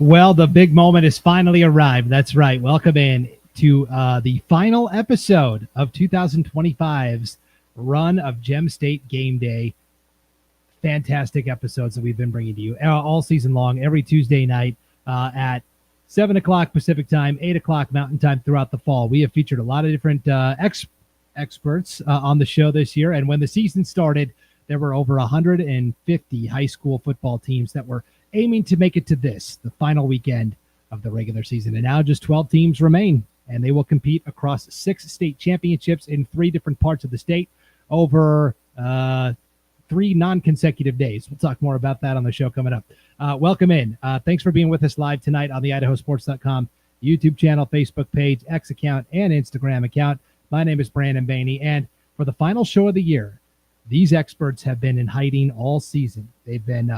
Well, the big moment has finally arrived. That's right. Welcome in to the final episode of 2025's run of Gem State Game Day. Fantastic episodes that we've been bringing to you all season long, every Tuesday night at 7 o'clock Pacific time, 8 o'clock Mountain time throughout the fall. We have featured a lot of different experts on the show this year. And when the season started, there were over 150 high school football teams that were aiming to make it to the final weekend of the regular season. And now just 12 teams remain, and they will compete across 6 state championships in 3 different parts of the state over 3 non-consecutive days. We'll talk more about that on the show coming up. Welcome in. Thanks for being with us live tonight on the IdahoSports.com YouTube channel, Facebook page, X account, and Instagram account. My name is Brandon Baney, and for the final show of the year, these experts have been in hiding all season. They've been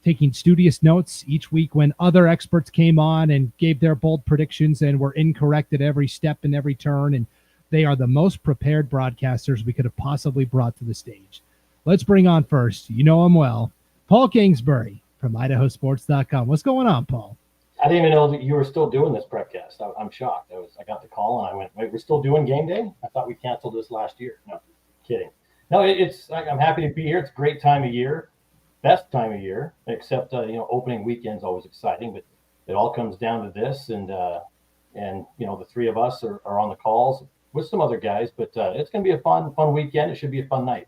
taking studious notes each week when other experts came on and gave their bold predictions and were incorrect at every step and every turn. And they are the most prepared broadcasters we could have possibly brought to the stage. Let's bring on first, you know him well, Paul Kingsbury from IdahoSports.com. What's going on, Paul? I didn't even know that you were still doing this prepcast. I'm shocked. I got the call and I went, wait, we're still doing game day? I thought we canceled this last year. No, kidding. No, I'm happy to be here. It's a great time of year. Best time of year, except opening weekend's always exciting, but it all comes down to this, and the 3 of us are on the calls with some other guys, but it's going to be a fun weekend. It should be a fun night.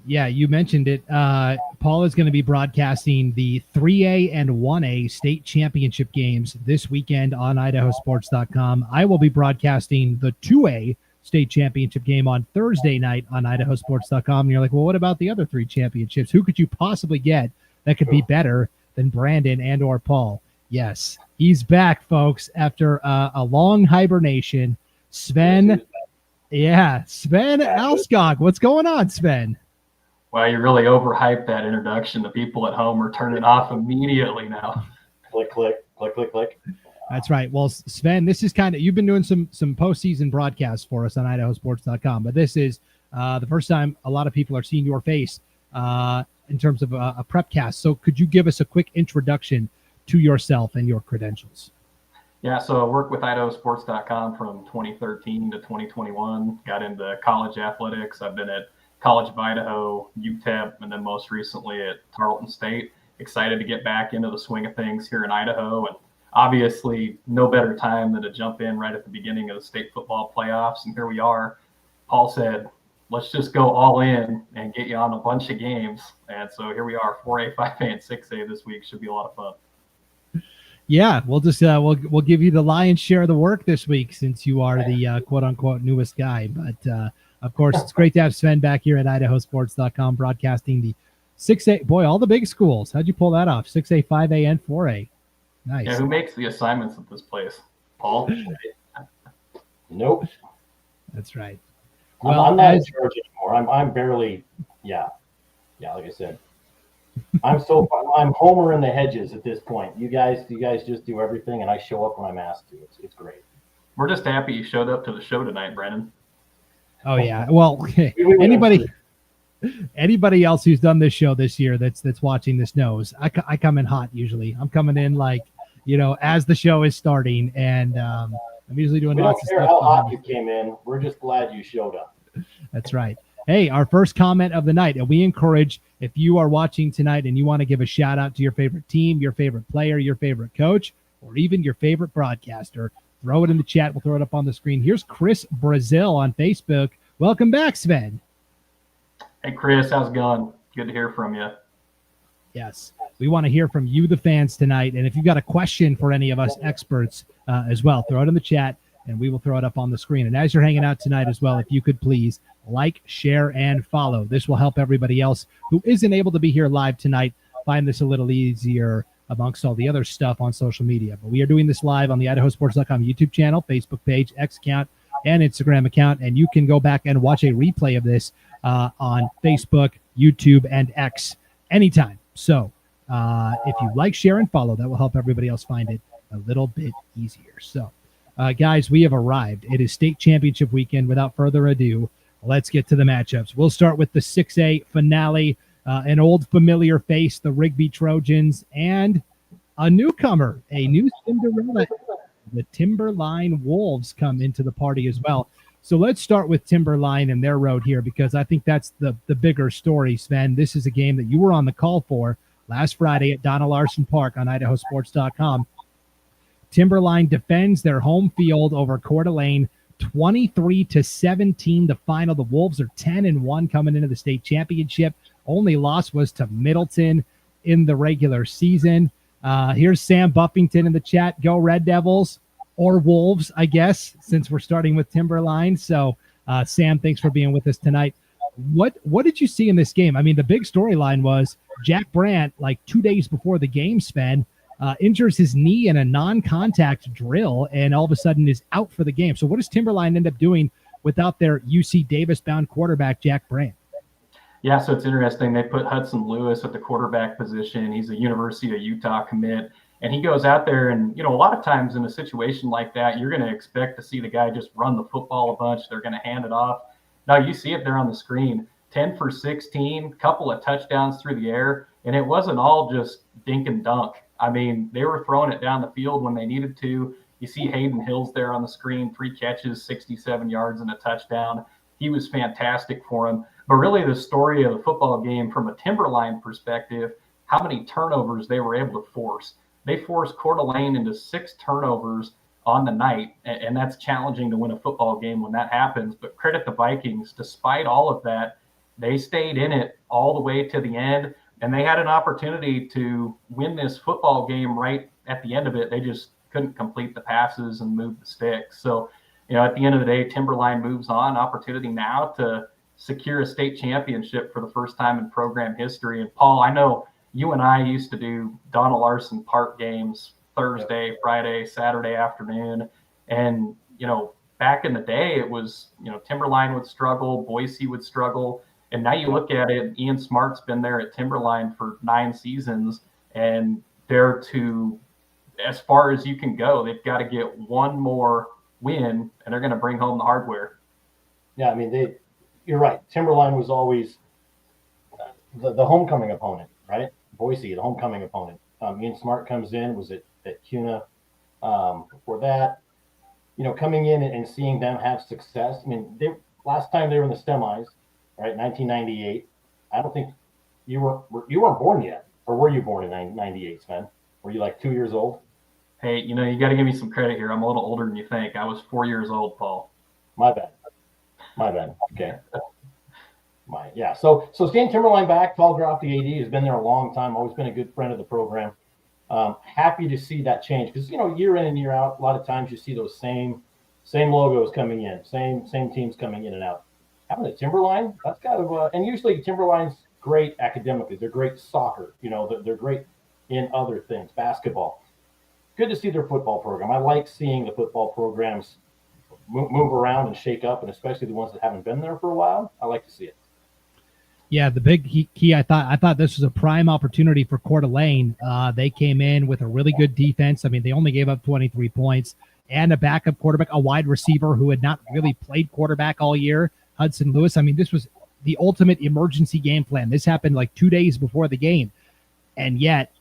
Yeah, you mentioned it. Paul is going to be broadcasting the 3A and 1A state championship games this weekend on IdahoSports.com. I will be broadcasting the 2A state championship game on Thursday night on IdahoSports.com. And you're like, well, what about the other 3 championships? Who could you possibly get that could be better than Brandon and or Paul? Yes, he's back, folks, after a long hibernation. Sven Alskog. What's going on, Sven? Wow, you really overhyped that introduction. The people at home are turning off immediately now. Click, click, click, click, click. That's right. Well, Sven, this is you've been doing some postseason broadcasts for us on IdahoSports.com, but this is the first time a lot of people are seeing your face in terms of a prep cast. So could you give us a quick introduction to yourself and your credentials? Yeah, so I worked with IdahoSports.com from 2013 to 2021, got into college athletics. I've been at College of Idaho, UTEP, and then most recently at Tarleton State. Excited to get back into the swing of things here in Idaho, and obviously, no better time than to jump in right at the beginning of the state football playoffs. And here we are. Paul said, let's just go all in and get you on a bunch of games. And so here we are, 4A, 5A, and 6A this week. Should be a lot of fun. Yeah, we'll just we'll give you the lion's share of the work this week since you are the quote-unquote newest guy. But, of course, it's great to have Sven back here at IdahoSports.com broadcasting the 6A. Boy, all the big schools. How'd you pull that off? 6A, 5A, and 4A. Nice. Yeah, who makes the assignments at this place? Paul? Nope. That's right. Well, I'm not in charge anymore. I'm barely, like I said. I'm Homer in the hedges at this point. You guys just do everything, and I show up when I'm asked to. It's great. We're just happy you showed up to the show tonight, Brandon. Oh yeah. Well, anybody else who's done this show this year that's watching this knows I come in hot usually. I'm coming in as the show is starting, and I'm usually doing lots of stuff. We don't care how hot you came in. We're just glad you showed up. That's right. Hey, our first comment of the night, and we encourage, if you are watching tonight and you want to give a shout out to your favorite team, your favorite player, your favorite coach, or even your favorite broadcaster, throw it in the chat. We'll throw it up on the screen. Here's Chris Brazil on Facebook. Welcome back, Sven. Hey, Chris, how's it going? Good to hear from you. Yes, we want to hear from you, the fans, tonight. And if you've got a question for any of us experts as well, throw it in the chat, and we will throw it up on the screen. And as you're hanging out tonight as well, if you could please like, share, and follow. This will help everybody else who isn't able to be here live tonight find this a little easier amongst all the other stuff on social media. But we are doing this live on the IdahoSports.com YouTube channel, Facebook page, X account, and Instagram account. And you can go back and watch a replay of this on Facebook, YouTube, and X anytime. So if you like, share, and follow, that will help everybody else find it a little bit easier. So, guys, we have arrived. It is state championship weekend. Without further ado, let's get to the matchups. We'll start with the 6A finale, an old familiar face, the Rigby Trojans, and a newcomer, a new Cinderella. The Timberline Wolves come into the party as well. So let's start with Timberline and their road here, because I think that's the bigger story, Sven. This is a game that you were on the call for last Friday at Donna Larson Park on IdahoSports.com. Timberline defends their home field over Coeur d'Alene, 23-17 the final. The Wolves are 10-1 coming into the state championship. Only loss was to Middleton in the regular season. Here's Sam Buffington in the chat. Go Red Devils, or Wolves, I guess, since we're starting with Timberline. So, Sam, thanks for being with us tonight. What did you see in this game? I mean, the big storyline was Jack Brandt, like 2 days before the game, Sven, injures his knee in a non-contact drill and all of a sudden is out for the game. So what does Timberline end up doing without their UC Davis-bound quarterback, Jack Brandt? Yeah, so it's interesting. They put Hudson Lewis at the quarterback position. He's a University of Utah commit. And he goes out there and, a lot of times in a situation like that, you're going to expect to see the guy just run the football a bunch. They're going to hand it off. Now you see it there on the screen, 10 for 16, couple of touchdowns through the air. And it wasn't all just dink and dunk. I mean, they were throwing it down the field when they needed to. You see Hayden Hills there on the screen, 3 catches, 67 yards and a touchdown. He was fantastic for him. But really the story of the football game from a Timberline perspective, how many turnovers they were able to force. They forced Coeur d'Alene into 6 turnovers on the night, and that's challenging to win a football game when that happens. But credit the Vikings, despite all of that, they stayed in it all the way to the end, and they had an opportunity to win this football game right at the end of it. They just couldn't complete the passes and move the sticks. So, at the end of the day, Timberline moves on. Opportunity now to secure a state championship for the first time in program history. And Paul, I know you and I used to do Donna Larson Park games Thursday, Friday, Saturday afternoon. And, back in the day, it was, Timberline would struggle, Boise would struggle. And now you look at it, Ian Smart's been there at Timberline for 9 seasons, and they're to as far as you can go. They've got to get one more win, and they're going to bring home the hardware. Yeah, I mean, you're right. Timberline was always the homecoming opponent, right? Boise, the homecoming opponent. Ian Smart comes in, was at CUNA before that. Coming in and seeing them have success. I mean, last time they were in the semis, right, 1998. I don't think you weren't born yet, or were you born in 98, Sven? Were you like 2 years old? Hey, you got to give me some credit here. I'm a little older than you think. I was 4 years old, Paul. My bad. Okay. Yeah. So seeing Timberline back, Paul Groff, the AD, has been there a long time. Always been a good friend of the program. Happy to see that change because year in and year out, a lot of times you see those same logos coming in, same teams coming in and out. Having a Timberline, that's kind of and usually Timberline's great academically. They're great soccer. They're great in other things, basketball. Good to see their football program. I like seeing the football programs move around and shake up, and especially the ones that haven't been there for a while. I like to see it. Yeah, the big key. I thought this was a prime opportunity for Coeur d'Alene. They came in with a really good defense. I mean, they only gave up 23 points and a backup quarterback, a wide receiver who had not really played quarterback all year, Hudson Lewis. I mean, this was the ultimate emergency game plan. This happened like 2 days before the game, and yet,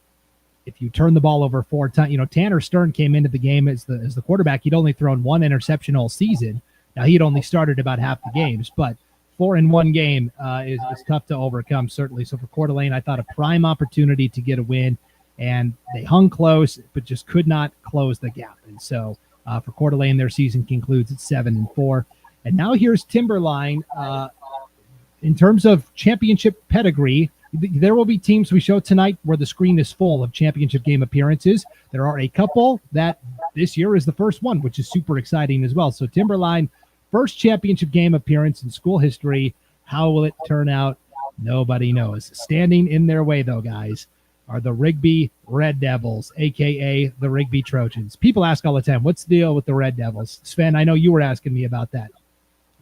if you turn the ball over 4 times, Tanner Stern came into the game as the quarterback. He'd only thrown 1 interception all season. Now he had only started about half the games, but 4 in 1 game is tough to overcome, certainly. So for Coeur d'Alene, I thought a prime opportunity to get a win, and they hung close, but just could not close the gap. And so for Coeur d'Alene, their season concludes at 7-4. And now here's Timberline. In terms of championship pedigree, there will be teams we show tonight where the screen is full of championship game appearances. There are a couple that this year is the first one, which is super exciting as well. So Timberline, first championship game appearance in school history. How will it turn out? Nobody knows. Standing in their way, though, guys, are the Rigby Red Devils, a.k.a. the Rigby Trojans. People ask all the time, what's the deal with the Red Devils? Sven, I know you were asking me about that.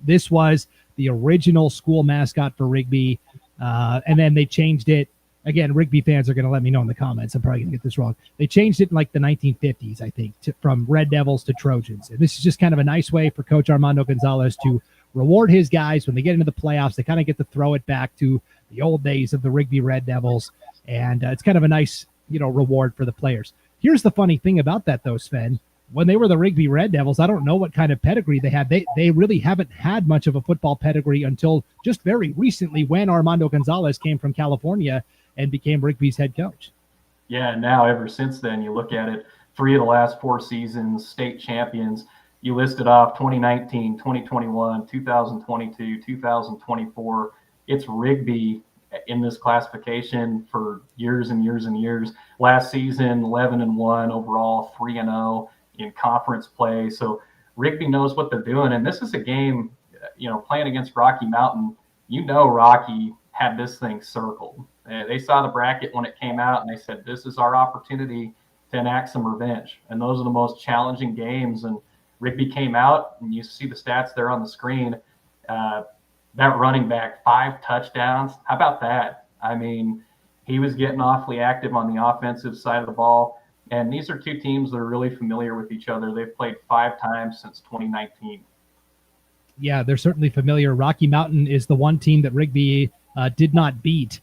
This was the original school mascot for Rigby, and then they changed it. Again, Rigby fans are going to let me know in the comments. I'm probably going to get this wrong. They changed it in like the 1950s, I think, from Red Devils to Trojans. And this is just kind of a nice way for Coach Armando Gonzalez to reward his guys when they get into the playoffs. They kind of get to throw it back to the old days of the Rigby Red Devils. And it's kind of a nice, reward for the players. Here's the funny thing about that, though, Sven. When they were the Rigby Red Devils, I don't know what kind of pedigree they had. They really haven't had much of a football pedigree until just very recently when Armando Gonzalez came from California and became Rigby's head coach. Yeah, and now ever since then, you look at it, 3 of the last 4 seasons, state champions. You listed off 2019, 2021, 2022, 2024. It's Rigby in this classification for years and years and years. Last season, 11-1 overall, 3-0 in conference play. So Rigby knows what they're doing. And this is a game, playing against Rocky Mountain. Rocky had this thing circled. They saw the bracket when it came out, and they said, this is our opportunity to enact some revenge. And those are the most challenging games. And Rigby came out, and you see the stats there on the screen. That running back, 5 touchdowns. How about that? I mean, he was getting awfully active on the offensive side of the ball. And these are 2 teams that are really familiar with each other. They've played 5 times since 2019. Yeah, they're certainly familiar. Rocky Mountain is the one team that Rigby did not beat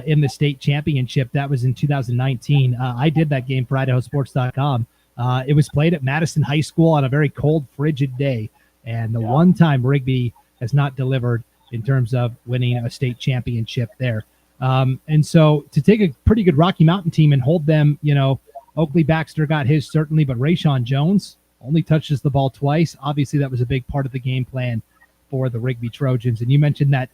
in the state championship. That was in 2019. I did that game for IdahoSports.com. It was played at Madison High School on a very cold, frigid day. And the one time Rigby has not delivered in terms of winning a state championship there. And so to take a pretty good Rocky Mountain team and hold them, Oakley Baxter got his certainly, but Rayshawn Jones only touches the ball twice. Obviously, that was a big part of the game plan for the Rigby Trojans. And you mentioned that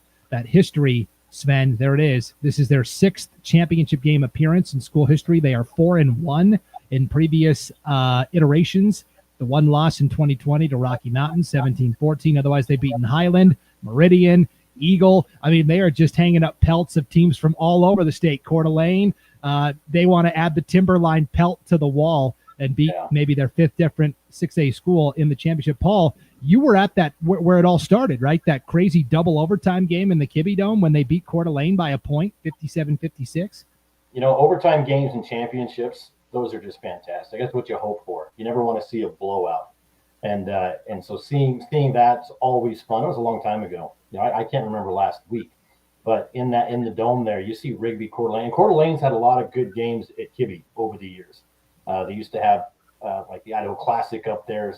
history, Sven. There it is. This is their 6th championship game appearance in school history. They are 4-1 in previous iterations. The one loss in 2020 to Rocky Mountain, 17-14. Otherwise, they've beaten Highland, Meridian, Eagle. I mean, they are just hanging up pelts of teams from all over the state. Coeur d'Alene. They want to add the Timberline pelt to the wall and beat maybe their 5th different 6A school in the championship. Paul, you were at that where it all started, right? That crazy double overtime game in the Kibbe Dome when they beat Coeur d'Alene by a point, 57-56. Overtime games and championships, those are just fantastic. That's what you hope for. You never want to see a blowout. And so seeing that's always fun. It was a long time ago. I can't remember last week. But in the dome there, you see Rigby, Coeur d'Alene. And Coeur d'Alene's had a lot of good games at Kibbe over the years. They used to have like the Idaho Classic up there,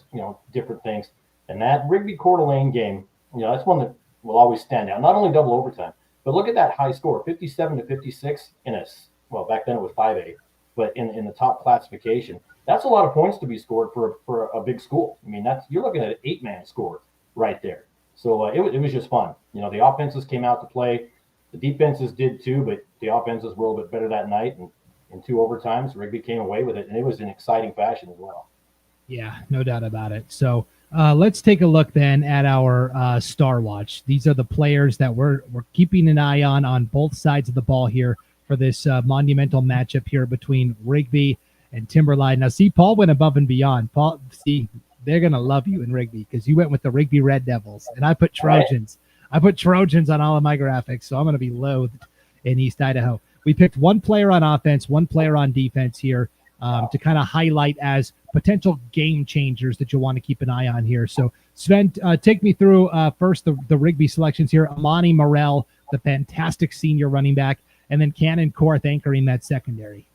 different things. And that Rigby Coeur d'Alene game, that's one that will always stand out. Not only double overtime, but look at that high score, 57-56 back then it was 5A, but in the top classification. That's a lot of points to be scored for a big school. I mean, you're looking at an 8-man score right there. So it was just fun. The offenses came out to play. The defenses did too, but the offenses were a little bit better that night. And in 2 overtimes, Rigby came away with it, and it was in exciting fashion as well. Yeah, no doubt about it. So let's take a look then at our Star Watch. These are the players that we're keeping an eye on both sides of the ball here for this monumental matchup here between Rigby and Timberline. Now, see, Paul went above and beyond. Paul, see, they're going to love you in Rigby because you went with the Rigby Red Devils, and I put Trojans. I put Trojans on all of my graphics, so I'm going to be loathed in East Idaho. We picked one player on offense, one player on defense here to kind of highlight as potential game changers that you'll want to keep an eye on here. So, Sven, take me through first the Rigby selections here. Amani Morell, the fantastic senior running back, and then Cannon Korth anchoring that secondary.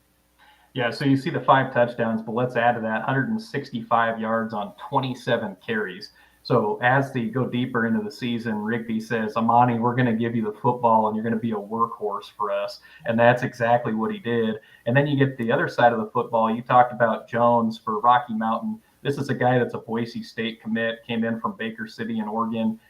Yeah, so you see the 5 touchdowns, but let's add to that 165 yards on 27 carries. So as they go deeper into the season, Rigby says, Amani, we're going to give you the football and you're going to be a workhorse for us. And that's exactly what he did. And then you get the other side of the football. You talked about Jones for Rocky Mountain. This is a guy that's a Boise State commit, came in from Baker City in Oregon.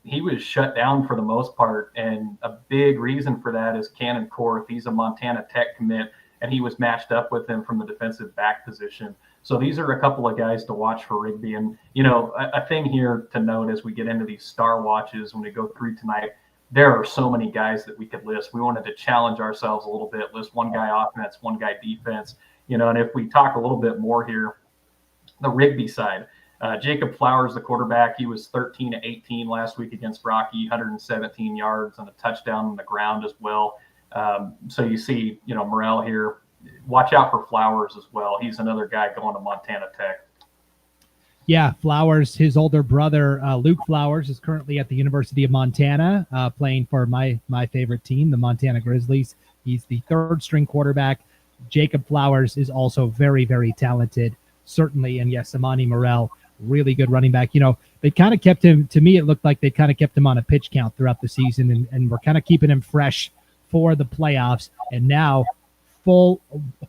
He was shut down for the most part. And a big reason for that is Cannon Korth. He's a Montana Tech commit, and he was matched up with him from the defensive back position. So these are a couple of guys to watch for Rigby. And, a thing here to note as we get into these star watches, when we go through tonight, there are so many guys that we could list. We wanted to challenge ourselves a little bit, list one guy offense, one guy defense, and if we talk a little bit more here, the Rigby side, Jacob Flowers, the quarterback, he was 13-18 last week against Rocky, 117 yards and a touchdown on the ground as well. So you see, Morell here. Watch out for Flowers as well. He's another guy going to Montana Tech. Yeah, Flowers, his older brother, Luke Flowers, is currently at the University of Montana playing for my favorite team, the Montana Grizzlies. He's the 3rd-string quarterback. Jacob Flowers is also very, very talented, certainly. And yes, Amani Morel, really good running back. They kind of kept him, to me, it looked like they kind of kept him on a pitch count throughout the season, and we're kind of keeping him fresh for the playoffs. And now full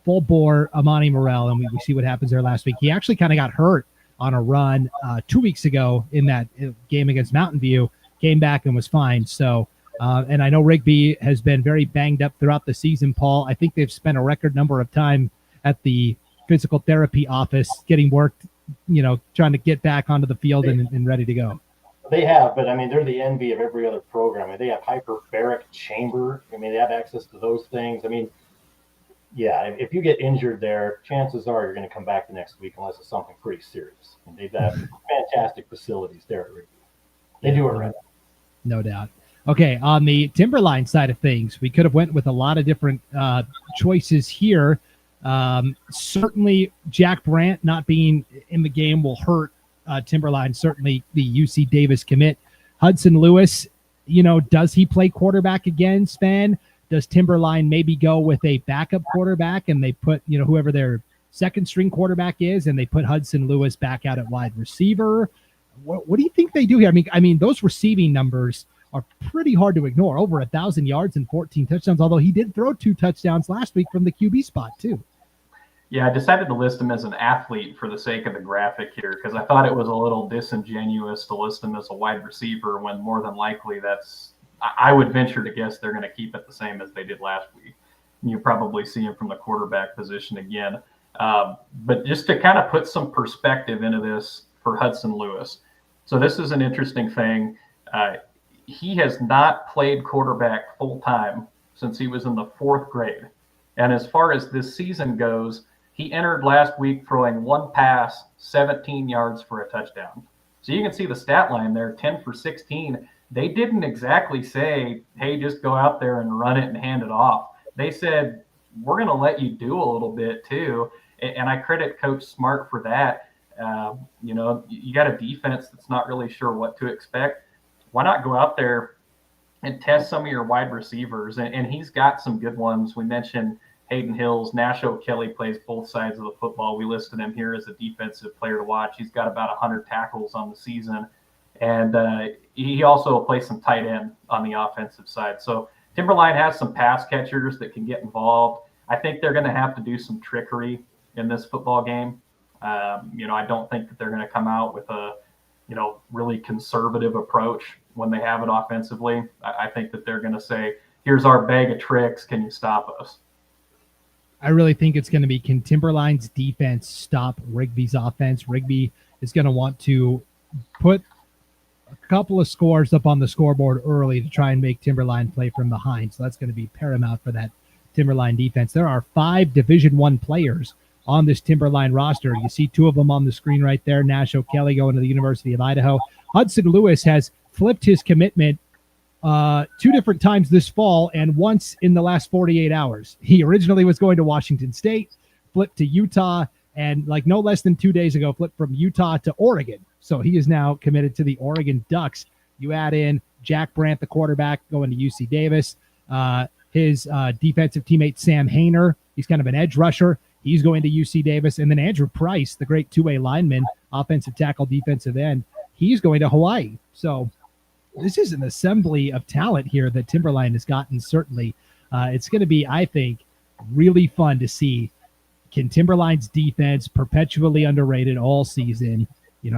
bore Amani Morel, and we see what happens there last week. He actually kind of got hurt on a run 2 weeks ago in that game against Mountain View, came back and was fine. So, and I know Rigby has been very banged up throughout the season, Paul. I think they've spent a record number of time at the physical therapy office getting worked, trying to get back onto the field and ready to go. They have, but I mean, they're the envy of every other program. I mean, they have hyperbaric chamber. I mean, they have access to those things. I mean, yeah, if you get injured there, chances are you're going to come back the next week unless it's something pretty serious. And they've got fantastic facilities there at Rigby. They do it right. No doubt. Okay, on the Timberline side of things, we could have went with a lot of different choices here. Certainly, Jack Brandt not being in the game will hurt Timberline. Certainly, the UC Davis commit. Hudson Lewis, does he play quarterback again, Sven? Does Timberline maybe go with a backup quarterback and they put, whoever their second string quarterback is, and they put Hudson Lewis back out at wide receiver? What do you think they do here? I mean, those receiving numbers are pretty hard to ignore. Over 1,000 yards and 14 touchdowns, although he did throw 2 touchdowns last week from the QB spot too. Yeah, I decided to list him as an athlete for the sake of the graphic here because I thought it was a little disingenuous to list him as a wide receiver when more than likely I would venture to guess they're going to keep it the same as they did last week. You probably see him from the quarterback position again. But just to kind of put some perspective into this for Hudson Lewis. So this is an interesting thing. He has not played quarterback full time since he was in the 4th grade. And as far as this season goes, he entered last week throwing 1 pass, 17 yards for a touchdown. So you can see the stat line there, 10 for 16. They didn't exactly say, hey, just go out there and run it and hand it off. They said, we're going to let you do a little bit too. And I credit Coach Smart for that. You got a defense that's not really sure what to expect. Why not go out there and test some of your wide receivers? And he's got some good ones. We mentioned Hayden Hills. Nasho Kelly plays both sides of the football. We listed him here as a defensive player to watch. He's got about 100 tackles on the season. And he also plays some tight end on the offensive side. So Timberline has some pass catchers that can get involved. I think they're going to have to do some trickery in this football game. I don't think that they're going to come out with a, really conservative approach when they have it offensively. I think that they're going to say, here's our bag of tricks. Can you stop us? I really think it's going to be, can Timberline's defense stop Rigby's offense? Rigby is going to want to put a couple of scores up on the scoreboard early to try and make Timberline play from behind. So that's going to be paramount for that Timberline defense. There are 5 Division I players on this Timberline roster. You see 2 of them on the screen right there. Nasho Kelly going to the University of Idaho. Hudson Lewis has flipped his commitment 2 different times this fall and once in the last 48 hours. He originally was going to Washington State, flipped to Utah, and no less than 2 days ago, flipped from Utah to Oregon. So he is now committed to the Oregon Ducks. You add in Jack Brandt, the quarterback, going to UC Davis. His defensive teammate, Sam Hayner, he's kind of an edge rusher. He's going to UC Davis. And then Andrew Price, the great 2-way lineman, offensive tackle, defensive end, he's going to Hawaii. So this is an assembly of talent here that Timberline has gotten, certainly. It's going to be, I think, really fun to see. Can Timberline's defense, perpetually underrated all season,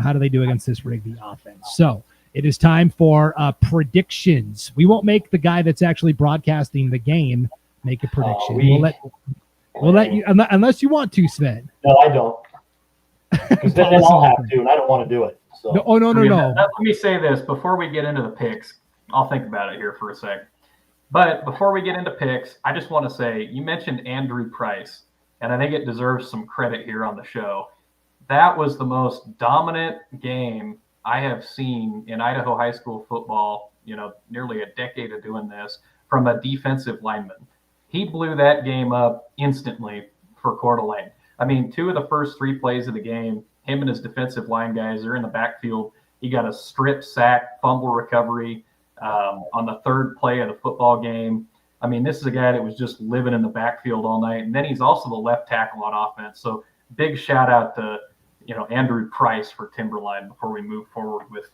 how do they do against this Rigby offense? So it is time for predictions. We won't make the guy that's actually broadcasting the game make a prediction. We'll let you, unless you want to, Sven. No, I don't. Because then I'll have to, and I don't want to do it. So. No. Let me say this before we get into the picks. I'll think about it here for a sec. But before we get into picks, I just want to say, you mentioned Andrew Price, and I think it deserves some credit here on the show. That was the most dominant game I have seen in Idaho high school football, nearly a decade of doing this, from a defensive lineman. He blew that game up instantly for Coeur d'Alene. I mean, 2 of the first 3 plays of the game, him and his defensive line guys are in the backfield. He got a strip sack, fumble recovery on the 3rd play of the football game. I mean, this is a guy that was just living in the backfield all night. And then he's also the left tackle on offense. So big shout out to, Andrew Price for Timberline before we move forward with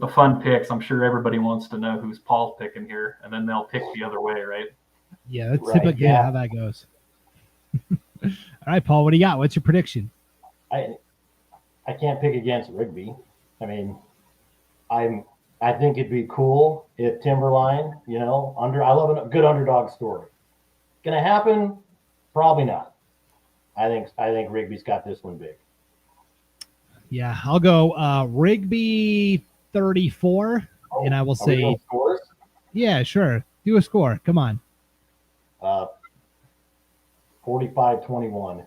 the fun picks. I'm sure everybody wants to know who's Paul's picking here, and then they'll pick the other way, right? Yeah, that's typically how that goes. All right, Paul, what do you got? What's your prediction? I can't pick against Rigby. I mean, I think it'd be cool if Timberline, I love a good underdog story. Gonna happen? Probably not. I think Rigby's got this one big. Yeah, I'll go Rigby 34, and I will say, scores? Yeah, sure. Do a score. Come on. 45-21.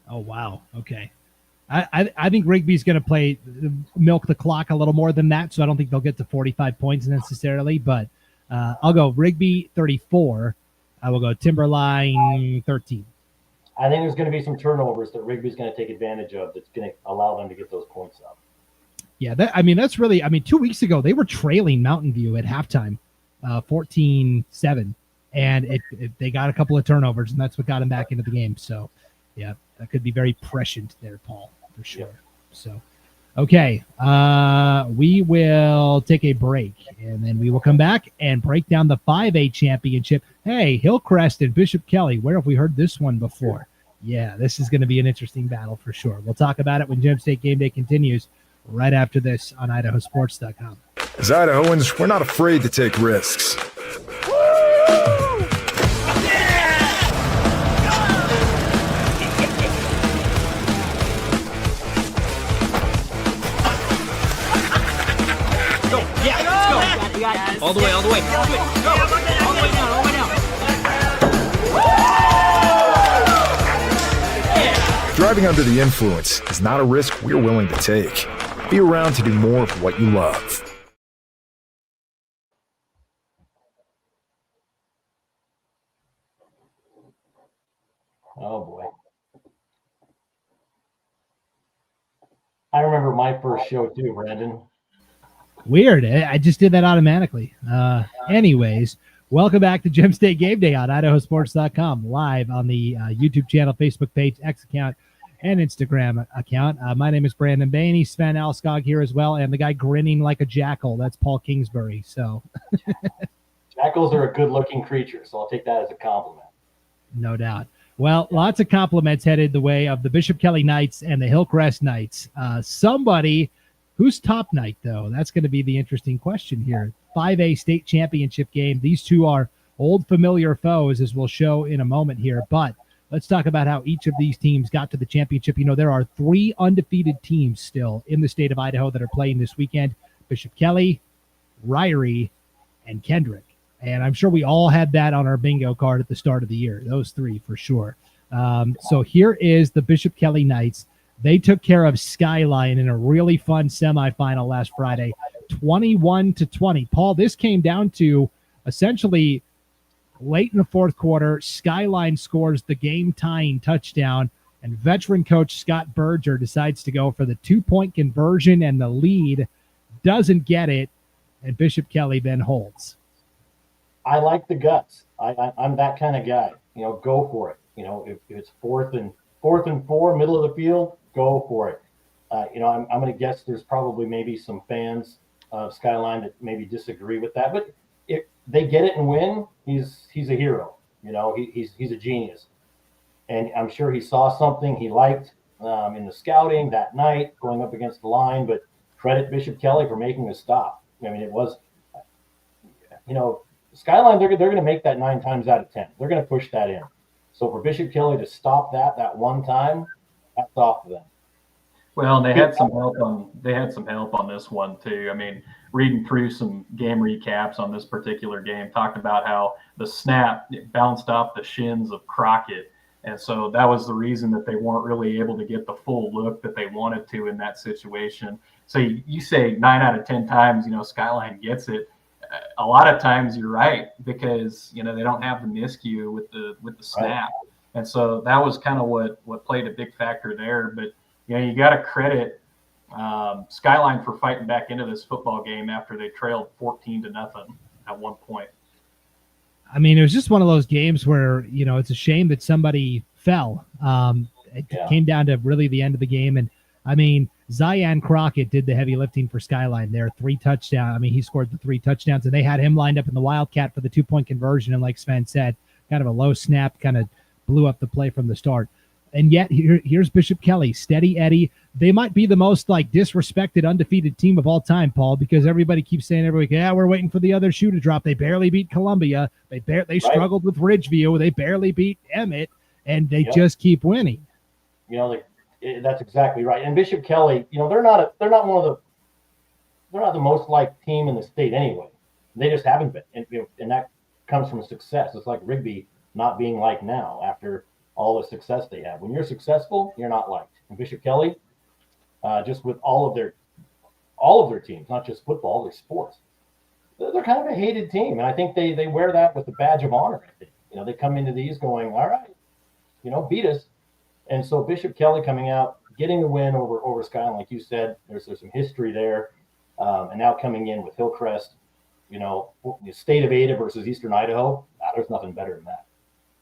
Oh, wow. Okay. I think Rigby's going to milk the clock a little more than that, so I don't think they'll get to 45 points necessarily, but I'll go Rigby 34. I will go Timberline 13. I think there's going to be some turnovers that Rigby's going to take advantage of that's going to allow them to get those points up. Yeah, that's really – 2 weeks ago, they were trailing Mountain View at halftime, 14-7, and they got a couple of turnovers, and that's what got them back into the game. So, yeah, that could be very prescient there, Paul, for sure. Yeah. So, okay, we will take a break, and then we will come back and break down the 5A championship. Hey, Hillcrest and Bishop Kelly, where have we heard this one before? Yeah, this is going to be an interesting battle for sure. We'll talk about it when Gem State Game Day continues right after this on IdahoSports.com. As Idahoans, we're not afraid to take risks. All the way. Go. All the way down. Driving under the influence is not a risk we're willing to take. Be around to do more of what you love. Oh, boy. I remember my first show, too, Brandon. Weird. I just did that automatically. Anyways, welcome back to Gem State Game Day on IdahoSports.com, live on the YouTube channel, Facebook page, X account, and Instagram account. My name is Brandon Baney, Sven Alskog here as well, and the guy grinning like a jackal, that's Paul Kingsbury. So, jackals are a good-looking creature, so I'll take that as a compliment. No doubt. Well, lots of compliments headed the way of the Bishop Kelly Knights and the Hillcrest Knights. Somebody... Who's top night, though? That's going to be the interesting question here. 5A state championship game. These two are old familiar foes, as we'll show in a moment here. But let's talk about how each of these teams got to the championship. There are 3 undefeated teams still in the state of Idaho that are playing this weekend. Bishop Kelly, Ryrie, and Kendrick. And I'm sure we all had that on our bingo card at the start of the year. Those 3 for sure. So here is the Bishop Kelly Knights. They took care of Skyline in a really fun semifinal last Friday, 21-20. Paul, this came down to essentially late in the fourth quarter. Skyline scores the game-tying touchdown, and veteran coach Scott Berger decides to go for the 2-point conversion, and the lead doesn't get it, and Bishop Kelly then holds. I like the guts. I'm that kind of guy. Go for it. If it's fourth and 4, middle of the field, go for it. I'm going to guess there's probably maybe some fans of Skyline that maybe disagree with that, but if they get it and win, he's a hero. He's a genius, and I'm sure he saw something he liked in the scouting that night going up against the line. But credit Bishop Kelly for making a stop. It was, Skyline, they're going to make that 9 times out of 10. They're going to push that in. So for Bishop Kelly to stop that one time, that's off to them. Well, they had some help on this one too. Reading through some game recaps on this particular game, talked about how the snap bounced off the shins of Crockett, and so that was the reason that they weren't really able to get the full look that they wanted to in that situation. So you say 9 out of 10 times, Skyline gets it. A lot of times you're right, because they don't have the miscue with the snap, and so that was kind of what played a big factor there. But you got to credit Skyline for fighting back into this football game after they trailed 14-0 at one point. I mean, it was just one of those games where, it's a shame that somebody fell. It came down to really the end of the game. And I mean, Zion Crockett did the heavy lifting for Skyline there. 3 touchdowns. I mean, he scored the 3 touchdowns, and they had him lined up in the Wildcat for the 2-point conversion. And like Sven said, kind of a low snap, kind of blew up the play from the start. And yet here's Bishop Kelly, steady Eddie. They might be the most disrespected, undefeated team of all time, Paul, because everybody keeps saying every week, we're waiting for the other shoe to drop. They barely beat Columbia. They struggled with Ridgeview. They barely beat Emmett, and they just keep winning. That's exactly right. And Bishop Kelly, they're not the most liked team in the state anyway. They just haven't been, and that comes from success. It's like Rigby not being liked now after all the success they have. When you're successful, you're not liked. And Bishop Kelly, just with all of their teams, not just football, their sports, they're kind of a hated team, and I think they wear that with the badge of honor. I think they come into these going, all right, beat us. And so Bishop Kelly coming out, getting the win over Skyline, like you said, there's some history there, and now coming in with Hillcrest, the state of Ada versus Eastern Idaho. There's nothing better than that.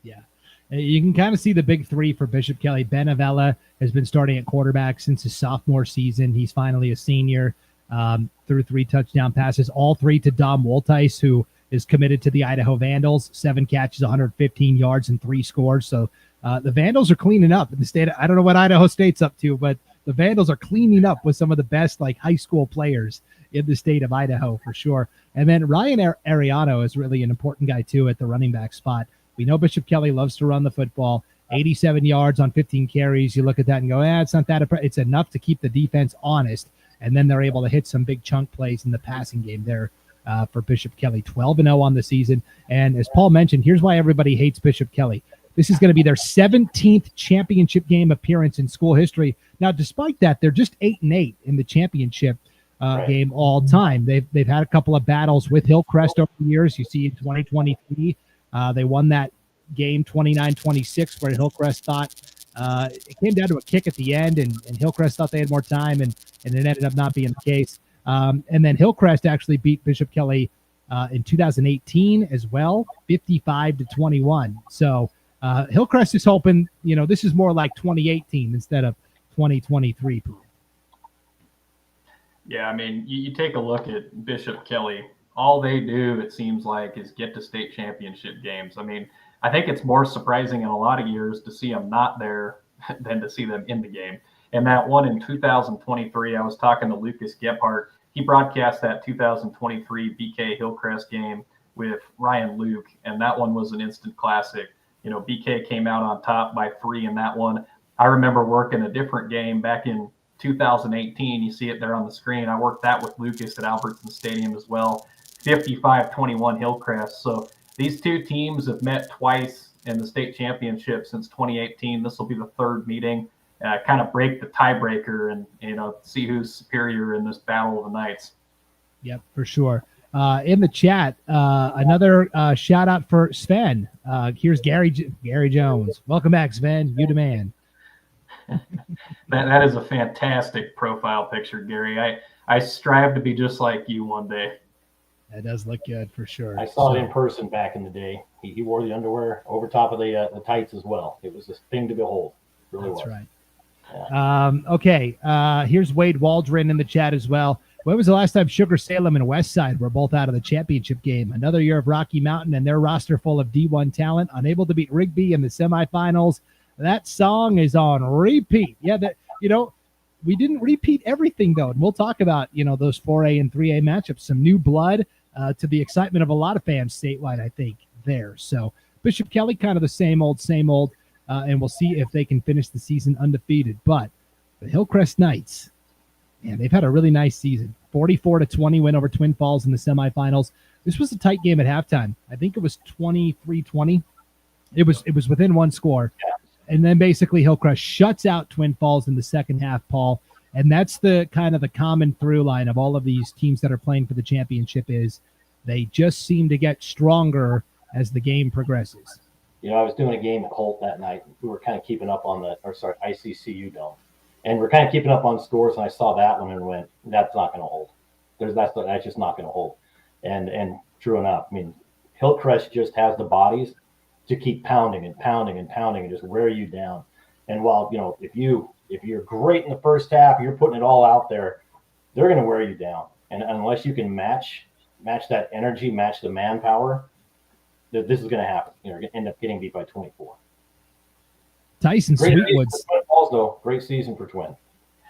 Yeah. You can kind of see the big three for Bishop Kelly. Ben Avella has been starting at quarterback since his sophomore season. He's finally a senior, threw 3 touchdown passes, all 3 to Dom Wolteis, who is committed to the Idaho Vandals, 7 catches, 115 yards, and 3 scores. So the Vandals are cleaning up in the state. I don't know what Idaho State's up to, but the Vandals are cleaning up with some of the best high school players in the state of Idaho for sure. And then Ryan Ariano is really an important guy too at the running back spot. We know Bishop Kelly loves to run the football, 87 yards on 15 carries. You look at that and go, it's not that. It's enough to keep the defense honest. And then they're able to hit some big chunk plays in the passing game there for Bishop Kelly, 12-0 on the season. And as Paul mentioned, here's why everybody hates Bishop Kelly. This is going to be their 17th championship game appearance in school history. Now, despite that, they're just 8-8 in the championship game all time. They've had a couple of battles with Hillcrest over the years. You see in 2023, they won that game 29-26 where Hillcrest thought it came down to a kick at the end, and Hillcrest thought they had more time, and it ended up not being the case. And then Hillcrest actually beat Bishop Kelly in 2018 as well, 55-21. So Hillcrest is hoping, this is more like 2018 instead of 2023. Yeah, I mean, you take a look at Bishop Kelly. All they do, it seems like, is get to state championship games. I mean, I think it's more surprising in a lot of years to see them not there than to see them in the game. And that one in 2023, I was talking to Lucas Gephardt. He broadcast that 2023 BK Hillcrest game with Ryan Luke, and that one was an instant classic. BK came out on top by 3 in that one. I remember working a different game back in 2018. You see it there on the screen. I worked that with Lucas at Albertson Stadium as well. 55-21 Hillcrest. So these two teams have met twice in the state championship since 2018. This will be the 3rd meeting. Kind of break the tiebreaker and see who's superior in this battle of the Knights. Yep, for sure. In the chat, another shout out for Sven. Here's Gary Jones. Welcome back, Sven. You demand. That is a fantastic profile picture, Gary. I strive to be just like you one day. That does look good for sure. I saw it in person back in the day. He wore the underwear over top of the tights as well. It was a thing to behold. It really was. That's right. Yeah. Okay. Here's Wade Waldron in the chat as well. When was the last time Sugar Salem and Westside were both out of the championship game? Another year of Rocky Mountain and their roster full of D1 talent, unable to beat Rigby in the semifinals. That song is on repeat. Yeah, we didn't repeat everything though, and we'll talk about those 4A and 3A matchups. Some new blood to the excitement of a lot of fans statewide, I think there. So Bishop Kelly, kind of the same old, and we'll see if they can finish the season undefeated. But the Hillcrest Knights, man, they've had a really nice season. 44-20 win over Twin Falls in the semifinals. This was a tight game at halftime. I think it was 23-20. It was within 1 score. And then basically Hillcrest shuts out Twin Falls in the second half, Paul. And that's the kind of the common through line of all of these teams that are playing for the championship is they just seem to get stronger as the game progresses. I was doing a game at Holt that night. We were kind of keeping up on ICCU Dome. And we're kind of keeping up on scores, and I saw that one and went, that's not going to hold. That's just not going to hold. And true enough, I mean, Hillcrest just has the bodies to keep pounding and pounding and pounding and just wear you down. And while, if you're great in the first half, you're putting it all out there, they're going to wear you down. And unless you can match that energy, match the manpower, this is going to happen. You're going to end up getting beat by 24. Tyson Sweetwood's also great season for Twin.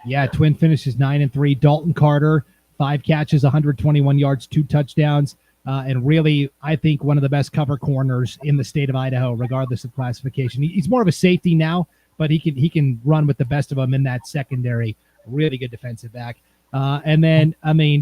Yeah, Twin finishes 9-3. Dalton Carter, 5 catches, 121 yards, 2 touchdowns, and really, I think one of the best cover corners in the state of Idaho, regardless of classification. He's more of a safety now, but he can run with the best of them in that secondary. Really good defensive back. And then,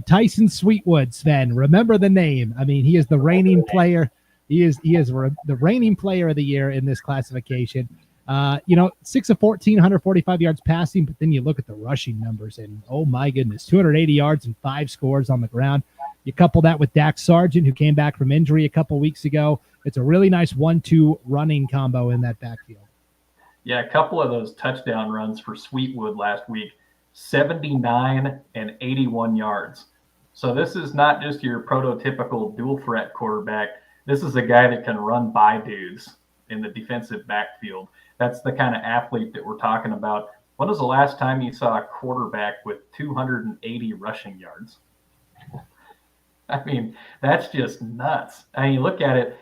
Tyson Sweetwood, Sven, remember the name. He is the reigning player. He is the reigning player of the year in this classification. 6 of 14, 145 yards passing, but then you look at the rushing numbers and oh my goodness, 280 yards and 5 scores on the ground. You couple that with Dax Sargent, who came back from injury a couple weeks ago. It's a really nice 1-2 running combo in that backfield. Yeah, a couple of those touchdown runs for Sweetwood last week, 79 and 81 yards. So this is not just your prototypical dual threat quarterback. This is a guy that can run by dudes in the defensive backfield. That's the kind of athlete that we're talking about. When was the last time you saw a quarterback with 280 rushing yards? That's just nuts. You look at it,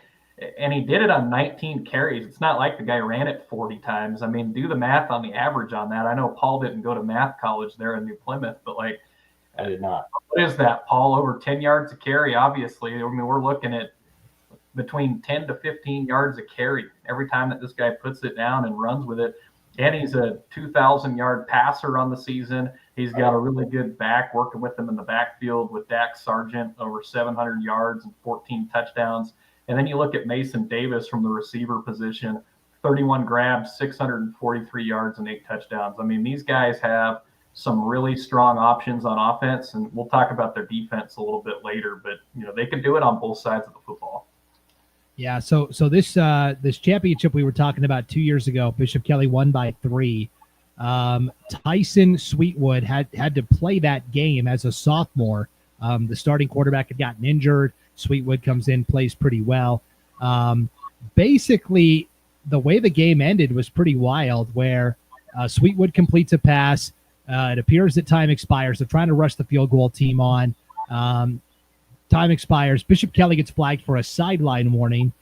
and he did it on 19 carries. It's not like the guy ran it 40 times. Do the math on the average on that. I know Paul didn't go to math college there in New Plymouth, but I did not. What is that, Paul? Over 10 yards a carry, obviously. We're looking at between 10 to 15 yards a carry every time that this guy puts it down and runs with it. And he's a 2,000-yard passer on the season. He's got a really good back working with him in the backfield with Dax Sargent, over 700 yards and 14 touchdowns. And then you look at Mason Davis from the receiver position, 31 grabs, 643 yards and 8 touchdowns. These guys have some really strong options on offense, and we'll talk about their defense a little bit later, but they can do it on both sides of the football. Yeah, so this championship we were talking about 2 years ago, Bishop Kelly won by 3. Tyson Sweetwood had to play that game as a sophomore. The starting quarterback had gotten injured. Sweetwood comes in, plays pretty well. Basically, the way the game ended was pretty wild, where Sweetwood completes a pass. It appears that time expires. They're trying to rush the field goal team on. Time expires. Bishop Kelly gets flagged for a sideline warning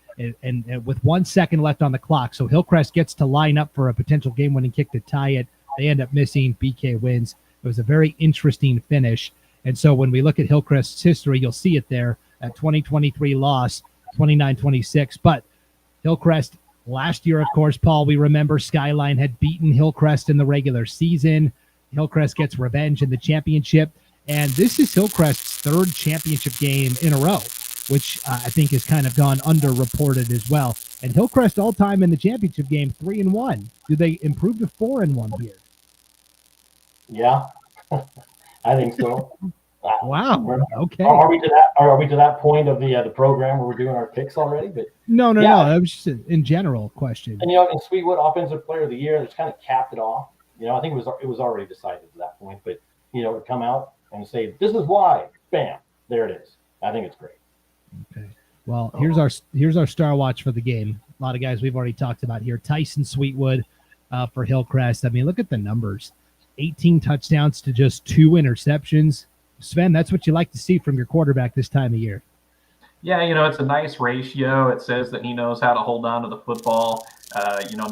and with 1 second left on the clock. So Hillcrest gets to line up for a potential game-winning kick to tie it. They end up missing. BK wins. It was a very interesting finish. And so when we look at Hillcrest's history, you'll see it there. That 2023 loss, 29-26. But Hillcrest last year, of course, Paul, we remember Skyline had beaten Hillcrest in the regular season. Hillcrest gets revenge in the championship. And this is Hillcrest's 3rd championship game in a row, which I think has kind of gone underreported as well. And Hillcrest all time in the championship game, 3-1. Do they improve to 4-1 here? Yeah, I think so. Wow. Okay. Are we to that point of the program where we're doing our picks already? But no. That was just an in general question. And and Sweetwood, offensive player of the year, it's kind of capped it off. I think it was already decided at that point. But to come out and say this is why, bam, there it is. I think it's great. Okay. Well, here's our star watch for the game. A lot of guys we've already talked about here. Tyson Sweetwood for Hillcrest. Look at the numbers. 18 touchdowns to just 2 interceptions. Sven, that's what you like to see from your quarterback this time of year. Yeah, it's a nice ratio. It says that he knows how to hold on to the football,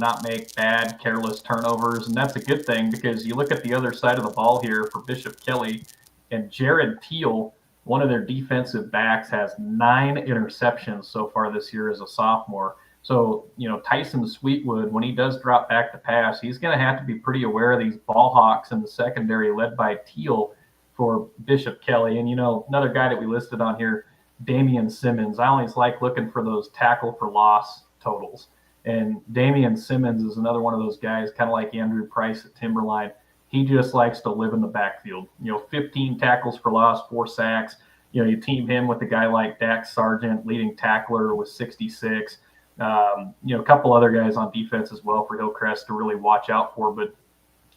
not make bad, careless turnovers. And that's a good thing because you look at the other side of the ball here for Bishop Kelly, and Jared Teal, one of their defensive backs, has 9 interceptions so far this year as a sophomore. So, Tyson Sweetwood, when he does drop back to pass, he's going to have to be pretty aware of these ball hawks in the secondary led by Teal for Bishop Kelly. And, another guy that we listed on here, Damian Simmons. I always like looking for those tackle for loss totals. And Damian Simmons is another one of those guys, kind of like Andrew Price at Timberline. He just likes to live in the backfield. 15 tackles for loss, 4 sacks. You team him with a guy like Dax Sargent, leading tackler with 66. A couple other guys on defense as well for Hillcrest to really watch out for. But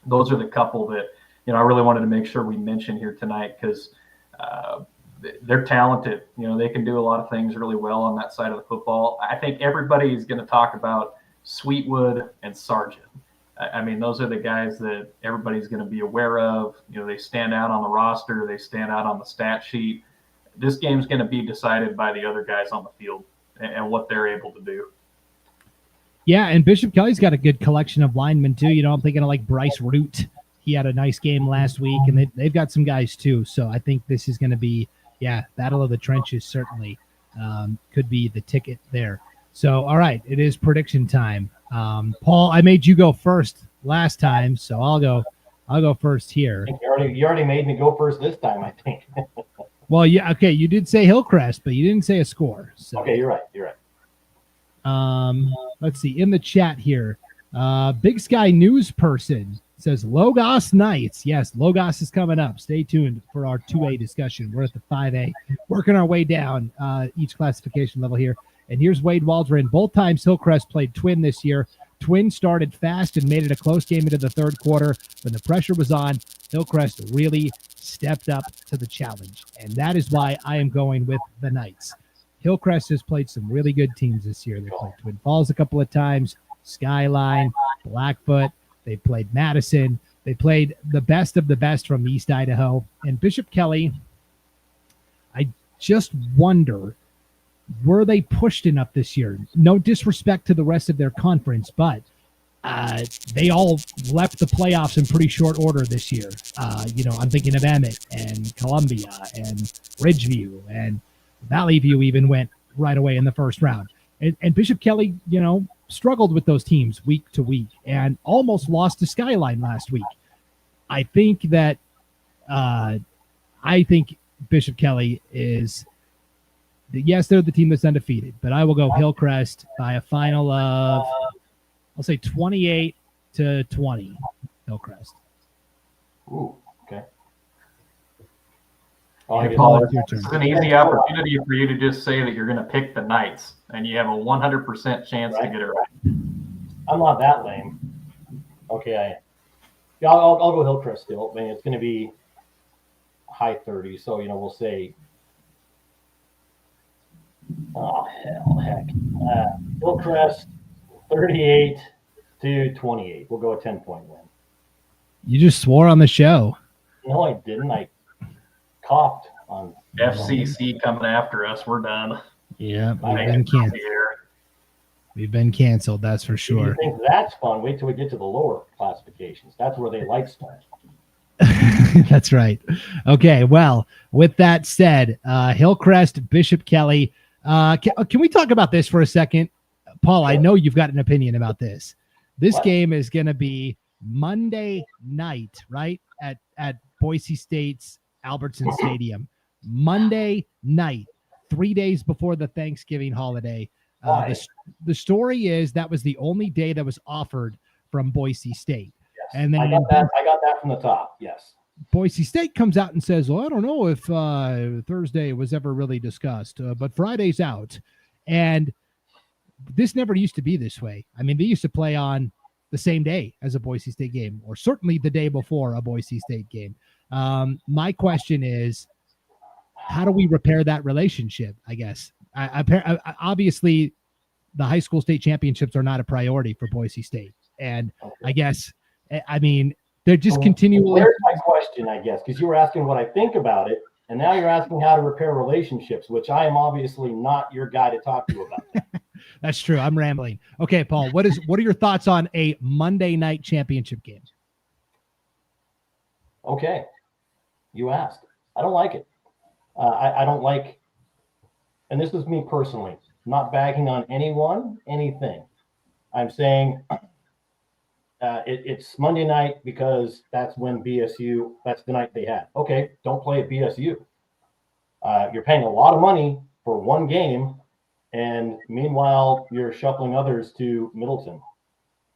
those are the couple that, I really wanted to make sure we mention here tonight because they're talented. They can do a lot of things really well on that side of the football. I think everybody's going to talk about Sweetwood and Sargent. I mean, those are the guys that everybody's going to be aware of. They stand out on the roster. They stand out on the stat sheet. This game's going to be decided by the other guys on the field and what they're able to do. Yeah, and Bishop Kelly's got a good collection of linemen too. I'm thinking of like Bryce Root. He had a nice game last week, and they've got some guys too. So I think this is going to be, battle of the trenches certainly could be the ticket there. So, all right, it is prediction time. Paul, I made you go first last time, so I'll go first here. You already made me go first this time, I think. Well, yeah, okay, you did say Hillcrest, but you didn't say a score. So. Okay, you're right. Let's see, in the chat here, Big Sky News person says Logos Knights. Yes, Logos is coming up. Stay tuned for our 2A discussion. We're at the 5A, working our way down each classification level here. And here's Wade Waldron. Both times Hillcrest played Twin this year. Twin started fast and made it a close game into the third quarter. When the pressure was on, Hillcrest really stepped up to the challenge. And that is why I am going with the Knights. Hillcrest has played some really good teams this year. They played Twin Falls a couple of times, Skyline, Blackfoot. They played Madison. They played the best of the best from East Idaho. And Bishop Kelly, I just wonder, were they pushed enough this year? No disrespect to the rest of their conference, but they all left the playoffs in pretty short order this year. I'm thinking of Emmett and Columbia and Ridgeview, and Valley View even went right away in the first round. And Bishop Kelly, struggled with those teams week to week and almost lost to Skyline last week. I think Bishop Kelly is, yes, they're the team that's undefeated, but I will go Hillcrest by a final of, I'll say 28-20, Hillcrest. Ooh, okay. Paul, it's an easy opportunity for you to just say that you're going to pick the Knights, and you have a 100% chance to get it right. I'm not that lame. Okay, I'll go Hillcrest still. I mean, it's going to be high 30s, so we'll say. Oh heck! Hillcrest 38-28. We'll go a 10-point win. You just swore on the show. No, I didn't. I coughed on FCC coming after us. We're done. Yeah, we've been canceled. That's for sure. If you think that's fun, wait till we get to the lower classifications. That's where they like stuff. That's right. Okay, well, with that said, Hillcrest, Bishop Kelly. Can we talk about this for a second? Paul, I know you've got an opinion about this. This game is going to be Monday night, right? At Boise State's Albertson Stadium. Monday night, 3 days before the Thanksgiving holiday. The story is that was the only day that was offered from Boise State. Yes. And then I got that from the top. Yes. Boise State comes out and says, well, I don't know if Thursday was ever really discussed, but Friday's out. And this never used to be this way. I mean, they used to play on the same day as a Boise State game, or certainly the day before a Boise State game. My question is, how do we repair that relationship, I guess? Obviously, the high school state championships are not a priority for Boise State. And I guess, they're just continually. There's my question, I guess, because you were asking what I think about it, and now you're asking how to repair relationships, which I am obviously not your guy to talk to about that. That's true. I'm rambling. Okay, Paul, what are your thoughts on a Monday night championship game? Okay. You asked. I don't like it. I don't like, and this is me personally, not bagging on anything. I'm saying it's Monday night because that's when BSU, that's the night they had. Okay, don't play at BSU. You're paying a lot of money for one game, and meanwhile, you're shuffling others to Middleton,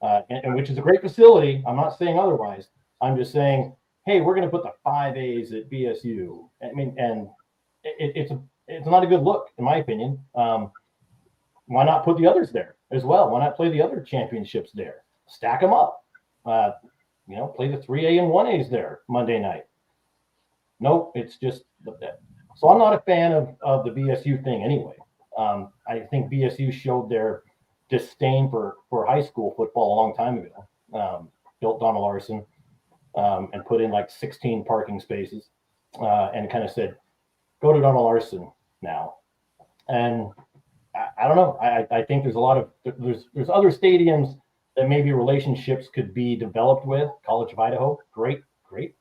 and which is a great facility. I'm not saying otherwise. I'm just saying, hey, we're going to put the 5As at BSU. I mean, and it's not a good look, in my opinion. Why not put the others there as well? Why not play the other championships there? Stack them up. Play the 3A and 1As there Monday night. Nope, it's just So I'm not a fan of the BSU thing anyway. I think BSU showed their disdain for high school football a long time ago. Built Donna Larson and put in like 16 parking spaces and kind of said, go to Donna Larson now. And I don't know. I think there's a lot of there's other stadiums that maybe relationships could be developed with. College of Idaho, great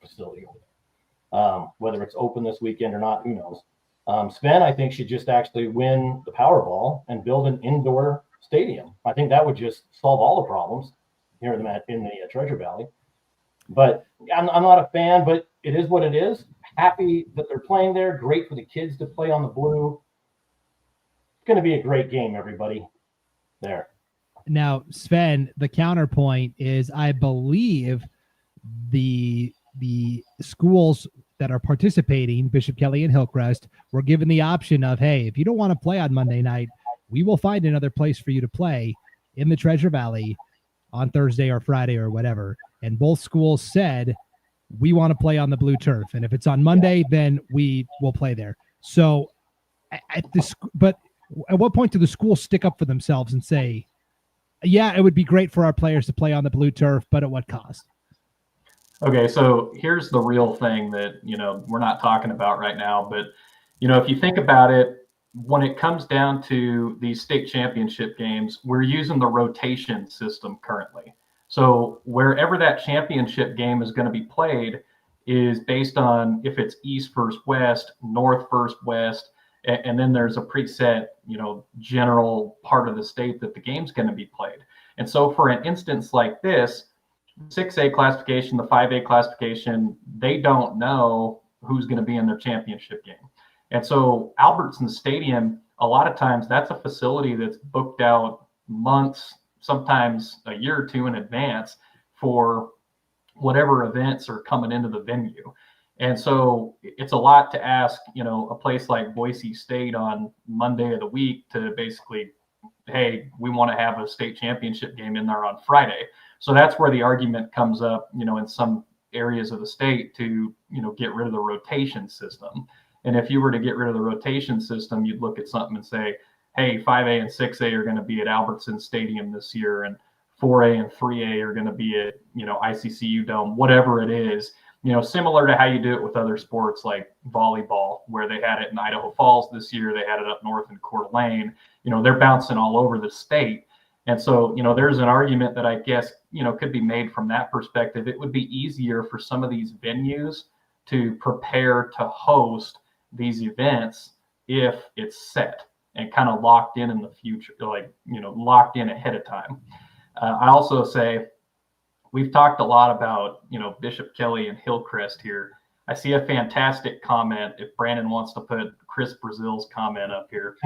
facility over there. Whether it's open this weekend or not, who knows? Sven, I think, should just actually win the Powerball and build an indoor stadium. I think that would just solve all the problems here in the Treasure Valley. But I'm not a fan, but it is what it is. Happy that they're playing there. Great for the kids to play on the blue. It's going to be a great game, everybody. There. Now, Sven, the counterpoint is, I believe the schools that are participating, Bishop Kelly and Hillcrest, were given the option of, hey, if you don't want to play on Monday night, we will find another place for you to play in the Treasure Valley on Thursday or Friday or whatever. And both schools said, we want to play on the blue turf. And if it's on Monday, then we will play there. So but at what point do the schools stick up for themselves and say, yeah, it would be great for our players to play on the blue turf, but at what cost? Okay, so here's the real thing that, we're not talking about right now. But, if you think about it, when it comes down to these state championship games, we're using the rotation system currently. So wherever that championship game is going to be played is based on if it's East versus West, North versus West, and then there's a preset, general part of the state that the game's going to be played. And so for an instance like this, 6A classification, the 5A classification, they don't know who's going to be in their championship game. And so Albertson Stadium, a lot of times that's a facility that's booked out months, sometimes a year or two in advance for whatever events are coming into the venue. And so it's a lot to ask, a place like Boise State on Monday of the week to basically, hey, we want to have a state championship game in there on Friday. So that's where the argument comes up, in some areas of the state to, get rid of the rotation system. And if you were to get rid of the rotation system, you'd look at something and say, hey, 5A and 6A are going to be at Albertson Stadium this year, and 4A and 3A are going to be at, ICCU Dome, whatever it is, similar to how you do it with other sports like volleyball, where they had it in Idaho Falls this year, they had it up north in Coeur d'Alene, they're bouncing all over the state. And so, there's an argument that I guess, could be made from that perspective. It would be easier for some of these venues to prepare to host these events if it's set and kind of locked in the future, locked in ahead of time. I also say we've talked a lot about, Bishop Kelly and Hillcrest here. I see a fantastic comment if Brandon wants to put Chris Brazil's comment up here.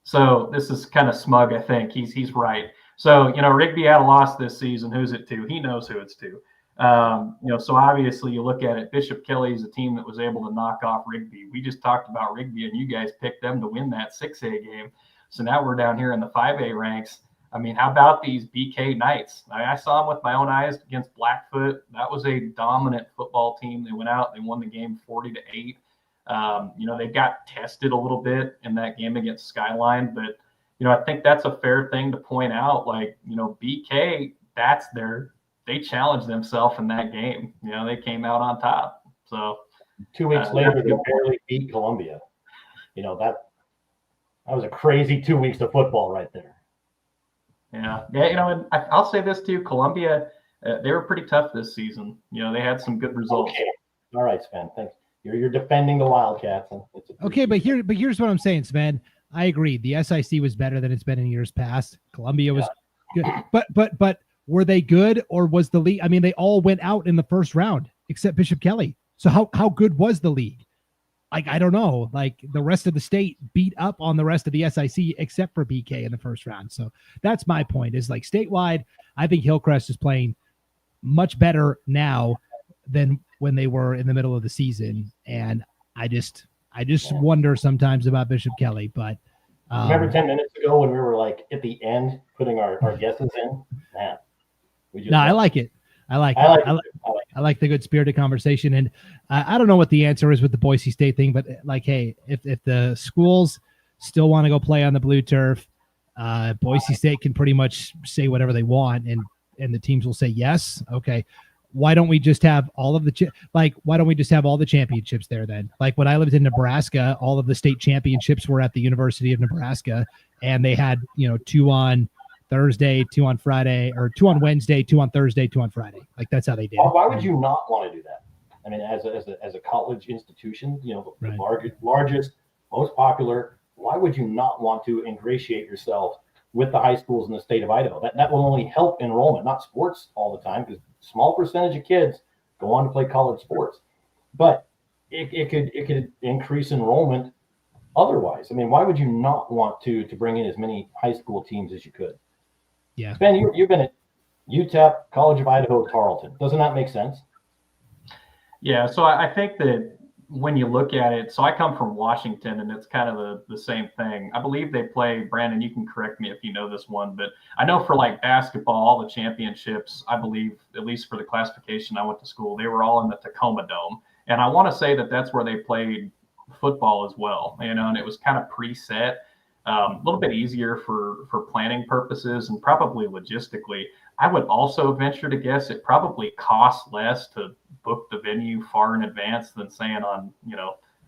So this is kind of smug, I think. He's right. So, Rigby had a loss this season. Who's it to? He knows who it's to. So obviously you look at it, Bishop Kelly is a team that was able to knock off Rigby. We just talked about Rigby and you guys picked them to win that 6A game. So now we're down here in the 5A ranks. I mean, how about these BK Knights? I saw them with my own eyes against Blackfoot. That was a dominant football team. They went out, they won the game 40-8. They got tested a little bit in that game against Skyline, but, I think that's a fair thing to point out. Like, BK, they challenged themselves in that game. They came out on top. So 2 weeks later, they barely beat Columbia. That was a crazy 2 weeks of football right there. Yeah. And I'll say this too, Columbia, they were pretty tough this season. They had some good results. Okay. All right, Sven, thanks. You're defending the Wildcats. Okay, but here's what I'm saying, Sven. I agree. The SIC was better than it's been in years past. Columbia was good. But were they good, or was the league? I mean, they all went out in the first round except Bishop Kelly. So how good was the league? Like, I don't know. Like, the rest of the state beat up on the rest of the SIC except for BK in the first round. So that's my point, is like statewide, I think Hillcrest is playing much better now than when they were in the middle of the season. And I just wonder sometimes about Bishop Kelly, but remember 10 minutes ago when we were like at the end putting our guesses in? Man, I like it. I like I like the good spirited conversation. And I don't know what the answer is with the Boise State thing, but like, hey, if the schools still want to go play on the blue turf, Boise State can pretty much say whatever they want, and the teams will say yes. Okay. Why don't we just have all of the why don't we just have all the championships there then? Like when I lived in Nebraska, all of the state championships were at the University of Nebraska, and they had 2 on Thursday, 2 on Friday, or 2 on Wednesday, 2 on Thursday, 2 on Friday. Like that's how they did it. Why would you not want to do that? I mean, as a college institution, the largest, most popular. Why would you not want to ingratiate yourself with the high schools in the state of Idaho? That will only help enrollment, not sports all the time, because small percentage of kids go on to play college sports, but it could increase enrollment otherwise. I mean, why would you not want to bring in as many high school teams as you could? Yeah. Sven, you've been at UTEP, College of Idaho, Tarleton. Doesn't that make sense? Yeah. So I think that when you look at it, so I come from Washington, and it's kind of the same thing. I believe they play, Brandon, you can correct me if you know this one, but I know for like basketball, all the championships, I believe, at least for the classification I went to school, they were all in the Tacoma Dome. And I want to say that that's where they played football as well, and it was kind of preset, a little bit easier for planning purposes and probably logistically. I would also venture to guess it probably costs less to book the venue far in advance than saying on,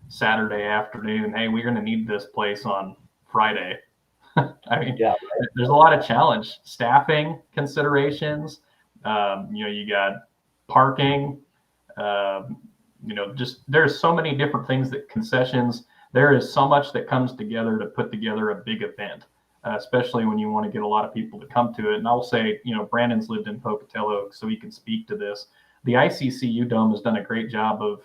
Saturday afternoon, hey, we're going to need this place on Friday. I mean, yeah, there's a lot of challenge, staffing considerations. You got parking, just there's so many different things that concessions. There is so much that comes together to put together a big event. Especially when you want to get a lot of people to come to it. And I'll say, Brandon's lived in Pocatello, so he can speak to this. The ICCU Dome has done a great job of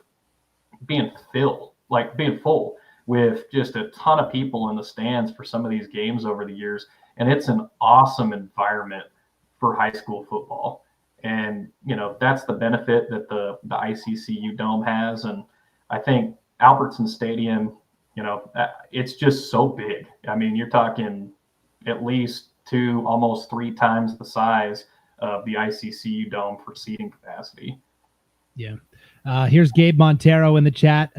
being full with just a ton of people in the stands for some of these games over the years. And it's an awesome environment for high school football. And, that's the benefit that the ICCU Dome has. And I think Albertson Stadium, it's just so big. I mean, you're talking at least 2, almost 3 times the size of the ICCU Dome for seating capacity. Yeah. Here's Gabe Montero in the chat,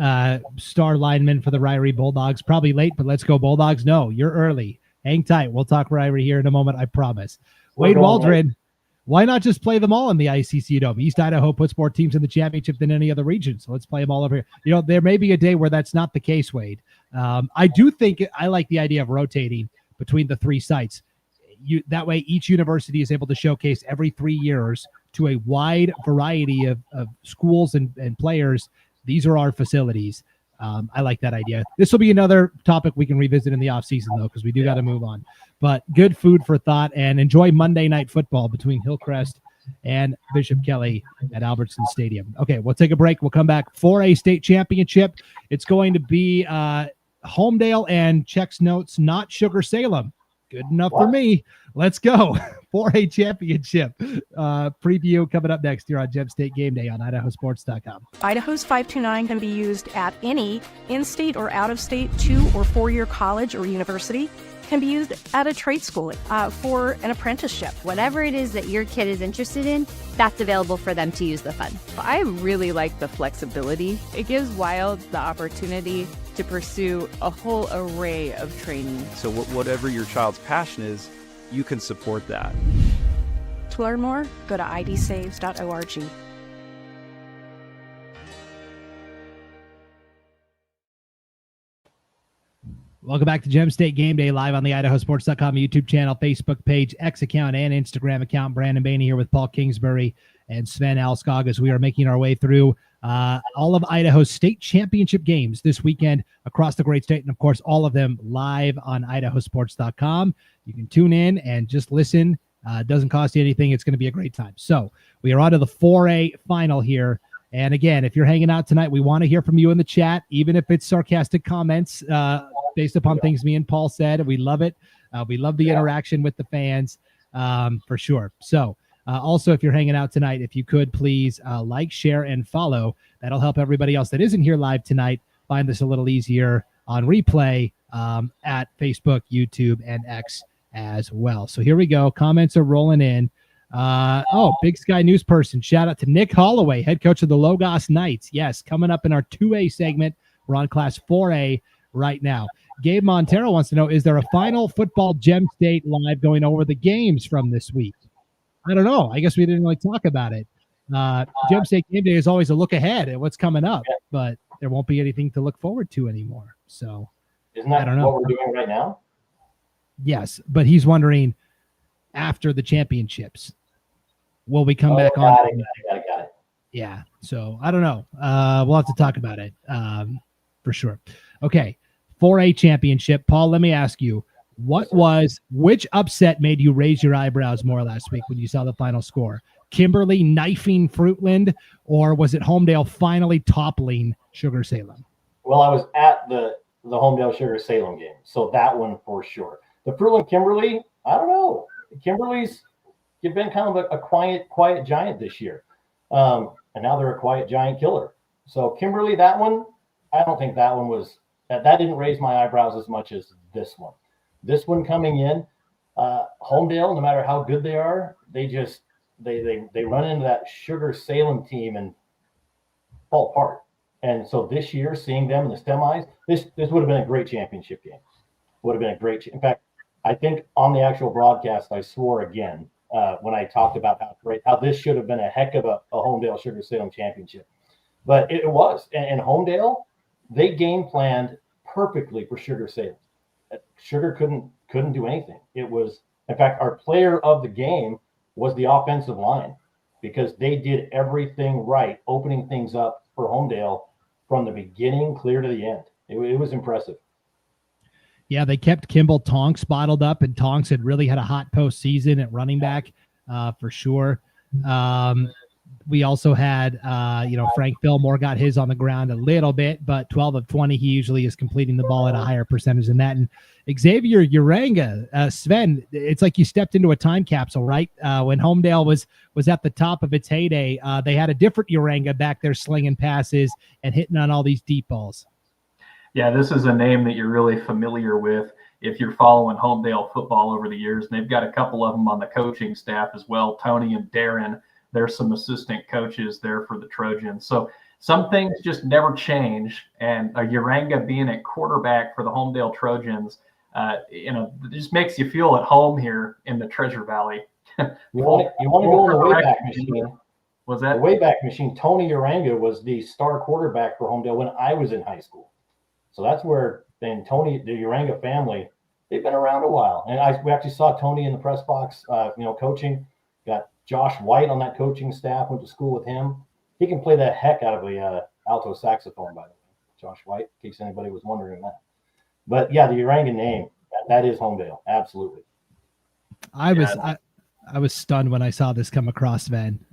star lineman for the Ryrie Bulldogs. Probably late, but let's go Bulldogs. No, you're early. Hang tight. We'll talk Ryrie here in a moment, I promise. Wade Waldron, why not just play them all in the ICCU Dome? East Idaho puts more teams in the championship than any other region, so let's play them all over here. There may be a day where that's not the case, Wade. I do think I like the idea of rotating between the 3 sites. That way each university is able to showcase every 3 years to a wide variety of schools and players. These are our facilities. I like that idea. This will be another topic we can revisit in the offseason, though, because we do got to move on. But good food for thought, and enjoy Monday Night Football between Hillcrest and Bishop Kelly at Albertson Stadium. Okay, we'll take a break. We'll come back for a state championship. It's going to be Homedale and Checks Notes, not Sugar Salem. Good enough for me. Let's go for a championship. Preview coming up next here on Gem State Game Day on IdahoSports.com. Idaho's 529 can be used at any in-state or out-of-state 2- or 4-year college or university. Can be used at a trade school for an apprenticeship. Whatever it is that your kid is interested in, that's available for them to use the fund. I really like the flexibility. It gives Wilds the opportunity to pursue a whole array of training. So whatever your child's passion is, you can support that. To learn more, go to idsaves.org. Welcome back to Gem State Game Day, live on the IdahoSports.com YouTube channel, Facebook page, X account, and Instagram account. Brandon Baney here with Paul Kingsbury and Sven Alskog as we are making our way through all of Idaho's state championship games this weekend across the great state, and of course, all of them live on IdahoSports.com. You can tune in and just listen. It doesn't cost you anything. It's going to be a great time. So we are on to the 4A final here. And again, if you're hanging out tonight, we want to hear from you in the chat, even if it's sarcastic comments based upon things me and Paul said. We love it. We love the interaction with the fans for sure. So also, if you're hanging out tonight, if you could please like, share, and follow. That'll help everybody else that isn't here live tonight find this a little easier on replay at Facebook, YouTube, and X as well. So here we go. Comments are rolling in. Big Sky News person. Shout out to Nick Holloway, head coach of the Logos Knights. Yes, coming up in our 2A segment. We're on Class 4A right now. Gabe Montero wants to know, is there a final football Gem State live going over the games from this week? I don't know. I guess we didn't really talk about it. Gem State Game Day is always a look ahead at what's coming up, but there won't be anything to look forward to anymore. So isn't that I don't know what we're doing right now? Yes, but he's wondering after the championships, will we come back on? Got it. Yeah. So I don't know. We'll have to talk about it for sure. Okay. 4A championship. Paul, let me ask you, which upset made you raise your eyebrows more last week when you saw the final score? Kimberly knifing Fruitland, or was it Homedale finally toppling Sugar Salem? Well, I was at the Homedale Sugar Salem game, so that one for sure. The Fruitland Kimberly, I don't know. Kimberly's been kind of a quiet giant this year, and now they're a quiet giant killer. So Kimberly, that one, I don't think that one was that didn't raise my eyebrows as much as this one. This one coming in, Homedale, no matter how good they are, they run into that Sugar Salem team and fall apart. And so this year, seeing them in the semis, this would have been a great championship game. Would have been a great. In fact, I think on the actual broadcast, I swore again when I talked about how this should have been a heck of a Homedale Sugar Salem championship. But it was. And Homedale, they game planned perfectly for Sugar Salem. Sugar couldn't do anything. It was, in fact, our player of the game was the offensive line because they did everything right, opening things up for Homedale from the beginning clear to the end. It was impressive. Yeah, they kept Kimball Tonks bottled up, and Tonks had really had a hot postseason at running back for sure. We also had, Frank Fillmore got his on the ground a little bit, but 12 of 20, he usually is completing the ball at a higher percentage than that. And Xavier Uranga, Sven, it's like you stepped into a time capsule, right? When Homedale was at the top of its heyday, they had a different Uranga back there slinging passes and hitting on all these deep balls. Yeah, this is a name that you're really familiar with if you're following Homedale football over the years. And they've got a couple of them on the coaching staff as well, Tony and Darren. There's some assistant coaches there for the Trojans. So some things just never change. And Uranga being at quarterback for the Homedale Trojans, it just makes you feel at home here in the Treasure Valley. You want to go in the Wayback Machine. Was that? The Wayback Machine, Tony Uranga was the star quarterback for Homedale when I was in high school. So that's where then Tony, the Uranga family, they've been around a while. And we actually saw Tony in the press box, coaching. Got Josh White on that coaching staff, went to school with him. He can play the heck out of the alto saxophone, by the way, Josh White, in case anybody was wondering that. But yeah, the Uranga name, that is Homedale, absolutely. I was stunned when I saw this come across, Sven.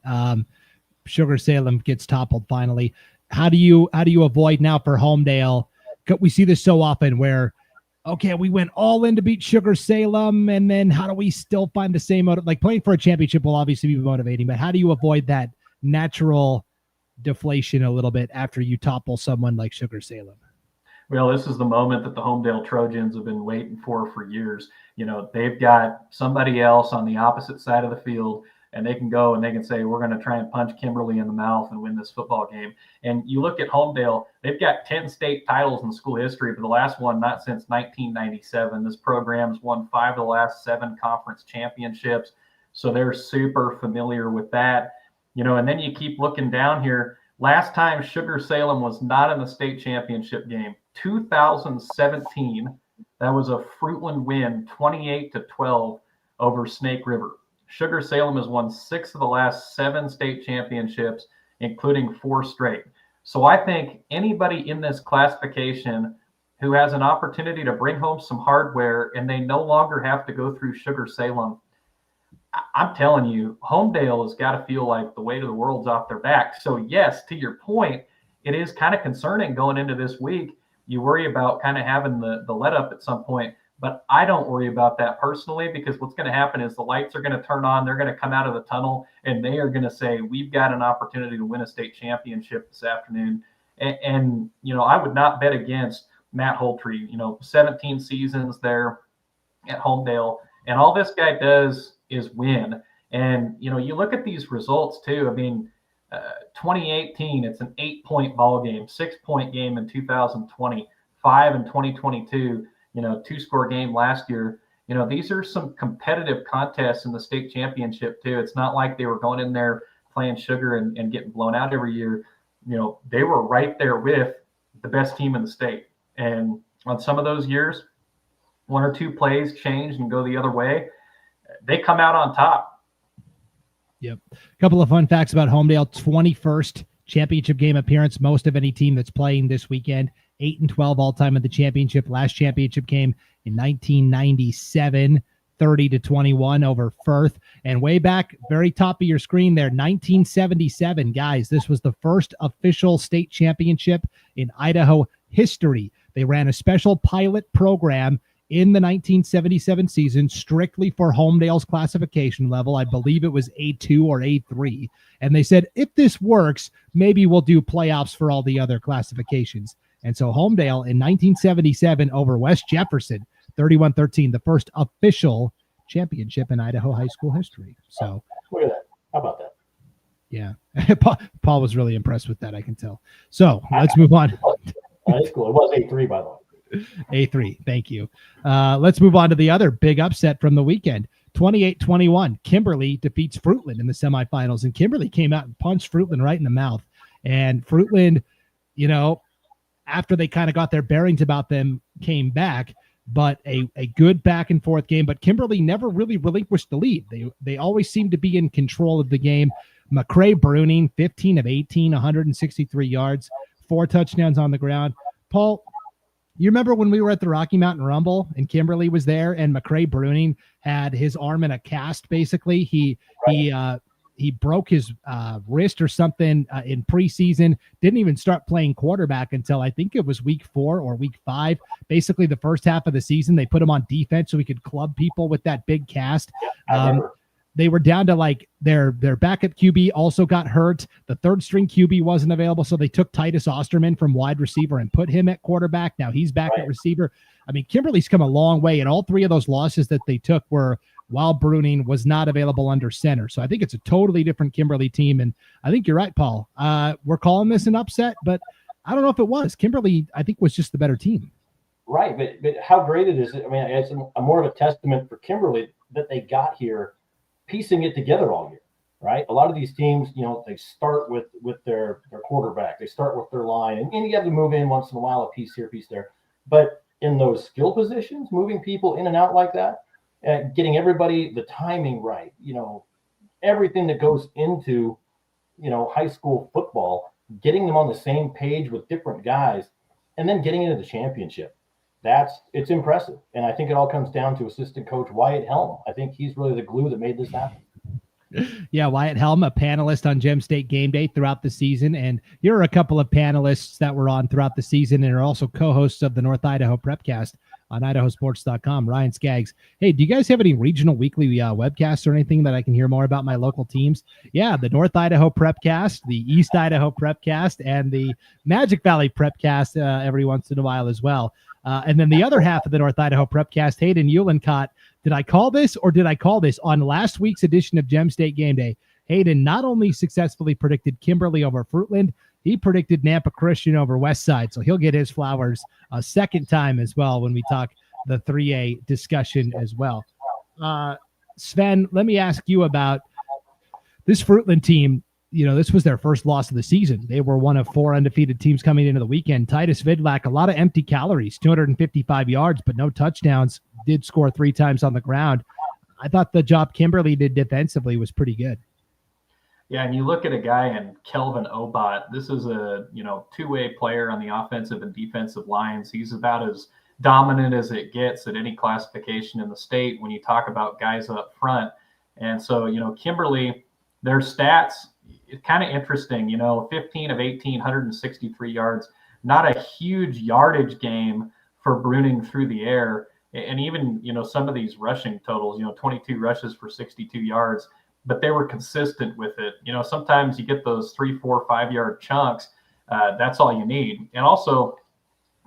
Sugar Salem gets toppled finally. How do you avoid now for Homedale? We see this so often where, okay, we went all in to beat Sugar Salem, and then how do we still find the same motive? Like playing for a championship will obviously be motivating, but how do you avoid that natural deflation a little bit after you topple someone like Sugar Salem? Well, this is the moment that the Homedale Trojans have been waiting for years. They've got somebody else on the opposite side of the field, and they can go and they can say, we're going to try and punch Kimberly in the mouth and win this football game. And you look at Homedale, they've got 10 state titles in school history, but the last one not since 1997. This program's won 5 of the last 7 conference championships. So they're super familiar with that. And then you keep looking down here. Last time Sugar Salem was not in the state championship game, 2017, that was a Fruitland win, 28-12 over Snake River. Sugar Salem has won 6 of the last 7 state championships, including 4 straight. So I think anybody in this classification who has an opportunity to bring home some hardware and they no longer have to go through Sugar Salem, I'm telling you, Homedale has got to feel like the weight of the world's off their back. So yes, to your point, it is kind of concerning going into this week. You worry about kind of having the let up at some point. But I don't worry about that personally, because what's going to happen is the lights are going to turn on. They're going to come out of the tunnel and they are going to say, we've got an opportunity to win a state championship this afternoon. And I would not bet against Matt Holtree, 17 seasons there at Homedale. And all this guy does is win. And, you look at these results too. I mean, 2018, it's an 8-point ball game, 6-point game in 2020, 5 in 2022, 2-score game last year. These are some competitive contests in the state championship too. It's not like they were going in there playing sugar and getting blown out every year. They were right there with the best team in the state. And on some of those years, 1 or 2 plays change and go the other way, they come out on top. Yep. A couple of fun facts about Homedale. 21st championship game appearance, most of any team that's playing this weekend. 8-12 all time in the championship. Last championship game in 1997, 30-21 over Firth. And way back, very top of your screen there, 1977, guys. This was the first official state championship in Idaho history. They ran a special pilot program in the 1977 season strictly for Homedale's classification level. I believe it was A2 or A3. And they said, if this works, maybe we'll do playoffs for all the other classifications. And so Homedale in 1977 over West Jefferson, 31-13, the first official championship in Idaho high school history. So look at that. How about that? Yeah. Paul was really impressed with that, I can tell. So let's move on. That's cool. It was A3, by the way. A3. Thank you. Let's move on to the other big upset from the weekend. 28-21. Kimberly defeats Fruitland in the semifinals, and Kimberly came out and punched Fruitland right in the mouth. And Fruitland, after they kind of got their bearings about them, came back, but a good back and forth game. But Kimberly never really relinquished the lead. They always seemed to be in control of the game. McCrae Bruning, 15 of 18, 163 yards, 4 touchdowns on the ground. Paul, you remember when we were at the Rocky Mountain Rumble and Kimberly was there and McCrae Bruning had his arm in a cast, basically? He broke his wrist or something in preseason, didn't even start playing quarterback until I think it was week 4 or week 5. Basically, the first half of the season, they put him on defense so he could club people with that big cast. They were down to like their backup QB also got hurt. The third string QB wasn't available, so they took Titus Osterman from wide receiver and put him at quarterback. Now he's back at receiver. I mean, Kimberly's come a long way, and all 3 of those losses that they took were while Bruning was not available under center. So I think it's a totally different Kimberly team, and I think you're right, Paul. We're calling this an upset, but I don't know if it was. Kimberly, I think, was just the better team. Right, but how great it is. I mean, it's a more of a testament for Kimberly that they got here piecing it together all year, right? A lot of these teams, they start with their quarterback. They start with their line, and you have to move in once in a while, a piece here, a piece there. But in those skill positions, moving people in and out like that, getting everybody the timing right, everything that goes into, high school football, getting them on the same page with different guys, and then getting into the championship. It's impressive. And I think it all comes down to assistant coach Wyatt Helm. I think he's really the glue that made this happen. Yeah, Wyatt Helm, a panelist on Gem State Game Day throughout the season. And you're a couple of panelists that were on throughout the season and are also co-hosts of the North Idaho Prepcast on IdahoSports.com. Ryan Skaggs. Hey, do you guys have any regional weekly webcasts or anything that I can hear more about my local teams? Yeah, the North Idaho Prepcast, the East Idaho Prepcast, and the Magic Valley Prepcast every once in a while as well. And then the other half of the North Idaho Prepcast, Hayden Eulencott. Did I call this or did I call this? On last week's edition of Gem State Game Day, Hayden not only successfully predicted Kimberly over Fruitland, he predicted Nampa Christian over Westside. So he'll get his flowers a second time as well when we talk the 3A discussion as well. Sven, let me ask you about this Fruitland team. This was their first loss of the season. They were one of 4 undefeated teams coming into the weekend. Titus Vidlak, a lot of empty calories, 255 yards, but no touchdowns, did score 3 times on the ground. I thought the job Kimberly did defensively was pretty good. Yeah, and you look at a guy in Kelvin Obot. This is a, two-way player on the offensive and defensive lines. He's about as dominant as it gets at any classification in the state when you talk about guys up front. And so, Kimberly, their stats, it's kind of interesting, 15 of 18, 163 yards, not a huge yardage game for Bruning through the air. And even, some of these rushing totals, 22 rushes for 62 yards, but they were consistent with it. Sometimes you get those 3, 4, 5 yard chunks. That's all you need. And also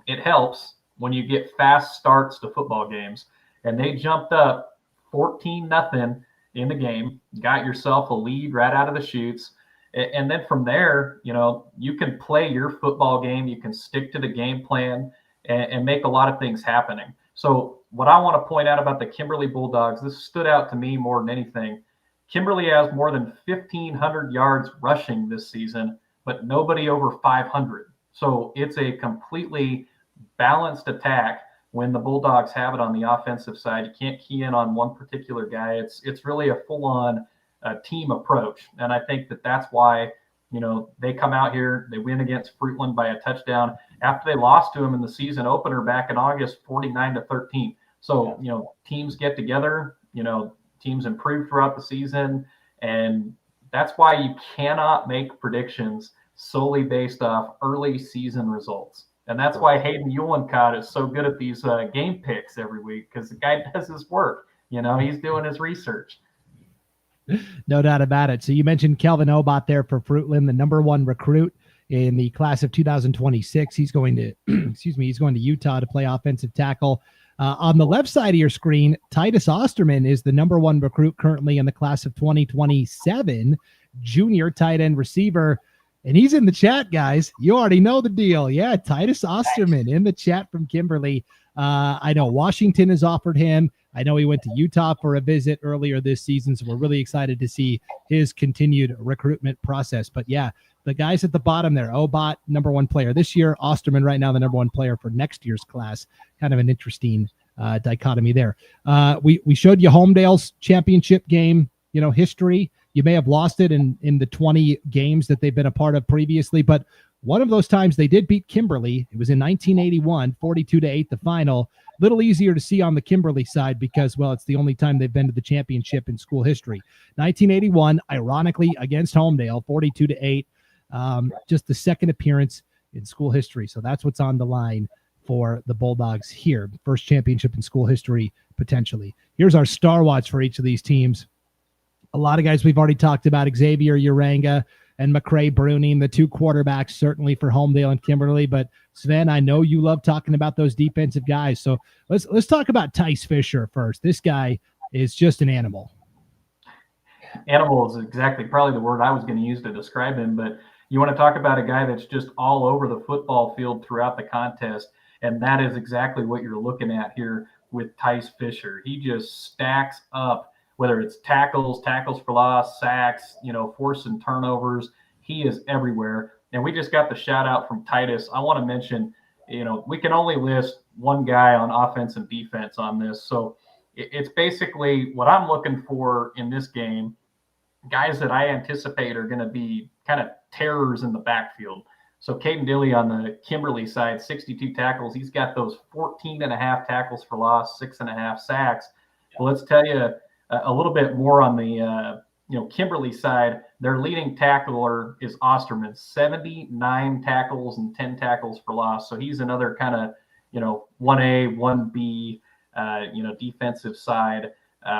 it helps when you get fast starts to football games, and they jumped up 14-0 in the game, got yourself a lead right out of the chutes. And then from there, you can play your football game. You can stick to the game plan and make a lot of things happening. So what I want to point out about the Kimberly Bulldogs, this stood out to me more than anything. Kimberly has more than 1,500 yards rushing this season, but nobody over 500. So it's a completely balanced attack when the Bulldogs have it on the offensive side. You can't key in on one particular guy. It's really a full-on team approach. And I think that's why, they come out here, they win against Fruitland by a touchdown after they lost to them in the season opener back in August, 49-13. So, teams get together, teams improve throughout the season. And that's why you cannot make predictions solely based off early season results. And that's why Hayden Uhlencott is so good at these game picks every week, because the guy does his work. He's doing his research. No doubt about it. So you mentioned Kelvin Obot there for Fruitland, the number 1 recruit in the class of 2026. He's going to, he's going to Utah to play offensive tackle. On the left side of your screen, Titus Osterman is the number 1 recruit currently in the class of 2027, junior tight end receiver. And he's in the chat, guys. You already know the deal. Yeah, Titus Osterman in the chat from Kimberly. I know Washington has offered him. I know he went to Utah for a visit earlier this season, so we're really excited to see his continued recruitment process. But yeah, the guys at the bottom there, Obot, number 1 player this year, Osterman right now the number 1 player for next year's class. Kind of an interesting dichotomy there. We showed you Homedale's championship game, history. You may have lost it in the 20 games that they've been a part of previously, but one of those times they did beat Kimberly. It was in 1981, 42-8, the final. Little easier to see on the Kimberly side because, well, it's the only time they've been to the championship in school history. 1981, ironically, against Homedale, 42-8, just the second appearance in school history. So that's what's on the line for the Bulldogs here. First championship in school history, potentially. Here's our star watch for each of these teams. A lot of guys we've already talked about, Xavier Uranga and McCrae Bruning, the 2 quarterbacks, certainly for Homedale and Kimberly. But Sven, I know you love talking about those defensive guys. So let's talk about Tice Fisher first. This guy is just an animal. Animal is exactly probably the word I was going to use to describe him. But you want to talk about a guy that's just all over the football field throughout the contest. And that is exactly what you're looking at here with Tice Fisher. He just stacks up, whether it's tackles for loss, sacks, forcing turnovers. He is everywhere. And we just got the shout out from Titus. I want to mention, we can only list one guy on offense and defense on this. So it's basically what I'm looking for in this game, guys that I anticipate are going to be kind of terrors in the backfield. So Caden Dilly on the Kimberly side, 62 tackles. He's got those 14.5 tackles for loss, 6.5 sacks. Well, let's tell you a little bit more on the Kimberly side. Their leading tackler is Osterman, 79 tackles and 10 tackles for loss. So he's another kind of 1A, 1B defensive side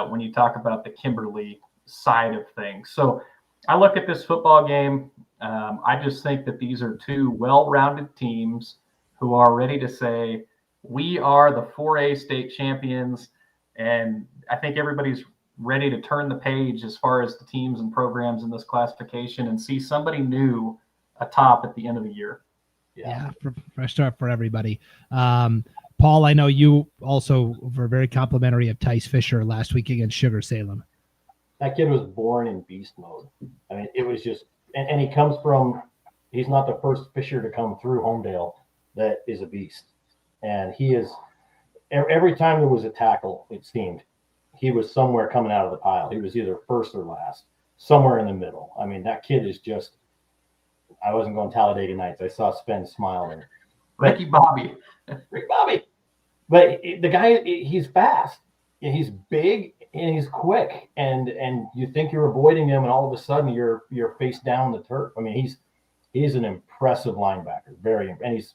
when you talk about the Kimberly side of things. So I look at this football game. I just think that these are 2 well-rounded teams who are ready to say, we are the 4A state champions. And I think everybody's ready to turn the page as far as the teams and programs in this classification and see somebody new atop at the end of the year. Yeah, fresh start for everybody. Paul, I know you also were very complimentary of Tice Fisher last week against Sugar Salem. That kid was born in beast mode. I mean, it was just, and he comes from, he's not the first Fisher to come through Homedale that is a beast. And he is, every time there was a tackle, it seemed, he was somewhere coming out of the pile. He was either first or last, somewhere in the middle. I mean, that kid is just, I wasn't going Talladega Nights. I saw Sven smiling. Ricky Bobby. Ricky Bobby. But the guy, he's fast. He's big and he's quick. And you think you're avoiding him, and all of a sudden you're face down the turf. I mean, he's an impressive linebacker. And he's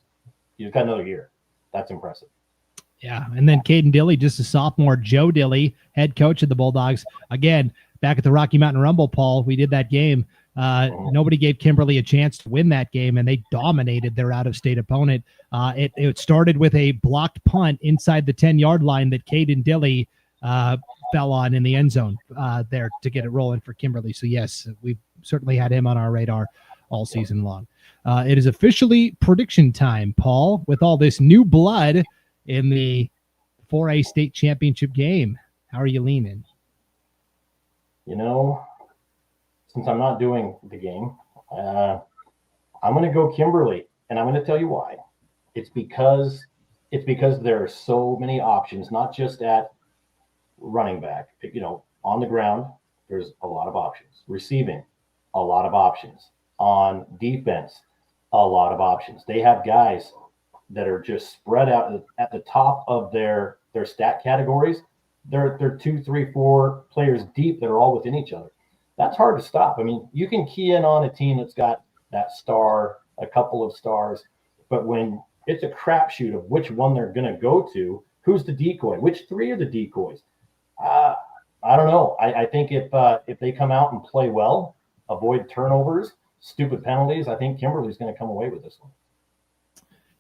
got another year. That's impressive. Yeah, and then Caden Dilly, just a sophomore. Joe Dilly, head coach of the Bulldogs. Again, back at the Rocky Mountain Rumble, Paul, we did that game. Nobody gave Kimberly a chance to win that game, and they dominated their out-of-state opponent. It started with a blocked punt inside the 10-yard line that Caden Dilly fell on in the end zone there to get it rolling for Kimberly. So yes, we've certainly had him on our radar all season long. It is officially prediction time, Paul, with all this new blood in the 4A state championship game. How are you leaning? Since I'm not doing the game, I'm going to go Kimberly, and I'm going to tell you why. It's because there are so many options, not just at running back. On the ground, there's a lot of options. Receiving, a lot of options. On defense, a lot of options. They have guys that are just spread out at the top of their stat categories. They're 2, 3, 4 players deep that are all within each other. That's hard to stop. I mean, you can key in on a team that's got that star, a couple of stars, but when it's a crapshoot of which one they're going to go to, who's the decoy, which 3 are the decoys? I don't know. I think if they come out and play well, avoid turnovers, stupid penalties, I think Kimberly's going to come away with this one.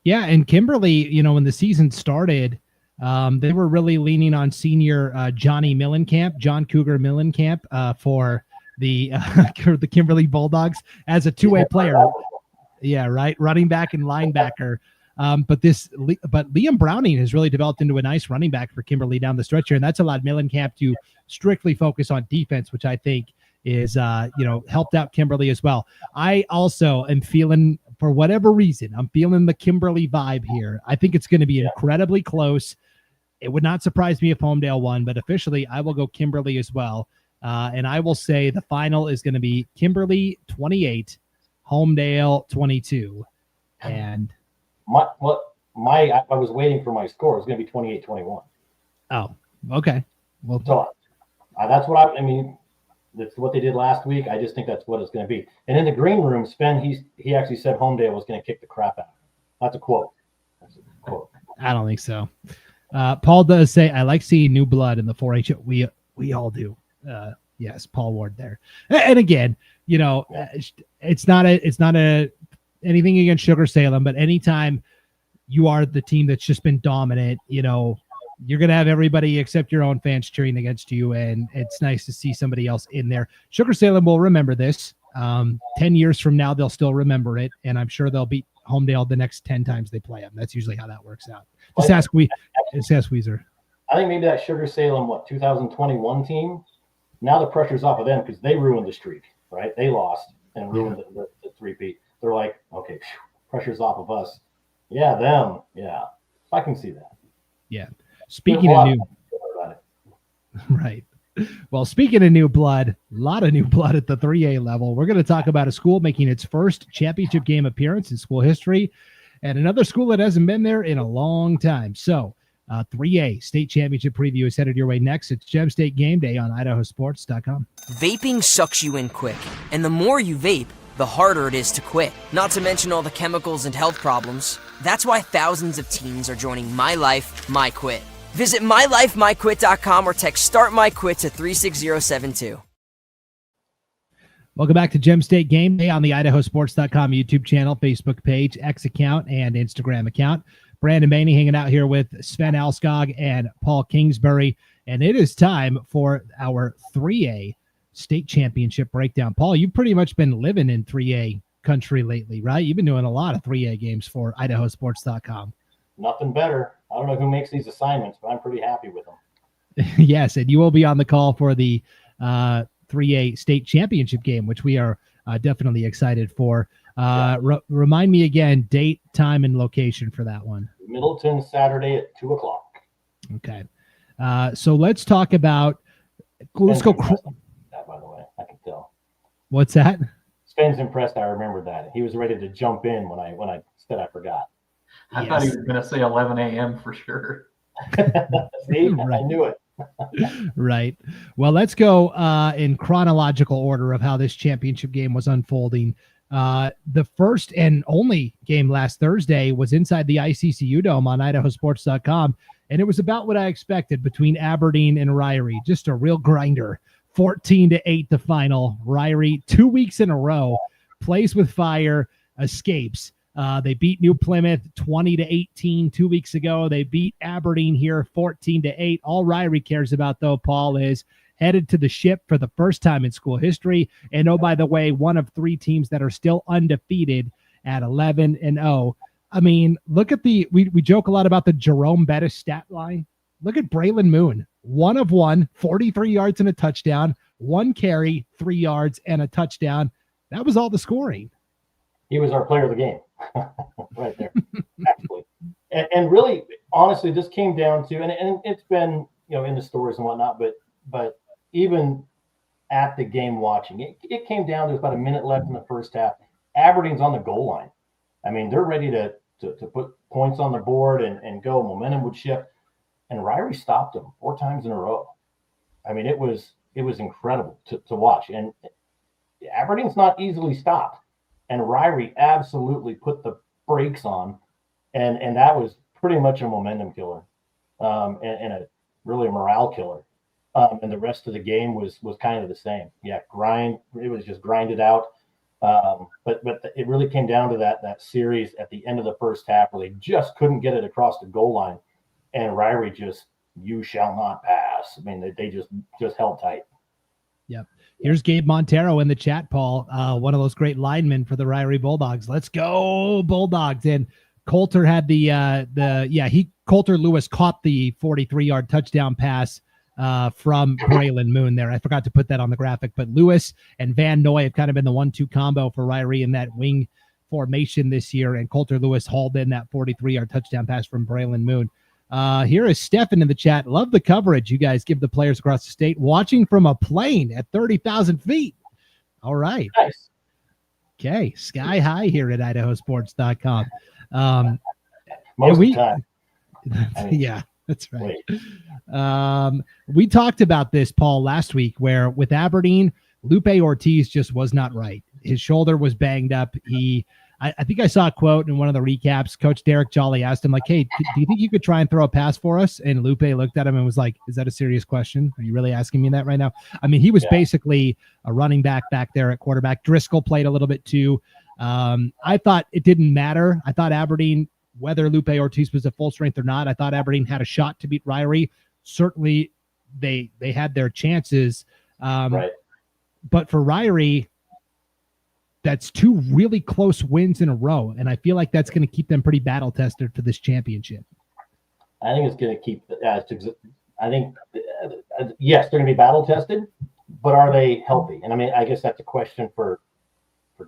Yeah, and Kimberly, when the season started, they were really leaning on senior John Cougar Millenkamp for the the Kimberly Bulldogs as a two-way player. Yeah, right, running back and linebacker. But Liam Browning has really developed into a nice running back for Kimberly down the stretch here, and that's allowed Millenkamp to strictly focus on defense, which I think is helped out Kimberly as well. I also am feeling, for whatever reason, I'm feeling the Kimberly vibe here. I think it's going to be incredibly close. It would not surprise me if Homedale won, but officially I will go Kimberly as well. And I will say the final is going to be Kimberly 28, Homedale 22. And I was waiting for my score. It's going to be 28-21. Oh, okay. Well, so that's what I mean. That's what they did last week. I just think that's what it's going to be. And in the green room, Sven, he actually said Homedale was going to kick the crap out. That's a quote. I don't think so. Paul does say, I like seeing new blood in the 4-H. We all do. Yes, Paul Ward there. And again, it's not anything against Sugar Salem, but anytime you are the team that's just been dominant, you're going to have everybody except your own fans cheering against you. And it's nice to see somebody else in there. Sugar Salem will remember this. 10 years from now, they'll still remember it. And I'm sure they'll beat Homedale the next 10 times they play them. That's usually how that works out. Just ask Weezer. I think maybe that Sugar Salem, 2021 team, now the pressure's off of them because they ruined the streak, right? They lost and ruined the three-peat. They're like, okay, pressure's off of us. Yeah, them. Yeah, I can see that. Yeah. Speaking of new, right. Well, speaking of new blood, a lot of new blood at the 3A level. We're going to talk about a school making its first championship game appearance in school history, and another school that hasn't been there in a long time. So, 3A state championship preview is headed your way next. It's Gem State Game Day on IdahoSports.com. Vaping sucks you in quick, and the more you vape, the harder it is to quit. Not to mention all the chemicals and health problems. That's why thousands of teens are joining My Life, My Quit. Visit mylifemyquit.com or text Start My Quit to 36072. Welcome back to Gem State Game Day on the IdahoSports.com YouTube channel, Facebook page, X account, and Instagram account. Brandon Baney hanging out here with Sven Alskog and Paul Kingsbury. And it is time for our 3A state championship breakdown. Paul, you've pretty much been living in 3A country lately, right? You've been doing a lot of 3A games for IdahoSports.com. Nothing better. I don't know who makes these assignments, but I'm pretty happy with them. Yes, and you will be on the call for the 3A state championship game, which we are definitely excited for. Remind me again, date, time, and location for that one. Middleton, Saturday at 2:00. Okay. So let's talk about. Let's go. That, by the way, I can tell. What's that? Sven's impressed. I remember that. He was ready to jump in when I said I forgot. I thought he was going to say 11 a.m. for sure. See, right. I knew it. Right. Well, let's go in chronological order of how this championship game was unfolding. The first and only game last Thursday was inside the ICCU Dome on IdahoSports.com, and it was about what I expected between Aberdeen and Ryrie. Just a real grinder. 14-8 the final. Ryrie, 2 weeks in a row, plays with fire, escapes. They beat New Plymouth 20-18 2 weeks ago. They beat Aberdeen here 14-8. All Ryrie cares about, though, Paul, is headed to the ship for the first time in school history. And oh, by the way, one of 3 teams that are still undefeated at 11-0. I mean, look at we joke a lot about the Jerome Bettis stat line. Look at Braylon Moon. 1 of 1, 43 yards and a touchdown, 1 carry, 3 yards and a touchdown. That was all the scoring. He was our player of the game right there, actually. And really, honestly, this came down to, and it's been, in the stories and whatnot, but even at the game watching, it came down to about a minute left in the first half. Aberdeen's on the goal line. I mean, they're ready to put points on the board and go. Momentum would shift. And Ryrie stopped them 4 times in a row. I mean, it was incredible to watch. And Aberdeen's not easily stopped. And Ryrie absolutely put the brakes on. And that was pretty much a momentum killer and a really a morale killer. And the rest of the game was kind of the same. Yeah, it was just grinded out. But it really came down to that series at the end of the first half where they just couldn't get it across the goal line. And Ryrie just, you shall not pass. I mean, they just held tight. Yep. Here's Gabe Montero in the chat, Paul, one of those great linemen for the Ryrie Bulldogs. Let's go Bulldogs. And Coulter had Coulter Lewis caught the 43-yard touchdown pass from Braylon Moon there. I forgot to put that on the graphic, but Lewis and Van Noy have kind of been the 1-2 combo for Ryrie in that wing formation this year. And Coulter Lewis hauled in that 43-yard touchdown pass from Braylon Moon. Here is Stefan in the chat. Love the coverage you guys give the players across the state. Watching from a plane at 30,000 feet. All right. Nice. Okay. Sky high here at IdahoSports.com. Most of the time. Yeah, that's right. We talked about this, Paul, last week, where with Aberdeen, Lupe Ortiz just was not right. His shoulder was banged up. I think I saw a quote in one of the recaps. Coach Derek Jolly asked him, like, hey, do you think you could try and throw a pass for us? And Lupe looked at him and was like, is that a serious question? Are you really asking me that right now? I mean, he was basically a running back there at quarterback. Driscoll played a little bit too. I thought it didn't matter. I thought Aberdeen, whether Lupe Ortiz was at full strength or not, I thought Aberdeen had a shot to beat Ryrie. Certainly they had their chances. Right. But for Ryrie, that's 2 really close wins in a row, and I feel like that's going to keep them pretty battle-tested for this championship. I think it's going to keep I think, yes, they're going to be battle-tested, but are they healthy? And I mean, I guess that's a question for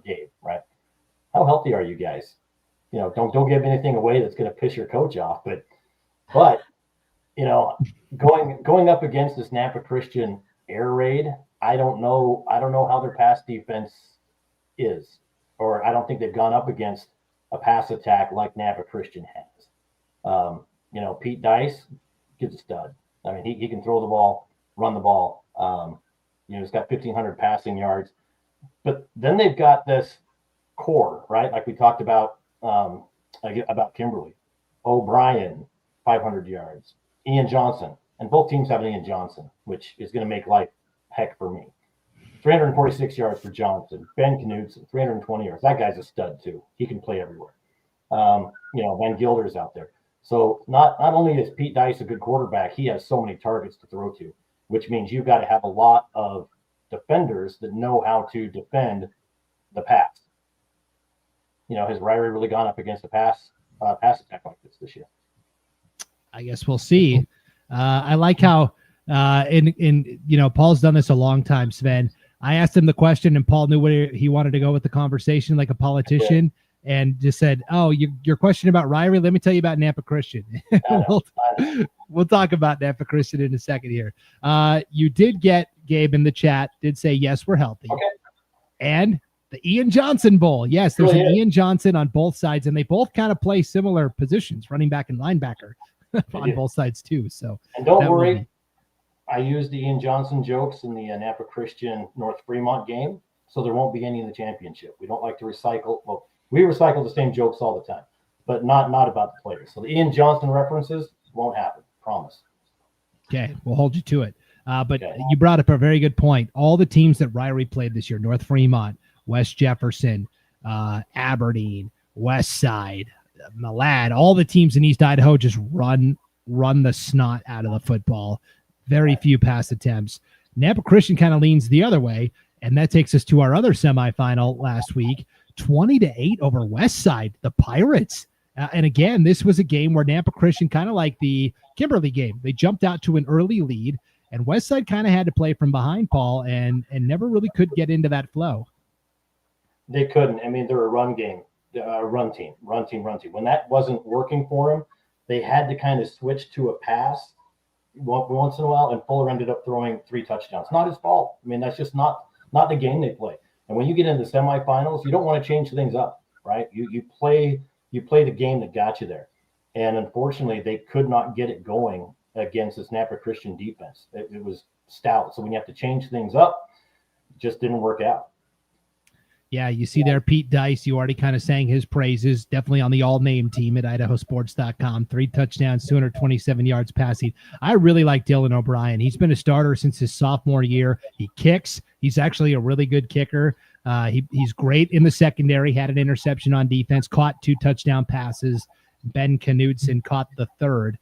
Gabe, right? How healthy are you guys? Don't give anything away that's going to piss your coach off, but going up against this Napa Christian air raid, I don't know how their pass defense is, or I don't think they've gone up against a pass attack like Napa Christian has. Pete Dice gives a stud. I mean, he can throw the ball, run the ball. He's got 1,500 passing yards, but then they've got this core, right? Like we talked about Kimberly, O'Brien, 500 yards, Ian Johnson, and both teams have an Ian Johnson, which is going to make life heck for me. 346 yards for Johnson. Ben Knudsen, 320 yards. That guy's a stud too. He can play everywhere. Van Gilder's out there. So not only is Pete Dice a good quarterback, he has so many targets to throw to, which means you've got to have a lot of defenders that know how to defend the pass. Has Ryrie really gone up against a pass attack like this year? I guess we'll see. I like how Paul's done this a long time, Sven. I asked him the question, and Paul knew where he wanted to go with the conversation, like a politician, and just said, "Oh, your question about Ryrie? Let me tell you about Napa Christian." We'll talk about Napa Christian in a second here. You did get Gabe in the chat did say yes, we're healthy, and the Ian Johnson Bowl. Yes, there's an Ian Johnson on both sides, and they both kind of play similar positions, running back and linebacker on both sides too. So and don't worry. I used the Ian Johnson jokes in the Napa Christian North Fremont game, so there won't be any in the championship. We don't like to recycle. Well, we recycle the same jokes all the time, but not about the players. So the Ian Johnson references won't happen. Promise. Okay, we'll hold you to it. But you brought up a very good point. All the teams that Ryrie played this year, North Fremont, West Jefferson, Aberdeen, West Side, Malad, all the teams in East Idaho just run the snot out of the football. Very few pass attempts. Nampa Christian kind of leans the other way, and that takes us to our other semifinal last week, 20-8 over West Side, the Pirates. And again, this was a game where Nampa Christian, kind of like the Kimberly game, they jumped out to an early lead, and West Side kind of had to play from behind, Paul, and never really could get into that flow. They couldn't. I mean, they're a run game, run team. When that wasn't working for them, they had to kind of switch to a pass once in a while, and Fuller ended up throwing 3 touchdowns. Not his fault. I mean, that's just not the game they play. And when you get into the semifinals, you don't want to change things up, right? You play the game that got you there. And unfortunately, they could not get it going against this Nampa Christian defense. It was stout. So when you have to change things up, it just didn't work out. Yeah, you see there, Pete Dice, you already kind of sang his praises, definitely on the all-name team at IdahoSports.com. 3 touchdowns, 227 yards passing. I really like Dylan O'Brien. He's been a starter since his sophomore year. He kicks. He's actually a really good kicker. He's great in the secondary, had an interception on defense, caught 2 touchdown passes. Ben Knudsen caught the 3rd.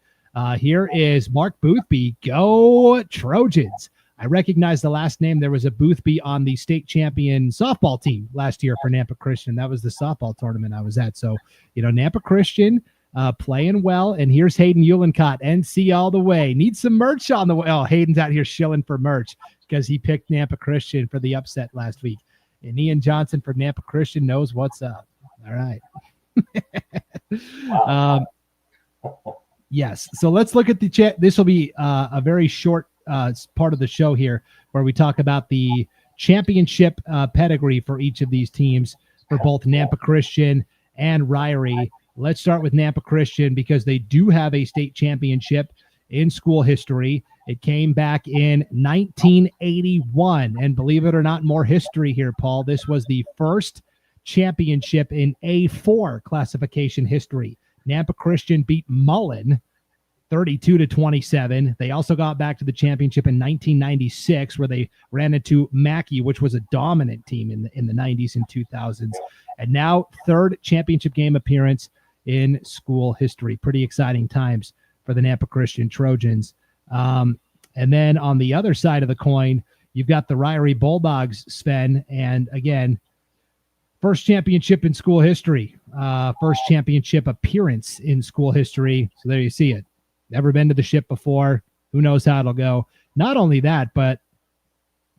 Here is Mark Boothby. Go Trojans. I recognize the last name. There was a Boothby on the state champion softball team last year for Nampa Christian. That was the softball tournament I was at. So, Nampa Christian playing well. And here's Hayden Uhlencott, NC all the way. Need some merch on the way. Oh, Hayden's out here shilling for merch because he picked Nampa Christian for the upset last week. And Ian Johnson from Nampa Christian knows what's up. All right. Yes. So let's look at the chat. This will be a very short part of the show here where we talk about the championship pedigree for each of these teams for both Nampa Christian and Ryrie. Let's start with Nampa Christian because they do have a state championship in school history. It came back in 1981, and believe it or not, more history here, Paul. This was the first championship in A4 classification history. Nampa Christian beat Mullen 32-27. They also got back to the championship in 1996, where they ran into Mackey, which was a dominant team in the 90s and 2000s. And now 3rd championship game appearance in school history. Pretty exciting times for the Nampa Christian Trojans. And then on the other side of the coin, you've got the Ryrie Bulldogs, Sven. And again, first championship in school history, first championship appearance in school history. So there you see it. Never been to the ship before. Who knows how it'll go? Not only that, but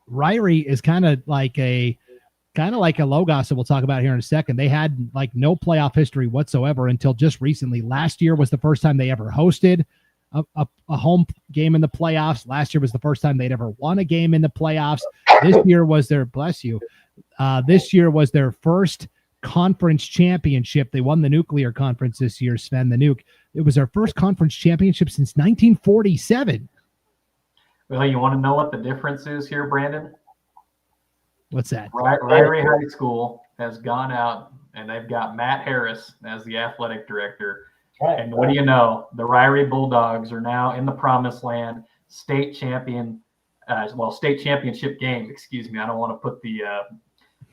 Ryrie is kind of like a Logos that we'll talk about here in a second. They had like no playoff history whatsoever until just recently. Last year was the first time they ever hosted a home game in the playoffs. Last year was the first time they'd ever won a game in the playoffs. This year was their this year was their first conference championship. They won the Nuclear Conference this year, Sven, the Nuke. It was their first conference championship since 1947. Well, you want to know what the difference is here, Brandon? What's that? Ryrie High School has gone out, and they've got Matt Harris as the athletic director. Right. And what do you know? The Ryrie Bulldogs are now in the promised land, state championship game. Excuse me. I don't want to put the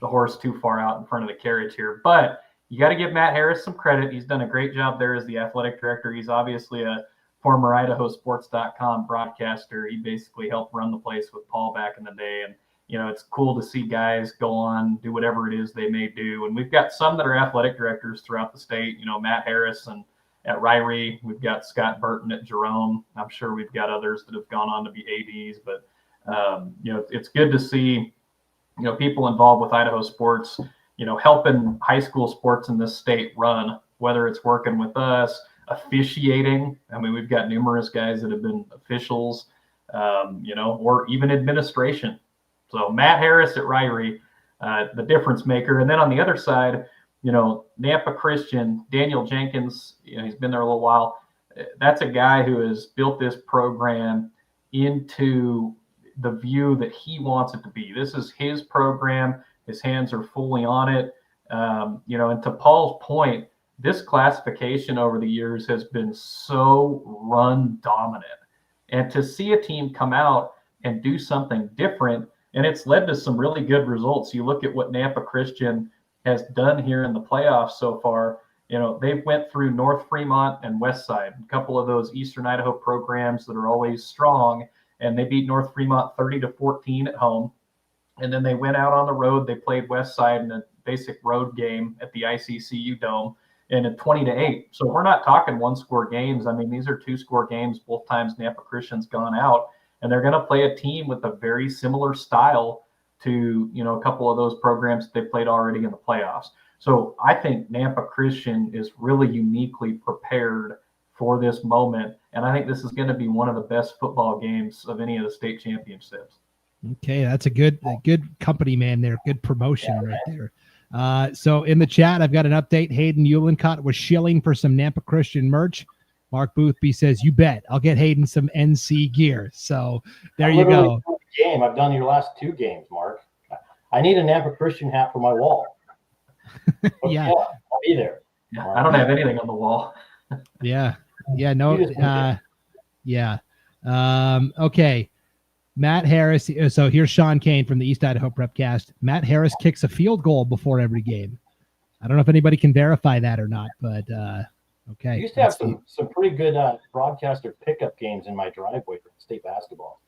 horse too far out in front of the carriage here, but you got to give Matt Harris some credit. He's done a great job there as the athletic director. He's obviously a former IdahoSports.com broadcaster. He basically helped run the place with Paul back in the day. And, it's cool to see guys go on, do whatever it is they may do. And we've got some that are athletic directors throughout the state, Matt Harris and at Ryrie. We've got Scott Burton at Jerome. I'm sure we've got others that have gone on to be ADs, but, it's good to see, people involved with Idaho sports, helping high school sports in this state run, whether it's working with us, officiating. I mean, we've got numerous guys that have been officials, or even administration. So Matt Harris at Ryrie, the difference maker. And then on the other side, Nampa Christian, Daniel Jenkins, he's been there a little while. That's a guy who has built this program into the view that he wants it to be. This is his program. His hands are fully on it. And to Paul's point, this classification over the years has been so run dominant. And to see a team come out and do something different, and it's led to some really good results. You look at what Nampa Christian has done here in the playoffs so far. They went through North Fremont and West Side, a couple of those Eastern Idaho programs that are always strong, and they beat North Fremont 30-14 at home. And then they went out on the road. They played West Side in a basic road game at the ICCU Dome and a 20-8. So we're not talking one-score games. I mean, these are two-score games. Both times Nampa Christian's gone out, and they're going to play a team with a very similar style to, a couple of those programs they played already in the playoffs. So I think Nampa Christian is really uniquely prepared for this moment, and I think this is going to be one of the best football games of any of the state championships. Okay, that's a good company man there. Good promotion right there. So in the chat, I've got an update. Hayden Eulencott was shilling for some Nampa Christian merch. Mark Boothby says, "You bet. I'll get Hayden some NC gear." So there you go. Game. I've done your last 2 games, Mark. I need a Nampa Christian hat for my wall. Yeah, I'll be there. Yeah, I don't have anything on the wall. Yeah. No. Yeah. Okay. Matt Harris. So here's Sean Kane from the East Idaho Prepcast. Matt Harris kicks a field goal before every game. I don't know if anybody can verify that or not, but okay. I used to have some pretty good broadcaster pickup games in my driveway for state basketball.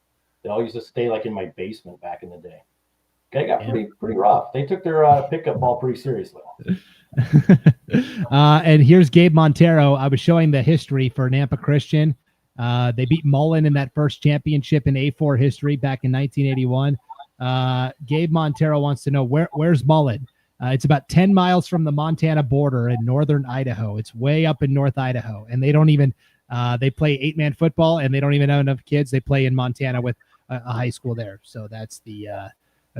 They all used to stay like in my basement back in the day. They got pretty rough. They took their pickup ball pretty seriously. And here's Gabe Montero. I was showing the history for Nampa Christian. They beat Mullen in that first championship in A4 history back in 1981. Gabe Montero wants to know where's Mullen? It's about 10 miles from the Montana border in northern Idaho. It's way up in North Idaho, and they don't even they play 8-man football, and they don't even have enough kids. They play in Montana with a high school there. So that's the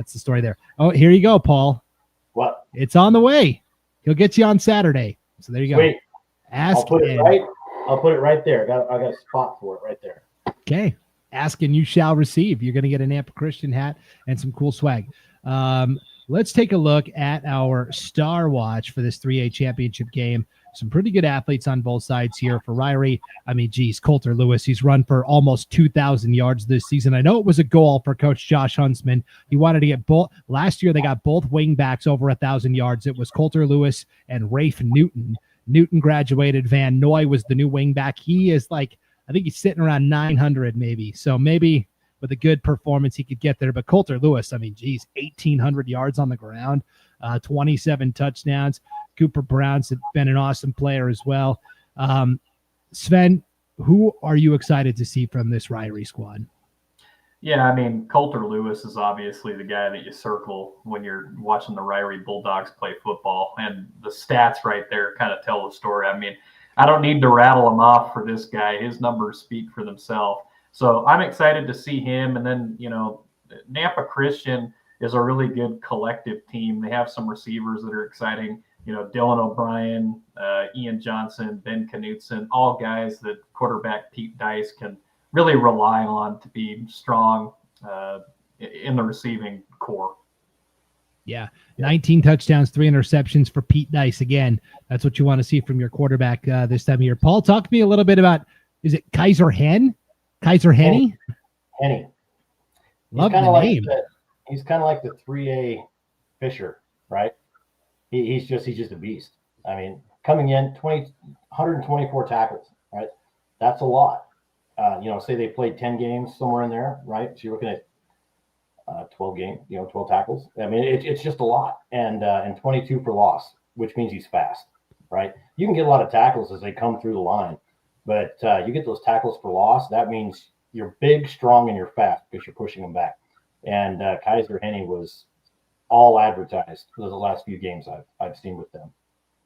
story there. Oh, here you go, Paul. What? It's on the way. He'll get you on Saturday. So there you go. Wait, I'll put it right there. I got a spot for it right there. Okay. Ask and you shall receive. You're going to get a Nampa Christian hat and some cool swag. Let's take a look at our Star Watch for this 3A championship game. Some pretty good athletes on both sides here. For Ryrie, I mean, geez, Coulter Lewis, he's run for almost 2,000 yards this season. I know it was a goal for Coach Josh Huntsman. He wanted to get both. Last year, they got both wing backs over 1,000 yards. It was Coulter Lewis and Rafe Newton. Newton graduated. Van Noy was the new wing back. He is I think he's sitting around 900 maybe. So maybe with a good performance, he could get there. But Coulter Lewis, I mean, geez, 1,800 yards on the ground, 27 touchdowns. Cooper Brown's been an awesome player as well. Sven, who are you excited to see from this Ryrie squad? Yeah, I mean, Coulter Lewis is obviously the guy that you circle when you're watching the Ryrie Bulldogs play football. And the stats right there kind of tell the story. I mean, I don't need to rattle him off for this guy. His numbers speak for themselves. So I'm excited to see him. And then, Nampa Christian is a really good collective team. They have some receivers that are exciting. Dylan O'Brien, Ian Johnson, Ben Knutson, all guys that quarterback Pete Dice can really rely on to be strong in the receiving core. Yeah, 19 touchdowns, 3 interceptions for Pete Dice. Again, that's what you want to see from your quarterback this time of year. Paul, talk to me a little bit about, is it Kaiser Henny? Henny. Love the name. He's kind of like the 3A Fisher, right? He's just a beast. I mean, coming in 124 tackles, right? That's a lot. Say they played 10 games somewhere in there, right? So you're looking at 12 games, 12 tackles. I mean, it's just a lot, and 22 for loss, which means he's fast, right? You can get a lot of tackles as they come through the line, but you get those tackles for loss. That means you're big, strong, and you're fast because you're pushing them back. And Kaiser Henny was all advertised for the last few games I've seen with them.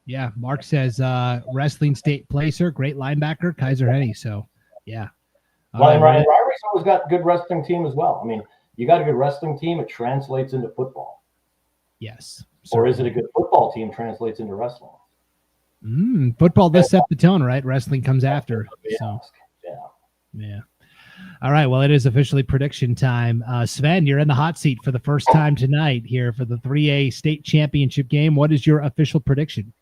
Yeah, Mark says wrestling state placer, great linebacker, Kaiser Henny. So, yeah. Well, and Ryrie's always got a good wrestling team as well. I mean, you got a good wrestling team, it translates into football. Yes. Or is it a good football team translates into wrestling? Football does set the tone, right? Wrestling comes after. So, yeah. All right. Well, it is officially prediction time. Sven, you're in the hot seat for the first time tonight here for the 3A state championship game. What is your official prediction?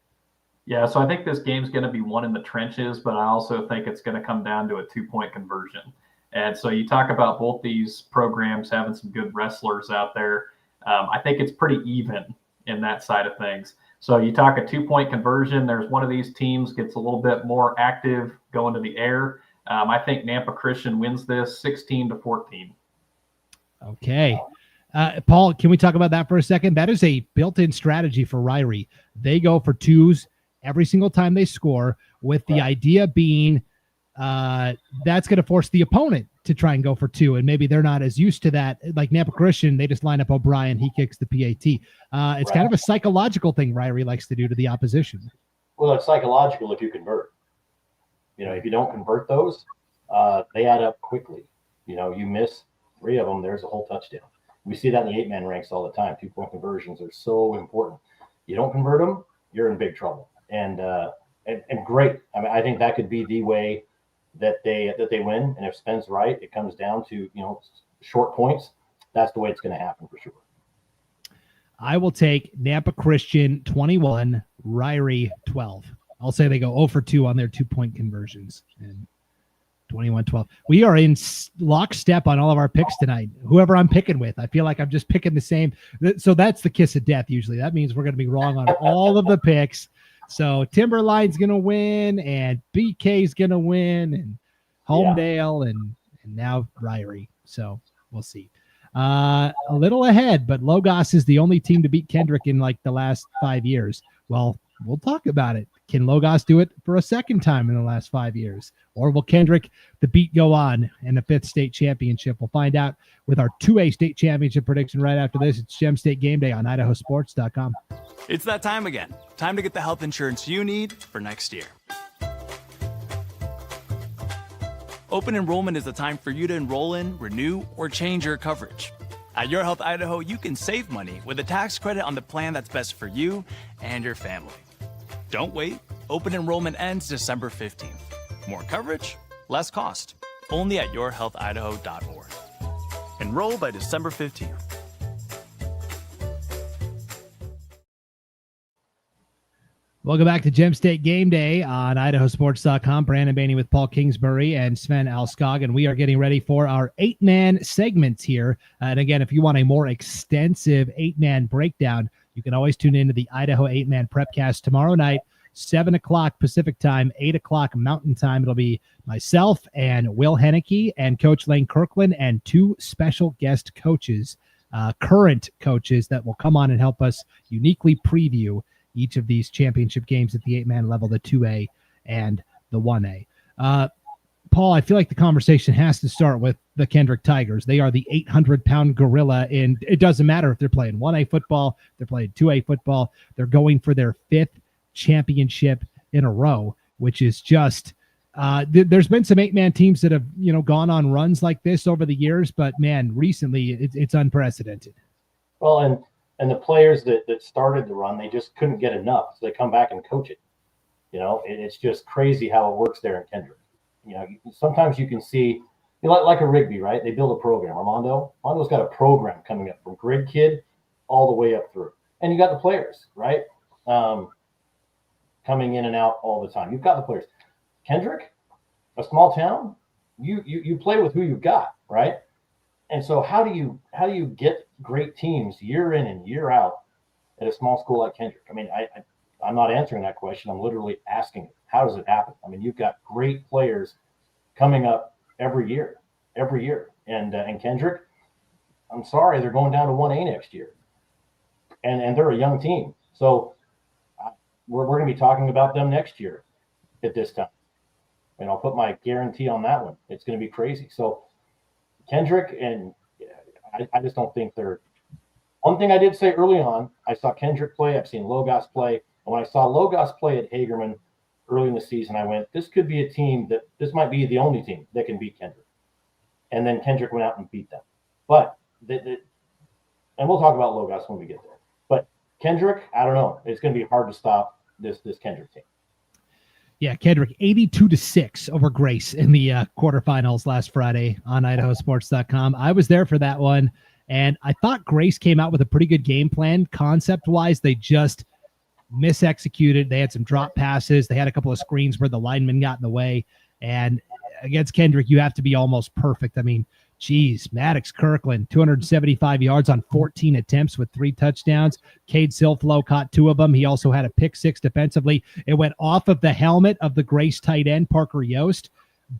Yeah, so I think this game's going to be won in the trenches, but I also think it's going to come down to a 2-point conversion. And so you talk about both these programs having some good wrestlers out there. I think it's pretty even. in that side of things. So you talk a 2-point conversion. There's one of these teams gets a little bit more active going to the air. I think Nampa Christian wins this 16-14. Okay. Paul, can we talk about that for a second? That is a built-in strategy for Ryrie. They go for twos every single time they score, with the idea being that's going to force the opponent to try and go for two, and maybe they're not as used to that. Like Nampa Christian, they just line up O'Brien, he kicks the PAT. It's kind of a psychological thing Ryrie likes to do to the opposition. Well, it's psychological if you convert. If you don't convert those, they add up quickly. You miss 3 of them, there's a whole touchdown. We see that in the 8-man ranks all the time. 2-point conversions are so important. You don't convert them, you're in big trouble. And great. I mean, I think that could be the way that they win. And if Sven's right, it comes down to short points. That's the way it's going to happen for sure. I will take Nampa Christian 21, Ryrie 12. I'll say they go 0 for 2 on their 2-point conversions, and 21-12. We are in lockstep on all of our picks tonight. Whoever I'm picking with, I feel like I'm just picking the same. So that's the kiss of death usually. That means we're going to be wrong on all of the picks. So Timberline's going to win, and BK's going to win, and Homedale, and now Ryrie. So we'll see. A little ahead, but Logos is the only team to beat Kendrick in like the last 5 years. Well, we'll talk about it. Can Logos do it for a second time in the last 5 years? Or will Kendrick, the beat, go on in the 5th state championship? We'll find out with our 2A state championship prediction right after this. It's Gem State Game Day on IdahoSports.com. It's that time again. Time to get the health insurance you need for next year. Open enrollment is the time for you to enroll in, renew, or change your coverage. At Your Health Idaho, you can save money with a tax credit on the plan that's best for you and your family. Don't wait. Open enrollment ends December 15th. More coverage, less cost. Only at yourhealthidaho.org. Enroll by December 15th. Welcome back to Gem State Game Day on IdahoSports.com. Brandon Baney with Paul Kingsbury and Sven Alskog, and we are getting ready for our 8-man segments here. And again, if you want a more extensive 8-man breakdown, you can always tune into the Idaho 8-man Prepcast tomorrow night, 7 o'clock Pacific time, 8 o'clock Mountain time. It'll be myself and Will Henneke and Coach Lane Kirkland and 2 special guest coaches, current coaches that will come on and help us uniquely preview each of these championship games at the 8-man level, the 2A and the 1A. Paul, I feel like the conversation has to start with the Kendrick Tigers. They are the 800-pound gorilla, and it doesn't matter if they're playing 1A football, they're playing 2A football. They're going for their 5th championship in a row, which is just there's been some 8-man teams that have gone on runs like this over the years, but man, recently it's unprecedented. Well, and the players that started the run, they just couldn't get enough, so they come back and coach it. It's just crazy how it works there in Kendrick. Sometimes you can see, like a Rigby, right? They build a program. Armando's got a program coming up from grid kid all the way up through, and you got the players, right? Coming in and out all the time. You've got the players. Kendrick, a small town, you play with who you've got, right? And so how do you get great teams year in and year out at a small school like Kendrick? I mean, I'm not answering that question. I'm literally asking it. How does it happen? I mean, you've got great players coming up every year. And Kendrick, I'm sorry, they're going down to 1A next year. And they're a young team. So we're going to be talking about them next year at this time. And I'll put my guarantee on that one. It's going to be crazy. So Kendrick, and I just don't think they're – one thing I did say early on, I saw Kendrick play. I've seen Logos play. And when I saw Logos play at Hagerman early in the season, I went, this could be a team that – this might be the only team that can beat Kendrick. And then Kendrick went out and beat them. But and we'll talk about Logos when we get there. But Kendrick, I don't know. It's going to be hard to stop this Kendrick team. Yeah, Kendrick 82-6 over Grace in the quarterfinals last Friday on IdahoSports.com. I was there for that one, and I thought Grace came out with a pretty good game plan. Concept-wise, they just misexecuted. They had some drop passes. They had a couple of screens where the linemen got in the way. And against Kendrick, you have to be almost perfect. I mean, Geez, Maddox Kirkland, 275 yards on 14 attempts with 3 touchdowns. Cade Silflo caught 2 of them. He also had a pick 6 defensively. It went off of the helmet of the Grace tight end, Parker Yost,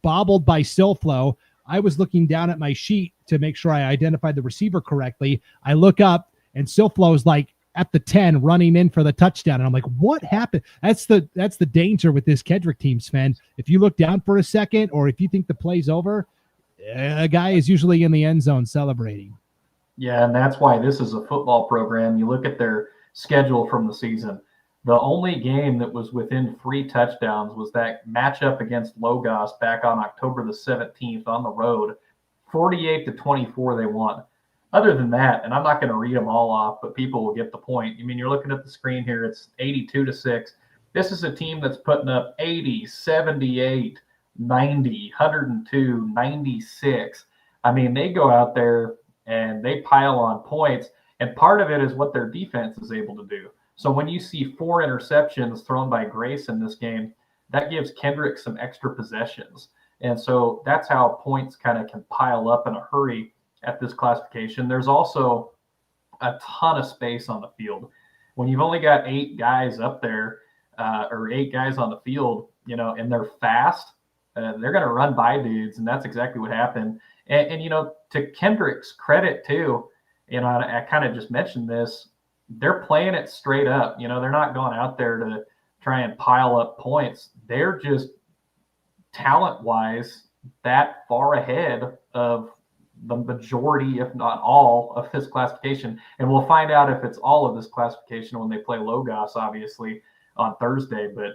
bobbled by Silflo. I was looking down at my sheet to make sure I identified the receiver correctly. I look up, and Silflo's like at the 10 running in for the touchdown. And I'm like, what happened? That's the danger with this Kendrick team, Sven. If you look down for a second, or if you think the play's over, a guy is usually in the end zone celebrating. Yeah, and that's why this is a football program. You look at their schedule from the season. The only game that was within 3 touchdowns was that matchup against Logos back on October the 17th on the road. 48-24 they won. Other than that, and I'm not going to read them all off, but people will get the point. I mean, you're looking at the screen here. It's 82-6. This is a team that's putting up 80, 78, 90, 102, 96. I mean, they go out there and they pile on points, and part of it is what their defense is able to do. So when you see 4 interceptions thrown by Grace in this game, that gives Kendrick some extra possessions. And so that's how points kind of can pile up in a hurry at this classification. There's also a ton of space on the field. When you've only got 8 guys up there, or 8 guys on the field, and they're fast, they're going to run by dudes, and that's exactly what happened. And to Kendrick's credit too, I kind of just mentioned this, they're playing it straight up. They're not going out there to try and pile up points. They're just talent-wise that far ahead of the majority, if not all, of this classification. And we'll find out if it's all of this classification when they play Logos, obviously, on Thursday. But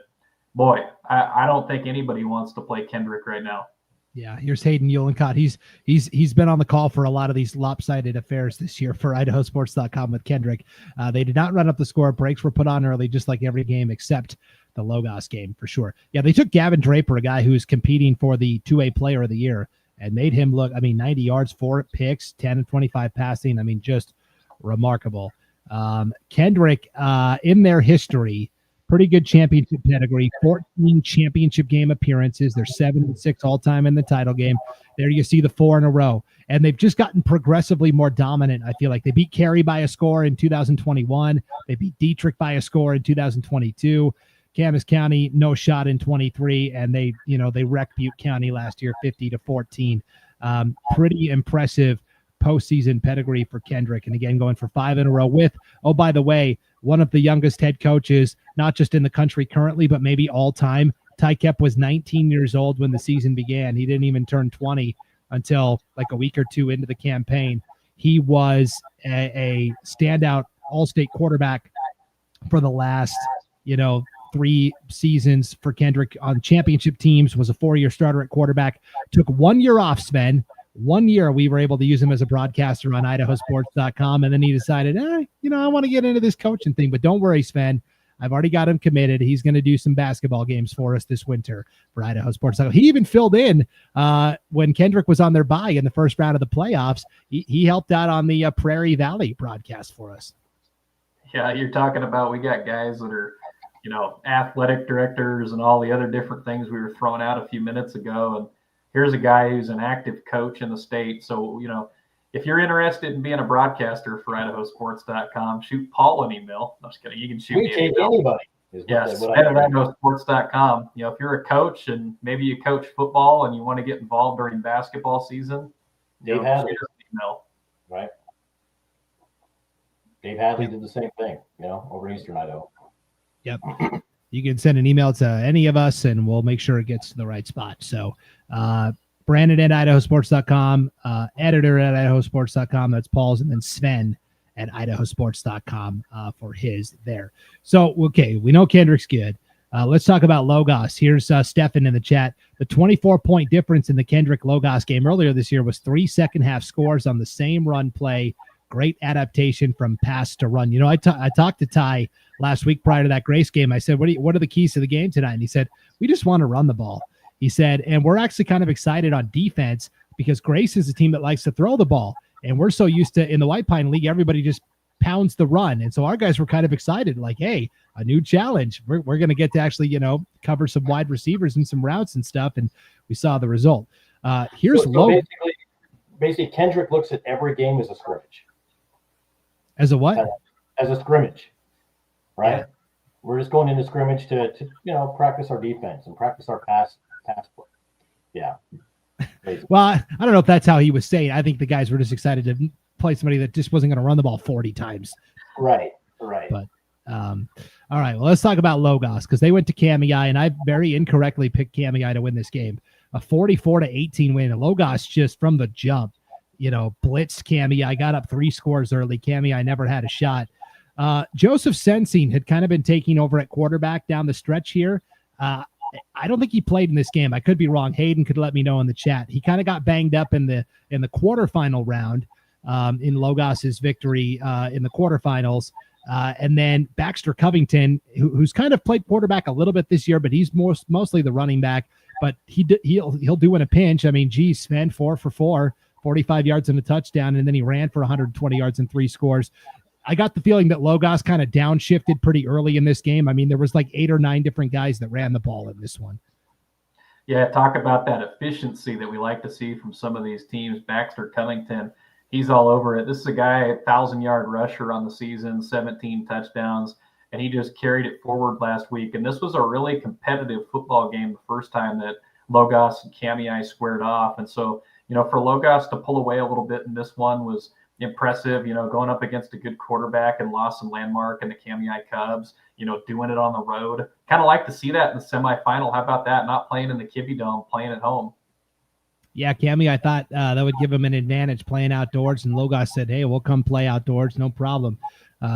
boy, I don't think anybody wants to play Kendrick right now. Yeah, here's Hayden Uhlencott. He's been on the call for a lot of these lopsided affairs this year for IdahoSports.com with Kendrick. They did not run up the score. Breaks were put on early, just like every game except the Logos game, for sure. Yeah, they took Gavin Draper, a guy who's competing for the 2A Player of the Year, and made him look, 90 yards, 4 picks, 10 of 25 passing. Just remarkable. Kendrick, in their history, pretty good championship pedigree, 14 championship game appearances. They're 7-6 all-time in the title game. There you see the 4 in a row. And they've just gotten progressively more dominant, I feel like. They beat Cary by a score in 2021. They beat Dietrich by a score in 2022. Camas County, no shot in 23. And they wrecked Butte County last year, 50-14. Pretty impressive postseason pedigree for Kendrick. And again, going for 5 in a row with, oh, by the way, one of the youngest head coaches, not just in the country currently, but maybe all time. Ty Kep was 19 years old when the season began. He didn't even turn 20 until like a week or 2 into the campaign. He was a standout all-state quarterback for the last, 3 seasons for Kendrick on championship teams, was a 4-year starter at quarterback, took 1 year off, Sven. 1 year we were able to use him as a broadcaster on IdahoSports.com, and then he decided, I want to get into this coaching thing. But don't worry, Sven. I've already got him committed. He's going to do some basketball games for us this winter for IdahoSports.com. He even filled in when Kendrick was on their bye in the first round of the playoffs. He helped out on the Prairie Valley broadcast for us. Yeah, you're talking about, we got guys that are, athletic directors and all the other different things we were throwing out a few minutes ago. And here's a guy who's an active coach in the state. So, if you're interested in being a broadcaster for IdahoSports.com, shoot Paul an email. I'm just kidding. You can shoot me an email. Anybody. Yes, at IdahoSports.com. If you're a coach and maybe you coach football and you want to get involved during basketball season, Dave Hadley. shoot us an email. Right. Dave Hadley did the same thing, over in Eastern Idaho. Yep. You can send an email to any of us and we'll make sure it gets to the right spot. So, Brandon at IdahoSports.com, editor at IdahoSports.com. That's Paul's, and then Sven at IdahoSports.com for his there. So, okay, we know Kendrick's good. Let's talk about Logos. Here's Stefan in the chat. The 24-point difference in the Kendrick-Logos game earlier this year was 3 second-half scores on the same run play. Great adaptation from pass to run. I talked to Ty last week prior to that Grace game. I said, what are the keys to the game tonight? And he said, we just want to run the ball. He said, and we're actually kind of excited on defense because Grace is a team that likes to throw the ball. And we're so used to, in the White Pine League, everybody just pounds the run. And so our guys were kind of excited, like, hey, a new challenge. We're going to get to actually, cover some wide receivers and some routes and stuff. And we saw the result. Here's Logan. basically Kendrick looks at every game as a scrimmage. As a what? As a scrimmage, right? Yeah. We're just going into scrimmage to practice our defense and practice our pass play. Yeah. Well, I don't know if that's how he was saying. I think the guys were just excited to play somebody that just wasn't going to run the ball 40 times. Right. But all right, well, let's talk about Logos, because they went to Kamei, and I very incorrectly picked Kamei to win this game. A 44-18 win. And Logos just from the jump, blitzed Kamei, got up 3 scores early. Kamei never had a shot. Joseph Sensing had kind of been taking over at quarterback down the stretch here. I don't think he played in this game. I could be wrong. Hayden could let me know in the chat. He kind of got banged up in the quarterfinal round in Logos's victory in the quarterfinals. And then Baxter Covington, who's kind of played quarterback a little bit this year, but he's mostly the running back. But he'll do in a pinch. I mean, geez, Sven, 4 for 4, 45 yards and a touchdown, and then he ran for 120 yards and 3 scores. I got the feeling that Logos kind of downshifted pretty early in this game. I mean, there was like 8 or 9 different guys that ran the ball in this one. Yeah, talk about that efficiency that we like to see from some of these teams. Baxter Covington, he's all over it. This is a guy, 1,000-yard rusher on the season, 17 touchdowns, and he just carried it forward last week. And this was a really competitive football game the first time that Logos and Kamei squared off. And so, for Logos to pull away a little bit in this one was impressive, going up against a good quarterback and lost some landmark in the Kamei Cubs, doing it on the road. Kind of like to see that in the semifinal. How about that? Not playing in the Kibbie Dome, playing at home. Yeah, Kamei, I thought that would give him an advantage playing outdoors, and Logos said, hey, we'll come play outdoors, no problem.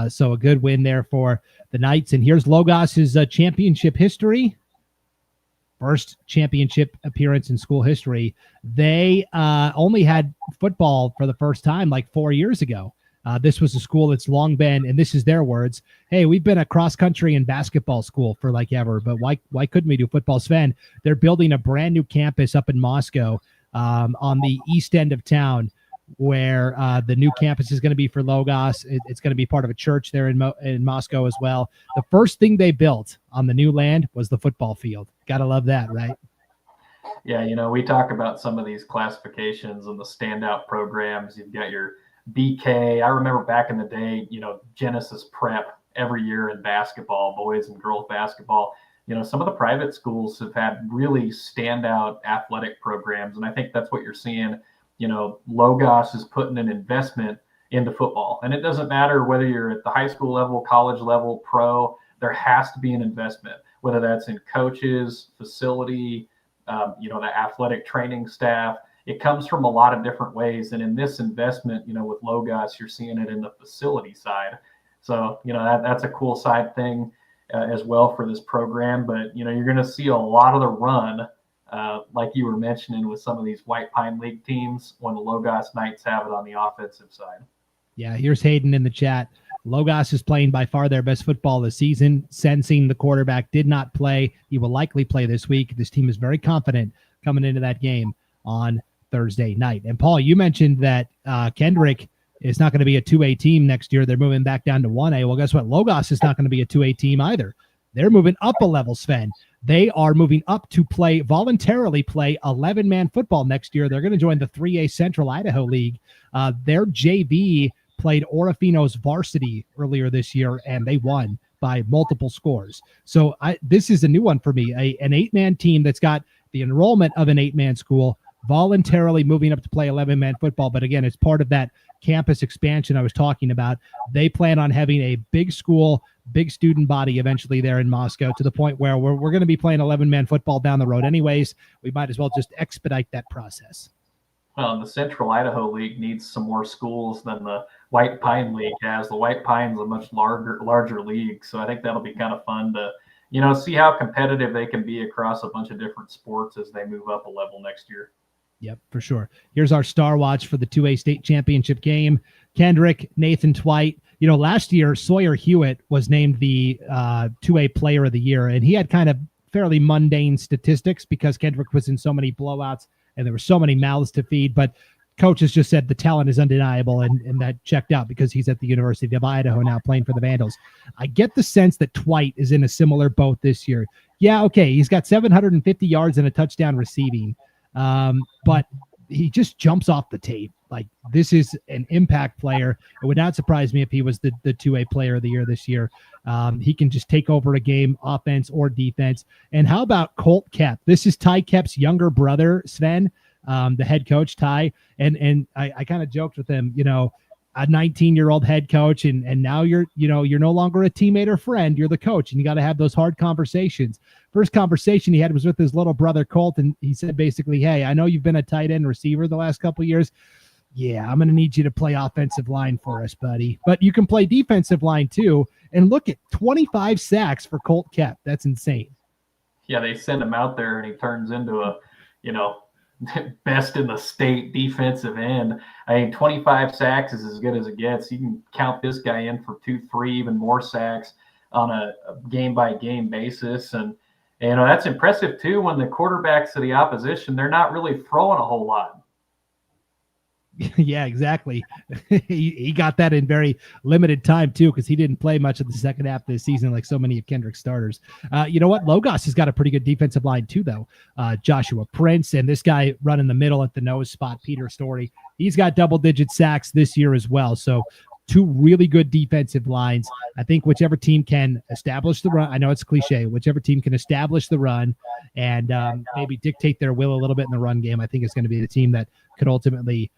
So a good win there for the Knights. And here's Logos's championship history. First championship appearance in school history. They only had football for the first time like 4 years ago. This was a school that's long been, and this is their words, hey, we've been a cross-country and basketball school for like ever, but why couldn't we do football? Sven, they're building a brand new campus up in Moscow on the east end of town, where the new campus is going to be for Logos. It's going to be part of a church there in Moscow as well. The first thing they built on the new land was the football field. Got to love that, right? Yeah, we talk about some of these classifications and the standout programs. You've got your BK. I remember back in the day, Genesis Prep every year in basketball, boys and girls basketball. Some of the private schools have had really standout athletic programs, and I think that's what you're seeing. Logos is putting an investment into football, and it doesn't matter whether you're at the high school level, college level, pro. There has to be an investment, whether that's in coaches, facility, the athletic training staff. It comes from a lot of different ways, and in this investment, with Logos, you're seeing it in the facility side. So, that's a cool side thing as well for this program. But you're going to see a lot of the run. Like you were mentioning with some of these White Pine League teams when the Logos Knights have it on the offensive side. Yeah, here's Hayden in the chat. Logos is playing by far their best football this season. Sensing, the quarterback, did not play. He will likely play this week. This team is very confident coming into that game on Thursday night. And Paul, you mentioned that Kendrick is not going to be a 2A team next year. They're moving back down to 1A. Well, guess what? Logos is not going to be a 2A team either. They're moving up a level, Sven. They are moving up to voluntarily play 11-man football next year. They're going to join the 3A Central Idaho League. Their JV played Orofino's varsity earlier this year, and they won by multiple scores. So this is a new one for me, an 8-man team that's got the enrollment of an 8-man school, voluntarily moving up to play 11-man football. But again, it's part of that campus expansion I was talking about. They plan on having a big school, big student body eventually there in Moscow, to the point where we're going to be playing 11-man football down the road anyways. We might as well just expedite that process. Well, the Central Idaho League needs some more schools than the White Pine League has. The White Pine's a much larger league, so I think that'll be kind of fun to, see how competitive they can be across a bunch of different sports as they move up a level next year. Yep, for sure. Here's our star watch for the 2A state championship game. Kendrick, Nathan Twite. Last year, Sawyer Hewitt was named the 2A player of the year, and he had kind of fairly mundane statistics because Kendrick was in so many blowouts and there were so many mouths to feed. But coaches just said the talent is undeniable, and that checked out because he's at the University of Idaho now playing for the Vandals. I get the sense that Twite is in a similar boat this year. Yeah, okay, he's got 750 yards and a touchdown receiving. But he just jumps off the tape. Like, this is an impact player. It would not surprise me if he was the 2A player of the year this year. He can just take over a game, offense or defense. And how about Colt Kep? This is Ty Kep's younger brother, Sven, the head coach, Ty. And I kind of joked with him, a 19-year-old head coach, and now you're no longer a teammate or friend. You're the coach, and you got to have those hard conversations. First conversation he had was with his little brother, Colt, and he said basically, hey, I know you've been a tight end receiver the last couple of years. Yeah, I'm going to need you to play offensive line for us, buddy. But you can play defensive line too. And look at 25 sacks for Colt Kep. That's insane. Yeah, they send him out there, and he turns into a, best in the state defensive end. I mean, 25 sacks is as good as it gets. You can count this guy in for 2, 3, even more sacks on a game-by-game basis. And that's impressive, too, when the quarterbacks of the opposition, they're not really throwing a whole lot. Yeah, exactly. He got that in very limited time too, because he didn't play much of the second half of the season like so many of Kendrick's starters. You know what? Logos has got a pretty good defensive line too, though. Joshua Prince and this guy running the middle at the nose spot, Peter Story. He's got double-digit sacks this year as well. So 2 really good defensive lines. I think whichever team can establish the run, I know it's cliche, whichever team can establish the run and maybe dictate their will a little bit in the run game, I think it's going to be the team that could ultimately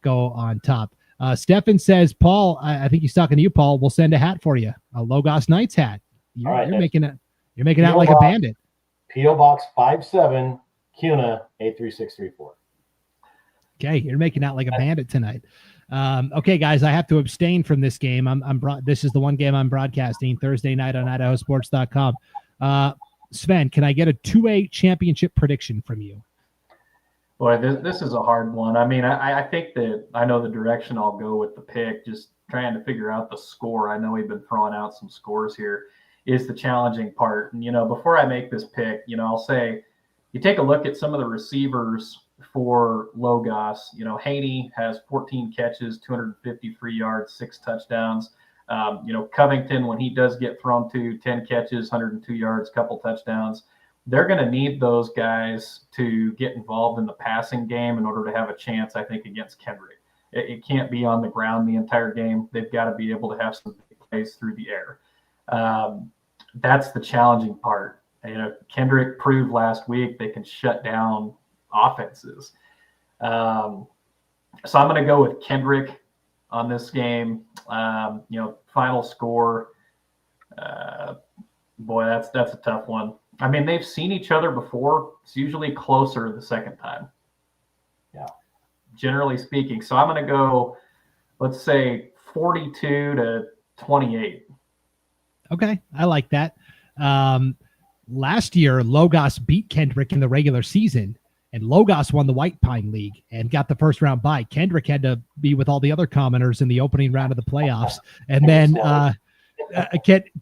go on top. Stefan says, Paul, I think he's talking to you, Paul. We'll send a hat for you, a Logos Knights hat. You're making out like a bandit. P.O. Box 57, CUNA 83634. Okay, you're making out like a bandit tonight. Okay, guys, I have to abstain from this game. This is the one game I'm broadcasting Thursday night on IdahoSports.com. Sven, can I get a 2A championship prediction from you? Boy, this is a hard one. I mean, I think that I know the direction I'll go with the pick, just trying to figure out the score. I know we've been throwing out some scores here is the challenging part. And, before I make this pick, I'll say you take a look at some of the receivers for Logos. Haney has 14 catches, 253 yards, 6 touchdowns. Covington, when he does get thrown to, 10 catches, 102 yards, couple touchdowns. They're going to need those guys to get involved in the passing game in order to have a chance, I think, against Kendrick. It can't be on the ground the entire game. They've got to be able to have some big plays through the air. That's the challenging part. Kendrick proved last week they can shut down offenses. So I'm going to go with Kendrick on this game. Final score. Boy, that's a tough one. I mean, they've seen each other before. It's usually closer the second time. Yeah. Generally speaking. So I'm going to go, let's say 42-28. Okay. I like that. Last year, Logos beat Kendrick in the regular season, and Logos won the White Pine League and got the first round bye. Kendrick had to be with all the other commoners in the opening round of the playoffs. And then,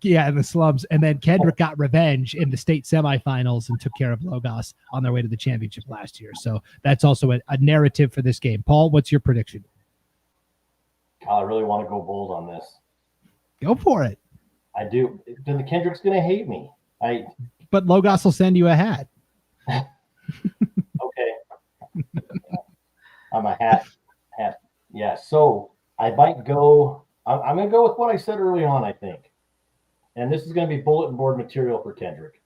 in the slums. And then Kendrick got revenge in the state semifinals and took care of Logos on their way to the championship last year. So that's also a narrative for this game. Paul, what's your prediction? I really want to go bold on this. Go for it. I do. Then the Kendrick's going to hate me. But Logos will send you a hat. Okay. I'm a hat. Yeah. So I might go. I'm going to go with what I said early on, I think. And this is going to be bulletin board material for Kendrick.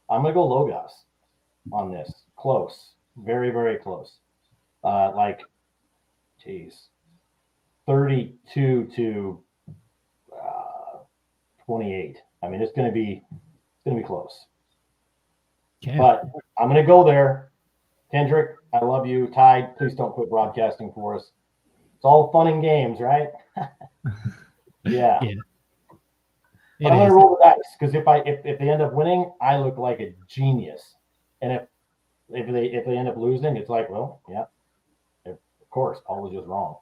I'm going to go Logos on this. Close. Very, very close. 32-28. I mean, it's going to be close. Okay. But I'm going to go there. Kendrick, I love you. Tide, please don't quit broadcasting for us. It's all fun and games, right? Yeah. But I'm going to roll the dice because if they end up winning, I look like a genius. And if they end up losing, it's like, well, yeah, of course, Paul was just wrong.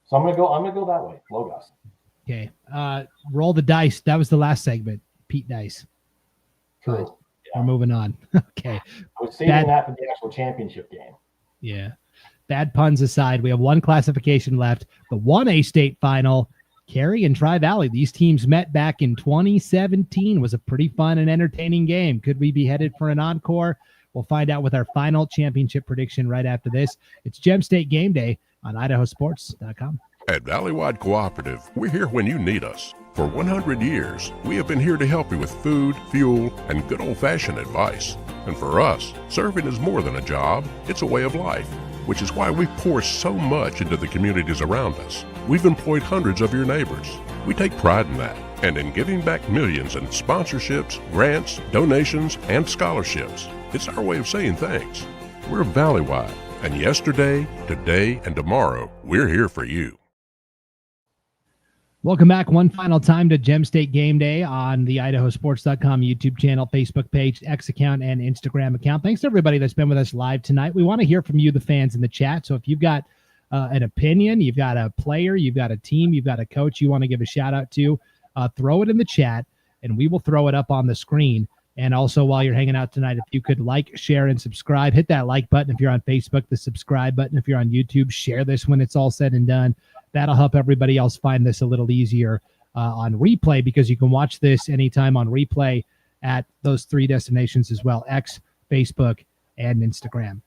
So I'm going to go that way. Logos. Okay. Roll the dice. That was the last segment. Pete Dice. True. Right. Yeah. We're moving on. Okay. I was saving that for the actual championship game. Yeah. Bad puns aside, we have one classification left. The 1A state final, Cary and Tri-Valley. These teams met back in 2017. Was a pretty fun and entertaining game. Could we be headed for an encore? We'll find out with our final championship prediction right after this. It's Gem State Game Day on IdahoSports.com. At Valleywide Cooperative, we're here when you need us. For 100 years, we have been here to help you with food, fuel, and good old-fashioned advice. And for us, serving is more than a job, it's a way of life, which is why we pour so much into the communities around us. We've employed hundreds of your neighbors. We take pride in that, and in giving back millions in sponsorships, grants, donations, and scholarships. It's our way of saying thanks. We're Valleywide, and yesterday, today, and tomorrow, we're here for you. Welcome back one final time to Gem State Game Day on the IdahoSports.com YouTube channel, Facebook page, X account, and Instagram account. Thanks to everybody that's been with us live tonight. We want to hear from you, the fans in the chat. So if you've got an opinion, you've got a player, you've got a team, you've got a coach you want to give a shout out to, throw it in the chat, and we will throw it up on the screen. And also, while you're hanging out tonight, if you could like, share, and subscribe, hit that like button if you're on Facebook, the subscribe button if you're on YouTube, share this when it's all said and done. That'll help everybody else find this a little easier on replay, because you can watch this anytime on replay at those 3 destinations as well, X, Facebook, and Instagram.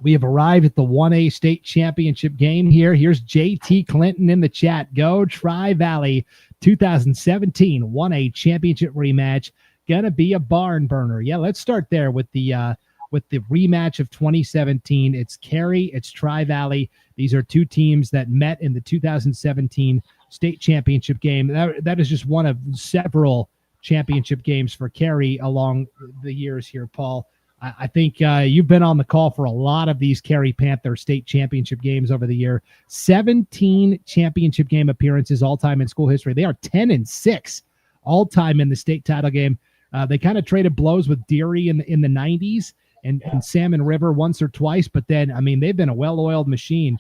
We have arrived at the 1A state championship game here. Here's JT Clinton in the chat. Go Tri-Valley 2017 1A championship rematch. Gonna be a barn burner. Yeah, let's start there with the rematch of 2017. It's Cary, it's Tri-Valley. These are 2 teams that met in the 2017 state championship game. That is just one of several championship games for Cary along the years here, Paul. I think you've been on the call for a lot of these Cary Panther state championship games over the year. 17 championship game appearances all-time in school history. They are 10-6 all-time in the state title game. They kind of traded blows with Deary in the 90s and Salmon River once or twice, but then, I mean, they've been a well-oiled machine.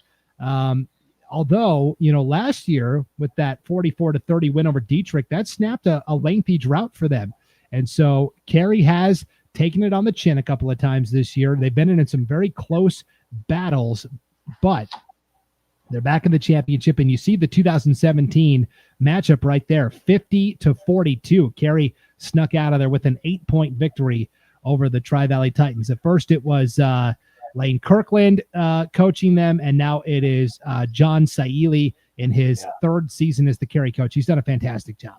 Although, last year with that 44-30 win over Dietrich, that snapped a lengthy drought for them. And so Cary has taken it on the chin a couple of times this year. They've been in some very close battles, but they're back in the championship, and you see the 2017 matchup right there, 50-42. Cary snuck out of there with an 8-point victory over the Tri-Valley Titans. At first, it was Lane Kirkland coaching them, and now it is John Saili in his 3rd season as the Cary coach. He's done a fantastic job.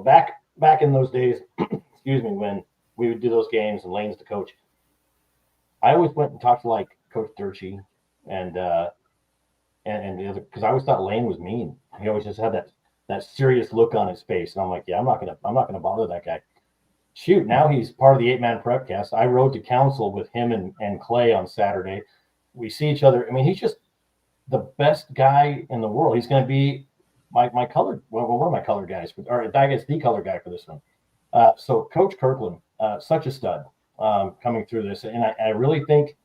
Back in those days, excuse me, when we would do those games and Lane's the coach, I always went and talked to like Coach Durchie and the other, because I always thought Lane was mean. He always just had that serious look on his face, and I'm like, yeah, I'm not gonna bother that guy. Shoot, now he's part of the 8-man prepcast. I rode to council with him and Clay on Saturday. We see each other. I mean, he's just the best guy in the world. He's going to be my color. Well, one of my color guys, or I guess the color guy for this one. So Coach Kirkland, such a stud coming through this. And I really think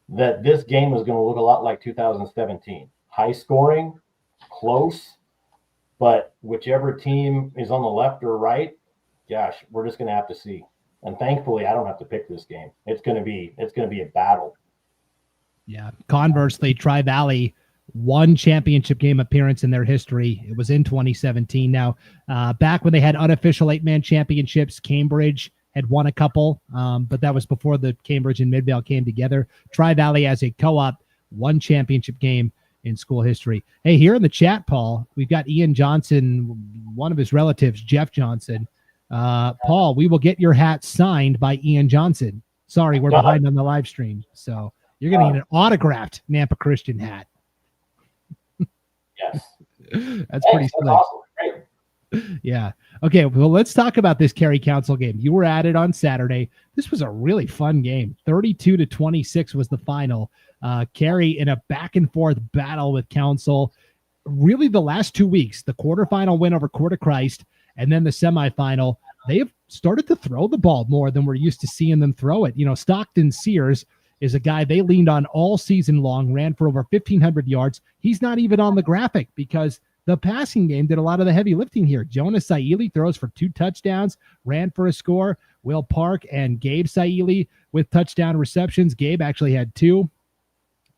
that this game is going to look a lot like 2017. High scoring, close, but whichever team is on the left or right, gosh, we're just going to have to see. And thankfully, I don't have to pick this game. It's going to be a battle. Yeah. Conversely, Tri-Valley, 1 championship game appearance in their history. It was in 2017. Now, back when they had unofficial 8-man championships, Cambridge had won a couple, but that was before the Cambridge and Midvale came together. Tri-Valley as a co-op, 1 championship game in school history. Hey, here in the chat, Paul, we've got Ian Johnson, one of his relatives, Jeff Johnson. Paul, we will get your hat signed by Ian Johnson. Sorry, we're behind on the live stream. So you're going to get an autographed Nampa Christian hat. Yes. That's pretty slick. Awesome. Great. Yeah. Okay. Well, let's talk about this Cary Council game. You were at it on Saturday. This was a really fun game. 32-26 was the final. Cary in a back and forth battle with Council. Really the last 2 weeks, the quarterfinal win over Coeur Christ, and then the semifinal, they have started to throw the ball more than we're used to seeing them throw it. Stockton Sears is a guy they leaned on all season long, ran for over 1,500 yards. He's not even on the graphic because the passing game did a lot of the heavy lifting here. Jonas Saili throws for 2 touchdowns, ran for a score. Will Park and Gabe Saili with touchdown receptions. Gabe actually had 2.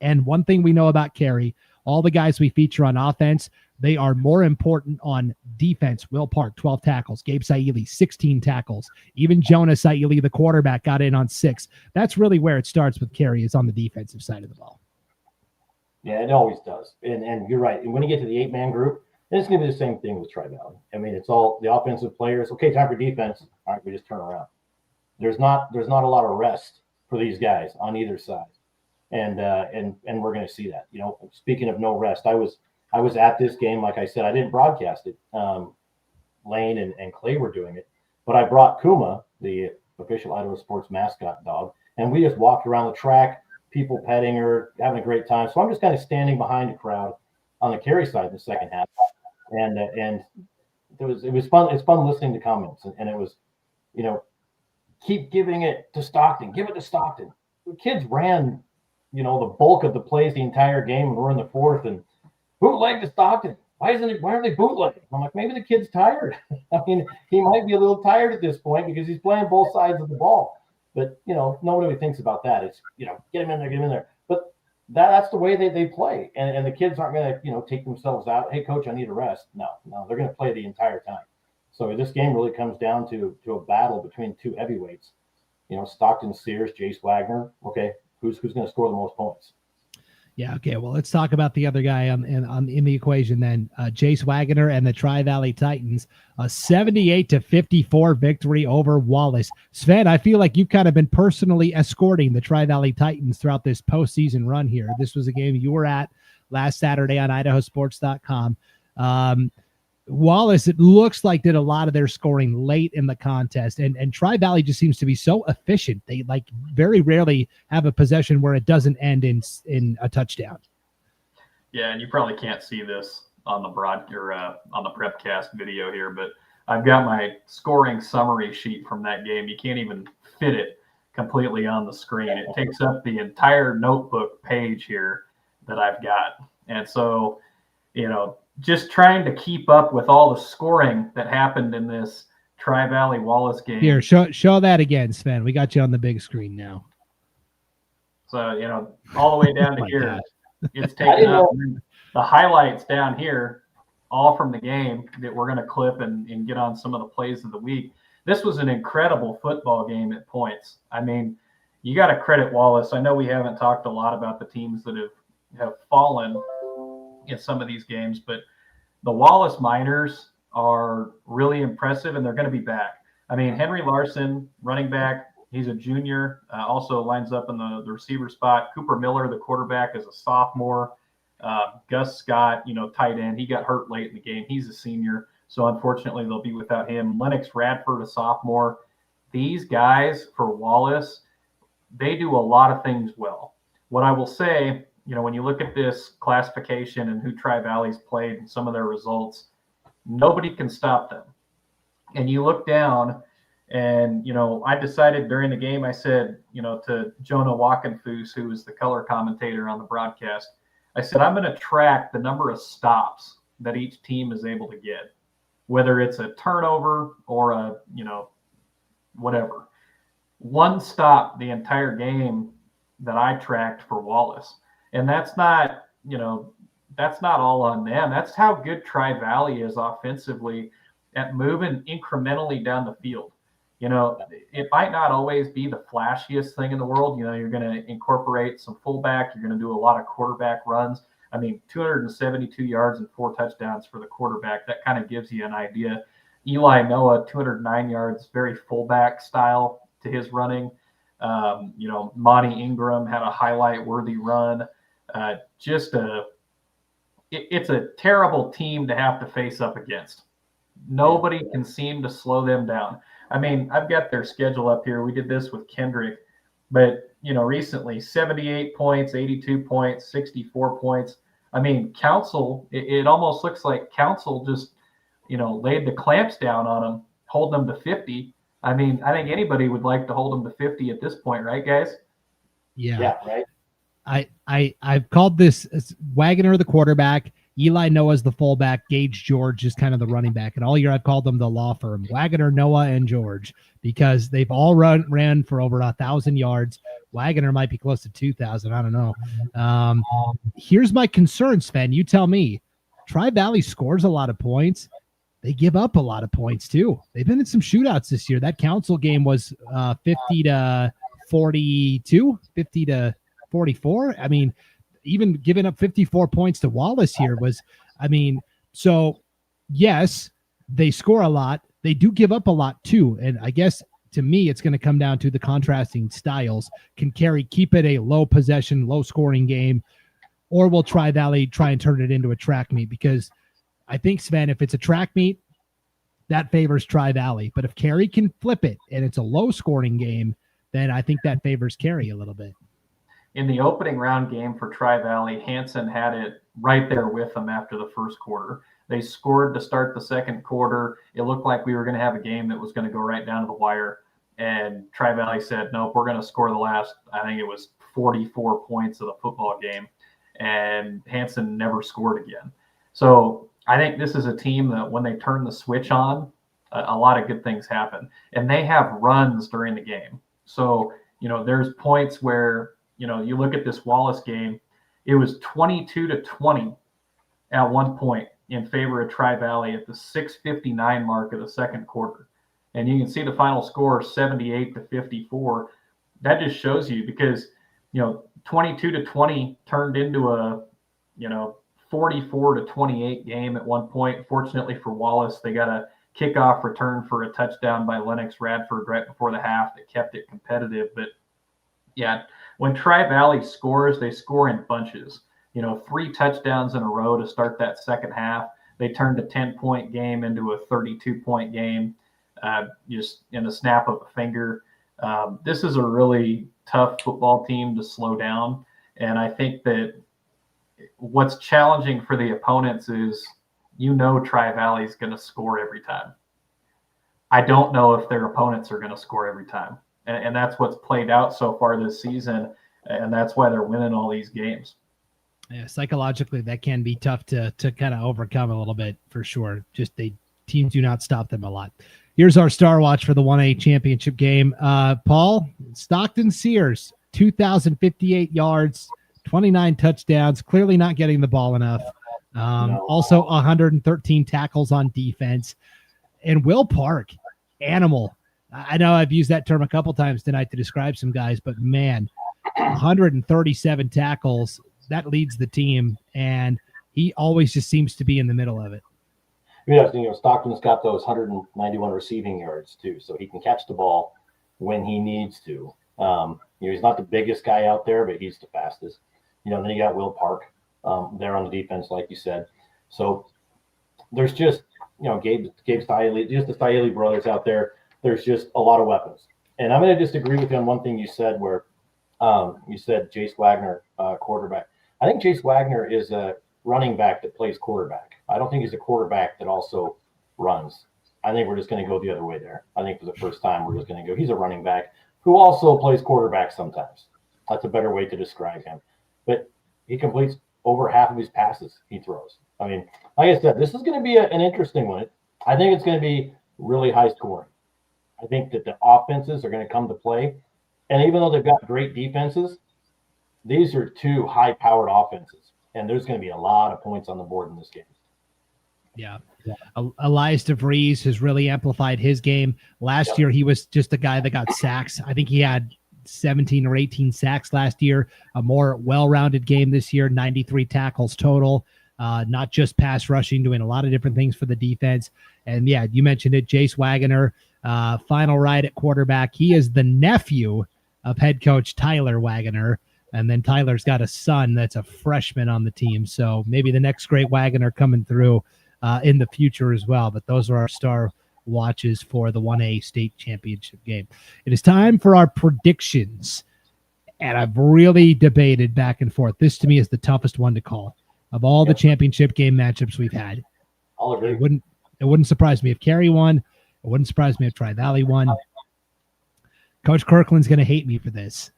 And one thing we know about Cary, all the guys we feature on offense, they are more important on defense. Will Park, 12 tackles. Gabe Saili, 16 tackles. Even Jonah Saili, the quarterback, got in on 6. That's really where it starts with Carey, is on the defensive side of the ball. Yeah, it always does. And you're right. And when you get to the 8-man group, it's going to be the same thing with Tri-Valley. I mean, it's all the offensive players. Okay, time for defense. All right, we just turn around. There's not a lot of rest for these guys on either side. And we're going to see that. You know, speaking of no rest, I was at this game. Like I said, I didn't broadcast it. Lane and Clay were doing it, but I brought Kuma, the official Idaho Sports mascot dog, and we just walked around the track, people petting her, having a great time. So I'm just kind of standing behind the crowd on the Carey side in the second half, and it was fun. It's fun listening to comments, and it was, you know, keep giving it to Stockton, give it to Stockton. The kids ran, you know, the bulk of the plays the entire game, and we're in the fourth, and bootleg to Stockton. Why aren't they bootlegging? I'm like, maybe the kid's tired. I mean, he might be a little tired at this point because he's playing both sides of the ball. But, you know, nobody thinks about that. It's, you know, get him in there. But that's the way they play. And the kids aren't going to, you know, take themselves out. Hey, coach, I need a rest. No, they're going to play the entire time. So this game really comes down to a battle between two heavyweights. You know, Stockton Sears, Jace Wagner. Okay, who's going to score the most points? Yeah, okay. Well, let's talk about the other guy in the equation then. Jace Wagner and the Tri-Valley Titans, a 78-54 victory over Wallace. Sven, I feel like you've kind of been personally escorting the Tri-Valley Titans throughout this postseason run here. This was a game you were at last Saturday on IdahoSports.com. Wallace, it looks like, did a lot of their scoring late in the contest, and Tri-Valley just seems to be so efficient. They like very rarely have a possession where it doesn't end in a touchdown. Yeah, and you probably can't see this on the on the Prepcast video here, but I've got my scoring summary sheet from that game. You can't even fit it completely on the screen. It takes up the entire notebook page here that I've got, and so, you know, just trying to keep up with all the scoring that happened in this Tri-Valley Wallace game. Here, show that again, Sven. We got you on the big screen now. So, you know, all the way down to here, God. It's taking up the highlights down here, all from the game that we're going to clip and get on some of the plays of the week. This was an incredible football game at points. I mean, you got to credit Wallace. I know we haven't talked a lot about the teams that have fallen in some of these games, but the Wallace Miners are really impressive, and they're going to be back. I mean, Henry Larson, running back, he's a junior, also lines up in the receiver spot. Cooper Miller, the quarterback, is a sophomore. Gus Scott, you know, tight end, he got hurt late in the game. He's a senior, so unfortunately they'll be without him. Lennox Radford, a sophomore. These guys for Wallace, they do a lot of things well. What I will say, you know, when you look at this classification and who Tri-Valley's played and some of their results, nobody can stop them. And you look down and, you know, I decided during the game, I said, you know, to Jonah Walkenfoos, who was the color commentator on the broadcast, I said, I'm going to track the number of stops that each team is able to get, whether it's a turnover or a, you know, whatever. One stop the entire game that I tracked for Wallace. And that's not, you know, that's not all on them. That's how good Tri-Valley is offensively at moving incrementally down the field. You know, it might not always be the flashiest thing in the world. You know, you're going to incorporate some fullback. You're going to do a lot of quarterback runs. I mean, 272 yards and 4 touchdowns for the quarterback. That kind of gives you an idea. Eli Noah, 209 yards, very fullback style to his running. You know, Monty Ingram had a highlight-worthy run. It's a terrible team to have to face up against. Nobody can seem to slow them down. I mean, I've got their schedule up here. We did this with Kendrick, but, you know, recently 78 points, 82 points, 64 points. I mean, Council, it almost looks like Council just, you know, laid the clamps down on them, holding them to 50. I mean, I think anybody would like to hold them to 50 at this point, right, guys? Yeah, right. I've called this Wagner the quarterback, Eli Noah's the fullback, Gage George is kind of the running back, and all year I've called them the law firm, Wagner, Noah, and George, because they've all ran for over 1,000 yards. Wagoner might be close to 2,000. I don't know. Here's my concern, Sven. You tell me. Tri-Valley scores a lot of points. They give up a lot of points too. They've been in some shootouts this year. That Council game was 50-42, 50-44. I mean, even giving up 54 points to Wallace here was, so yes, they score a lot. They do give up a lot too. And I guess to me, it's going to come down to the contrasting styles. Can Carey keep it a low possession, low scoring game, or will Tri-Valley try and turn it into a track meet? Because I think, Sven, if it's a track meet, that favors Tri-Valley. But if Carey can flip it and it's a low-scoring game, then I think that favors Carey a little bit. In the opening round game for Tri-Valley, Hanson had it right there with them after the first quarter. They scored to start the second quarter. It looked like we were going to have a game that was going to go right down to the wire. And Tri-Valley said, nope, we're going to score the last, I think it was 44 points of the football game. And Hanson never scored again. So I think this is a team that when they turn the switch on, a lot of good things happen. And they have runs during the game. So, there's points where, you look at this Wallace game, it was 22-20 at one point in favor of Tri-Valley at the 6:59 mark of the second quarter. And you can see the final score, 78-54. That just shows you because, 22-20 turned into a, 44-28 game at one point. Fortunately for Wallace, they got a kickoff return for a touchdown by Lennox Radford right before the half that kept it competitive. But yeah, when Tri-Valley scores, they score in bunches. 3 touchdowns in a row to start that second half. They turned a 10-point game into a 32-point game just in a snap of a finger. This is a really tough football team to slow down. And I think that what's challenging for the opponents is, Tri-Valley is going to score every time. I don't know if their opponents are going to score every time. And that's what's played out so far this season. And that's why they're winning all these games. Yeah, psychologically, that can be tough to kind of overcome a little bit for sure. Just teams do not stop them a lot. Here's our Star Watch for the 1A championship game. Paul, Stockton Sears, 2,058 yards, 29 touchdowns, clearly not getting the ball enough. Also 113 tackles on defense. And Will Park, animal. I know I've used that term a couple times tonight to describe some guys, but man, 137 tackles, that leads the team, and he always just seems to be in the middle of it. Yeah, Stockton's got those 191 receiving yards too, so he can catch the ball when he needs to. He's not the biggest guy out there, but he's the fastest. Then you got Will Park there on the defense, like you said. So there's just, Gabe Stiley, just the Stiley brothers out there. There's just a lot of weapons. And I'm going to just agree with you on one thing you said where you said Jace Wagner, quarterback. I think Jace Wagner is a running back that plays quarterback. I don't think he's a quarterback that also runs. I think we're just going to go the other way there. I think for the first time, we're just going to go, he's a running back who also plays quarterback sometimes. That's a better way to describe him. But he completes over half of his passes he throws. Like I said, this is going to be an interesting one. I think it's going to be really high scoring. I think that the offenses are going to come to play. And even though they've got great defenses, these are two high-powered offenses. And there's going to be a lot of points on the board in this game. Yeah. Elias DeVries has really amplified his game. Last year, he was just a guy that got sacks. I think he had 17 or 18 sacks last year. A more well-rounded game this year, 93 tackles total. Not just pass rushing, doing a lot of different things for the defense. And yeah, you mentioned it, Jace Wagner, final ride at quarterback. He is the nephew of head coach Tyler Wagner. And then Tyler's got a son that's a freshman on the team. So maybe the next great Wagner coming through in the future as well. But those are our star watches for the 1A state championship game. It is time for our predictions. And I've really debated back and forth. This to me is the toughest one to call of all the championship game matchups we've had. I'll agree. It wouldn't surprise me if Carey won. It wouldn't surprise me if Tri-Valley won. Coach Kirkland's going to hate me for this.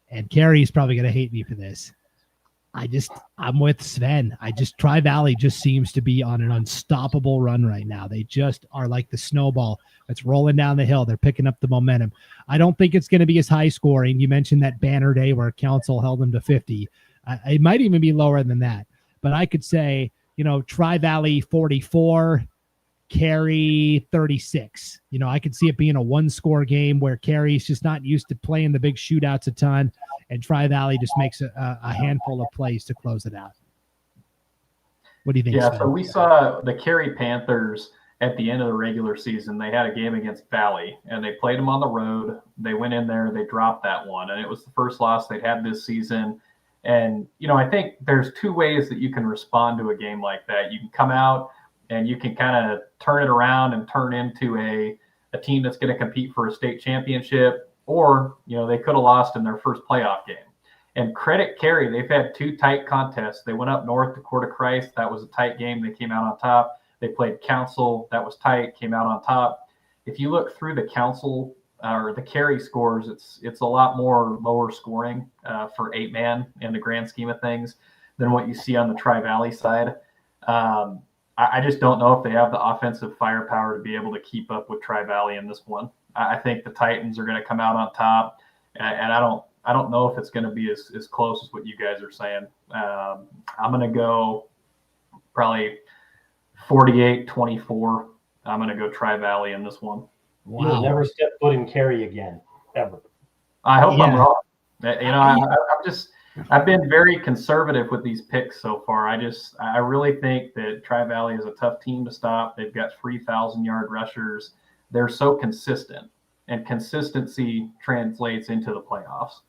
And Carey's probably going to hate me for this. I'm with Sven. Tri-Valley just seems to be on an unstoppable run right now. They just are like the snowball that's rolling down the hill. They're picking up the momentum. I don't think it's going to be as high scoring. You mentioned that banner day where Council held them to 50. It might even be lower than that. But I could say, Tri-Valley 44, Cary 36. I could see it being a one-score game where Cary's just not used to playing the big shootouts a ton, and Tri-Valley just makes a handful of plays to close it out. What do you think, Yeah, Sven? so we saw the Cary Panthers at the end of the regular season. They had a game against Valley, and they played them on the road. They went in there, they dropped that one, and it was the first loss they'd had this season. And, I think there's two ways that you can respond to a game like that. You can come out and you can kind of turn it around and turn into a team that's going to compete for a state championship, or, they could have lost in their first playoff game. And credit Cary, they've had two tight contests. They went up north to Court of Christ. That was a tight game. They came out on top. They played Council. That was tight, came out on top. If you look through the Council or the Cary scores, it's a lot more lower scoring for 8-man in the grand scheme of things than what you see on the Tri-Valley side. I just don't know if they have the offensive firepower to be able to keep up with Tri-Valley in this one. I think the Titans are going to come out on top, and I don't know if it's going to be as close as what you guys are saying. I'm going to go probably 48-24. I'm going to go Tri-Valley in this one. Wow. You'll never step foot in Cary again, ever. I hope I'm wrong. I've been very conservative with these picks so far. I really think that Tri-Valley is a tough team to stop. They've got 3,000-yard rushers. They're so consistent, and consistency translates into the playoffs.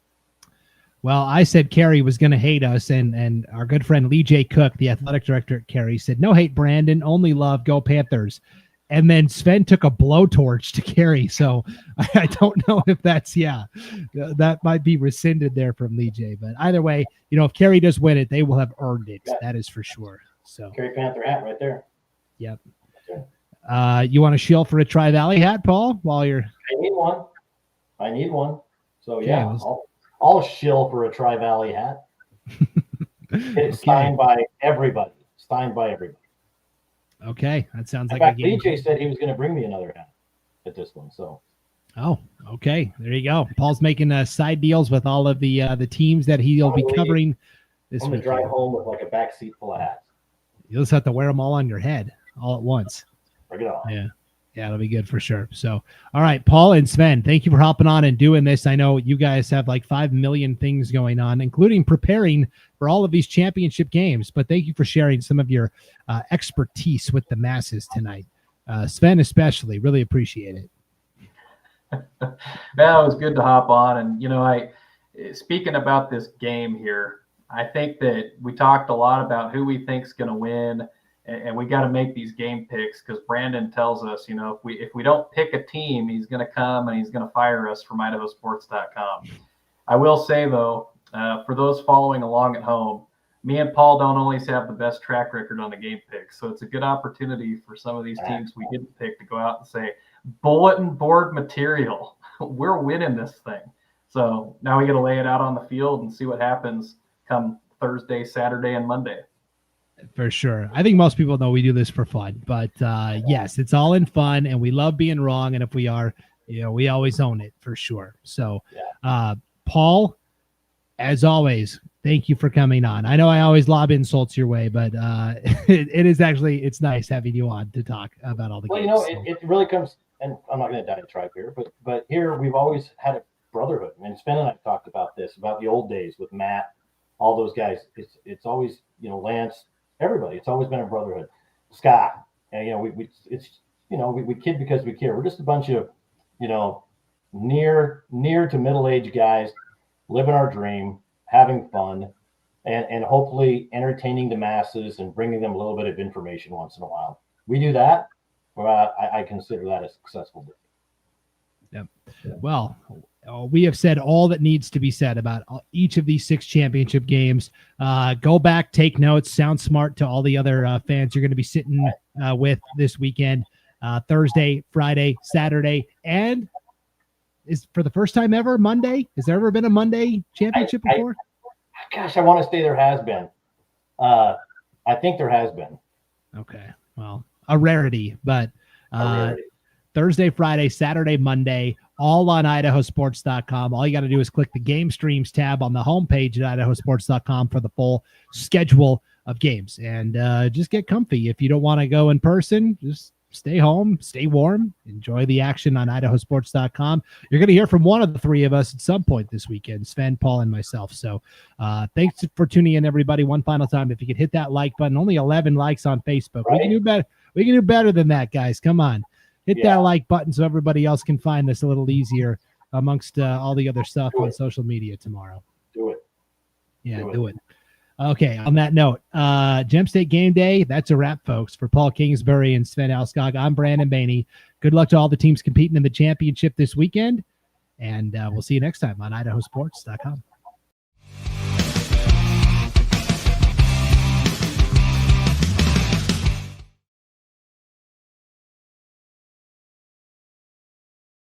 Well, I said Cary was going to hate us, and our good friend Lee J. Cook, the athletic director at Cary, said, "No hate, Brandon, only love, go Panthers." And then Sven took a blowtorch to Cary, so I don't know if that might be rescinded there from Lee J. But either way, if Cary does win it, they will have earned it. That is for sure. So Cary Panther hat right there. Yep. You want to shill for a Tri-Valley hat, Paul? I need one. So yeah, I'll shill for a Tri-Valley hat. It's signed by everybody. Okay, that sounds like in fact, a game. DJ said he was going to bring me another hat at this one. So. Oh, okay. There you go. Paul's making side deals with all of the teams that he'll be covering this week. I'm going to drive home with like a back seat full of hats. You'll just have to wear them all on your head all at once. Bring it on. Yeah, it'll be good for sure. So, all right, Paul and Sven, thank you for hopping on and doing this. I know you guys have like 5 million things going on, including preparing for all of these championship games. But thank you for sharing some of your expertise with the masses tonight. Sven especially, really appreciate it. That was good to hop on. And, speaking about this game here, I think that we talked a lot about who we think's going to win. And we got to make these game picks because Brandon tells us, if we don't pick a team, he's going to come and he's going to fire us from IdahoSports.com. I will say, though, for those following along at home, me and Paul don't always have the best track record on the game picks. So it's a good opportunity for some of these teams we didn't pick to go out and say, bulletin board material. We're winning this thing. So now we got to lay it out on the field and see what happens come Thursday, Saturday, and Monday. For sure. I think most people know we do this for fun, but yes, it's all in fun and we love being wrong. And if we are, we always own it for sure. So, Paul, as always, thank you for coming on. I know I always lob insults your way, but it's nice having you on to talk about all the games. It really comes, and I'm not going to diatribe here, but here we've always had a brotherhood. And Sven and I talked about this, about the old days with Matt, all those guys. It's always, Lance, everybody. It's always been a brotherhood. Scott, and we kid because we care. We're just a bunch of near to middle-aged guys living our dream, having fun, and hopefully entertaining the masses and bringing them a little bit of information once in a while. We do that. I consider that a successful day. Yep. Well, we have said all that needs to be said about each of these 6 championship games. Go back, take notes, sound smart to all the other fans you're going to be sitting with this weekend, Thursday, Friday, Saturday, and is for the first time ever Monday. Has there ever been a Monday championship before? Gosh, I want to say there has been. I think there has been. Okay. Well, a rarity, but rarity. Thursday, Friday, Saturday, Monday, all on IdahoSports.com. All you got to do is click the game streams tab on the homepage at IdahoSports.com for the full schedule of games. And just get comfy. If you don't want to go in person, just stay home, stay warm, enjoy the action on IdahoSports.com. You're going to hear from one of the three of us at some point this weekend, Sven, Paul, and myself. So thanks for tuning in, everybody. One final time, if you could hit that like button, only 11 likes on Facebook. Right. We can do better. We can do better than that, guys. Come on. Hit that like button so everybody else can find this a little easier amongst all the other stuff on social media tomorrow. Do it. Yeah, do it. Okay, on that note, Gem State Game Day, that's a wrap, folks. For Paul Kingsbury and Sven Alskog, I'm Brandon Baney. Good luck to all the teams competing in the championship this weekend, and we'll see you next time on IdahoSports.com.